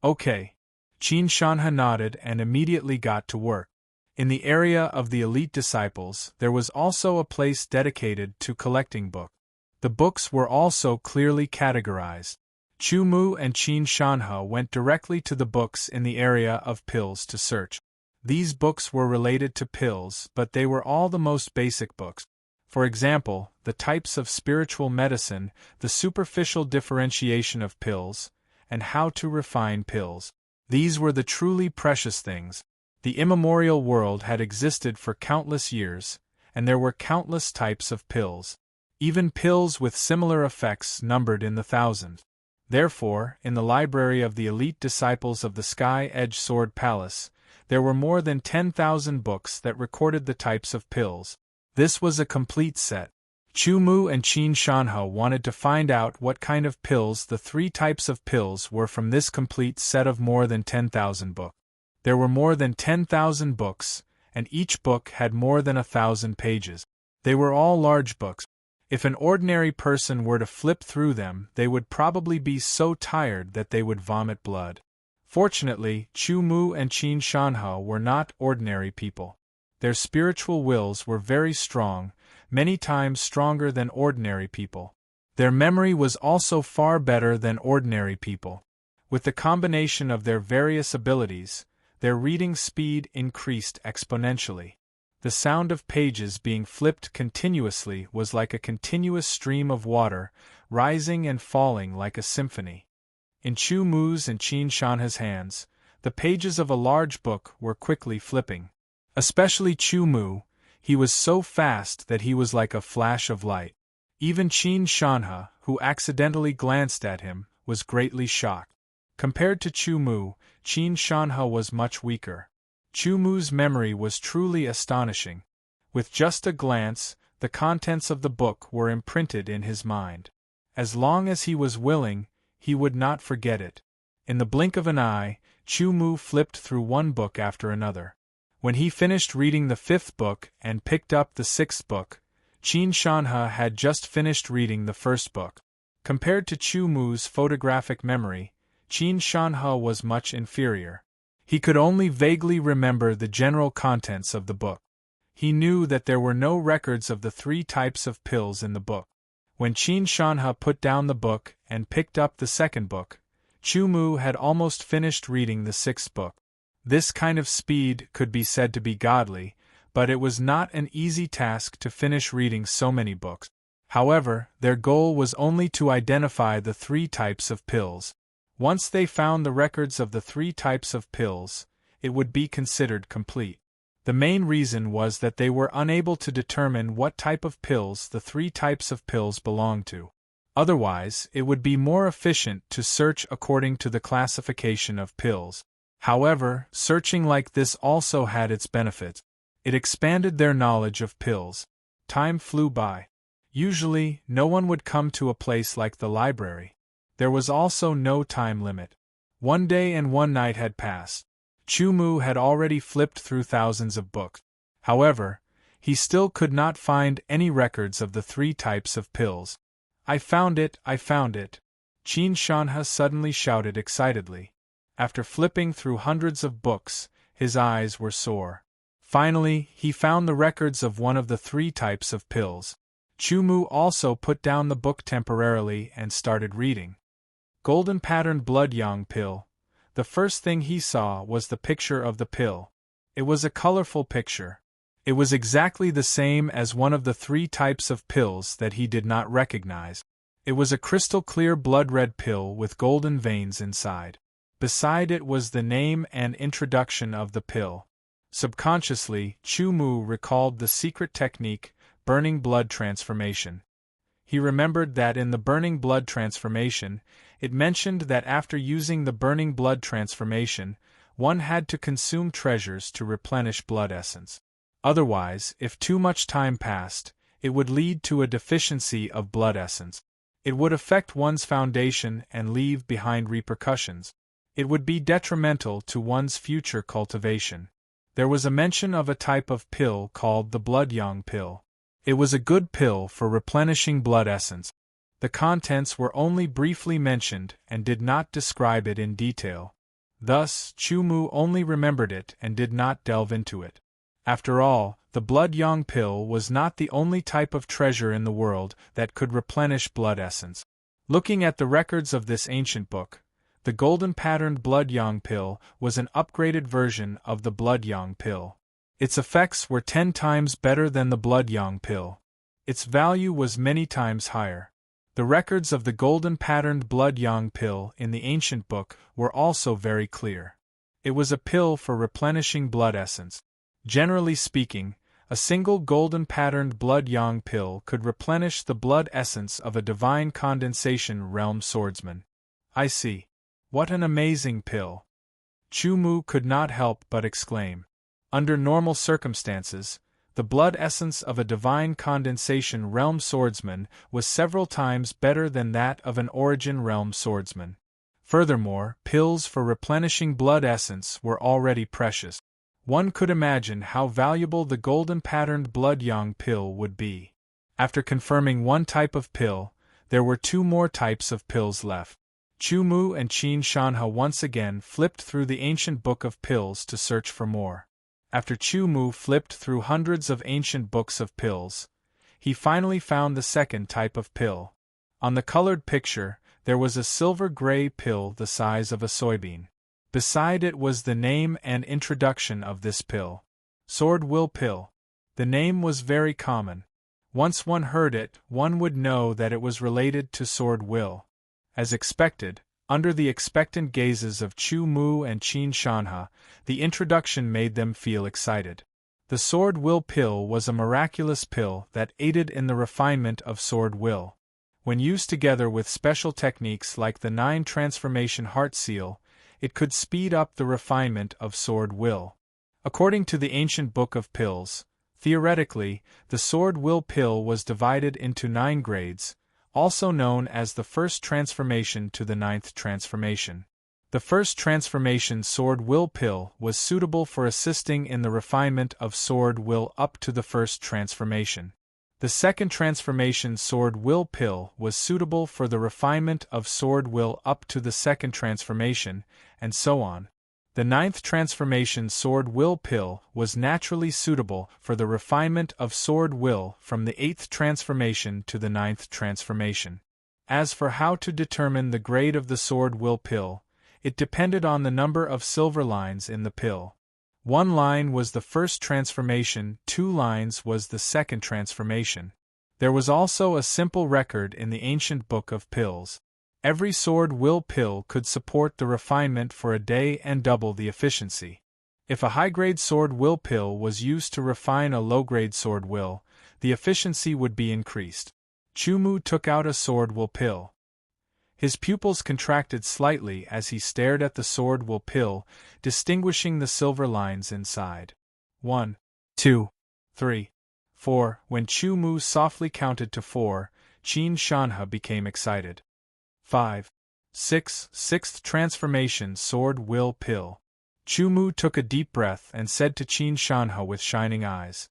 Okay. Qin Shanhe nodded and immediately got to work. In the area of the elite disciples, there was also a place dedicated to collecting books. The books were also clearly categorized. Chu Mu and Qin Shanhe went directly to the books in the area of pills to search. These books were related to pills, but they were all the most basic books. For example, the types of spiritual medicine, the superficial differentiation of pills, and how to refine pills. These were the truly precious things. The immemorial world had existed for countless years, and there were countless types of pills. Even pills with similar effects numbered in the thousands. Therefore, in the library of the elite disciples of the Sky-Edge Sword Palace, there were more than 10,000 books that recorded the types of pills. This was a complete set. Chu Mu and Qin Shanhe wanted to find out what kind of pills the 3 types of pills were from this complete set of more than 10,000 books. There were more than 10,000 books, and each book had more than 1,000 pages. They were all large books. If an ordinary person were to flip through them, they would probably be so tired that they would vomit blood. Fortunately, Chu Mu and Qin Shanhe were not ordinary people. Their spiritual wills were very strong, many times stronger than ordinary people. Their memory was also far better than ordinary people. With the combination of their various abilities, their reading speed increased exponentially. The sound of pages being flipped continuously was like a continuous stream of water, rising and falling like a symphony. In Chu Mu's and Qin Shanhe's hands, the pages of a large book were quickly flipping. Especially Chu Mu, he was so fast that he was like a flash of light. Even Qin Shanhe, who accidentally glanced at him, was greatly shocked. Compared to Chu Mu, Qin Shanhe was much weaker. Chu Mu's memory was truly astonishing. With just a glance, the contents of the book were imprinted in his mind. As long as he was willing, he would not forget it. In the blink of an eye, Chu Mu flipped through one book after another. When he finished reading the 5th book and picked up the 6th book, Qin Shanhe had just finished reading the 1st book. Compared to Chu Mu's photographic memory, Qin Shanhe was much inferior. He could only vaguely remember the general contents of the book. He knew that there were no records of the 3 types of pills in the book. When Qin Shanhe put down the book and picked up the 2nd book, Chu Mu had almost finished reading the 6th book. This kind of speed could be said to be godly, but it was not an easy task to finish reading so many books. However, their goal was only to identify the 3 types of pills. Once they found the records of the 3 types of pills, it would be considered complete. The main reason was that they were unable to determine what type of pills the 3 types of pills belonged to. Otherwise, it would be more efficient to search according to the classification of pills. However, searching like this also had its benefits. It expanded their knowledge of pills. Time flew by. Usually, no one would come to a place like the library. There was also no time limit. One day and one night had passed. Chu Mu had already flipped through thousands of books. However, he still could not find any records of the 3 types of pills. I found it, I found it! Qin Shanhe suddenly shouted excitedly. After flipping through hundreds of books, his eyes were sore. Finally, he found the records of one of the 3 types of pills. Chu Mu also put down the book temporarily and started reading. Golden patterned blood yang pill. The first thing he saw was the picture of the pill. It was a colorful picture. It was exactly the same as one of the 3 types of pills that he did not recognize. It was a crystal clear blood red pill with golden veins inside. Beside it was the name and introduction of the pill. Subconsciously, Chu Mu recalled the secret technique, burning blood transformation. He remembered that in the burning blood transformation, it mentioned that after using the burning blood transformation, one had to consume treasures to replenish blood essence. Otherwise, if too much time passed, it would lead to a deficiency of blood essence. It would affect one's foundation and leave behind repercussions. It would be detrimental to one's future cultivation. There was a mention of a type of pill called the blood yang pill. It was a good pill for replenishing blood essence. The contents were only briefly mentioned and did not describe it in detail. Thus, Chu Mu only remembered it and did not delve into it. After all, the blood yang pill was not the only type of treasure in the world that could replenish blood essence. Looking at the records of this ancient book, the golden patterned blood yang pill was an upgraded version of the blood yang pill. Its effects were 10 times better than the blood yang pill. Its value was many times higher. The records of the golden patterned blood yang pill in the ancient book were also very clear. It was a pill for replenishing blood essence. Generally speaking, a single golden patterned blood yang pill could replenish the blood essence of a divine condensation realm swordsman. I see. What an amazing pill! Chu Mu could not help but exclaim. Under normal circumstances, the blood essence of a divine condensation realm swordsman was several times better than that of an origin realm swordsman. Furthermore, pills for replenishing blood essence were already precious. One could imagine how valuable the golden patterned blood yang pill would be. After confirming one type of pill, there were 2 more types of pills left. Chu Mu and Qin Shanhe once again flipped through the ancient book of pills to search for more. After Chu Mu flipped through hundreds of ancient books of pills, he finally found the 2nd type of pill. On the colored picture, there was a silver-gray pill the size of a soybean. Beside it was the name and introduction of this pill. Sword Will Pill. The name was very common. Once one heard it, one would know that it was related to Sword Will. As expected, under the expectant gazes of Chu Mu and Qin Shanhe, the introduction made them feel excited. The Sword Will pill was a miraculous pill that aided in the refinement of sword will. When used together with special techniques like the 9 transformation heart seal, it could speed up the refinement of sword will. According to the ancient book of pills, theoretically, the sword will pill was divided into 9 grades, also known as the first transformation to the 9th transformation. The first transformation sword will pill was suitable for assisting in the refinement of sword will up to the first transformation. The second transformation sword will pill was suitable for the refinement of sword will up to the second transformation, and so on. The 9th transformation sword will pill was naturally suitable for the refinement of sword will from the 8th transformation to the 9th transformation. As for how to determine the grade of the sword will pill, it depended on the number of silver lines in the pill. 1 line was the first transformation, 2 lines was the second transformation. There was also a simple record in the ancient book of pills. Every sword will pill could support the refinement for a day and double the efficiency. If a high-grade sword will pill was used to refine a low-grade sword will, the efficiency would be increased. Chumu took out a sword will pill. His pupils contracted slightly as he stared at the sword will pill, distinguishing the silver lines inside. 1, 2, 3, 4. When Chumu softly counted to 4, Qin Shanha became excited. 5, 6. 6th transformation sword will pill. Chumu took a deep breath and said to Qin Shanha with shining eyes,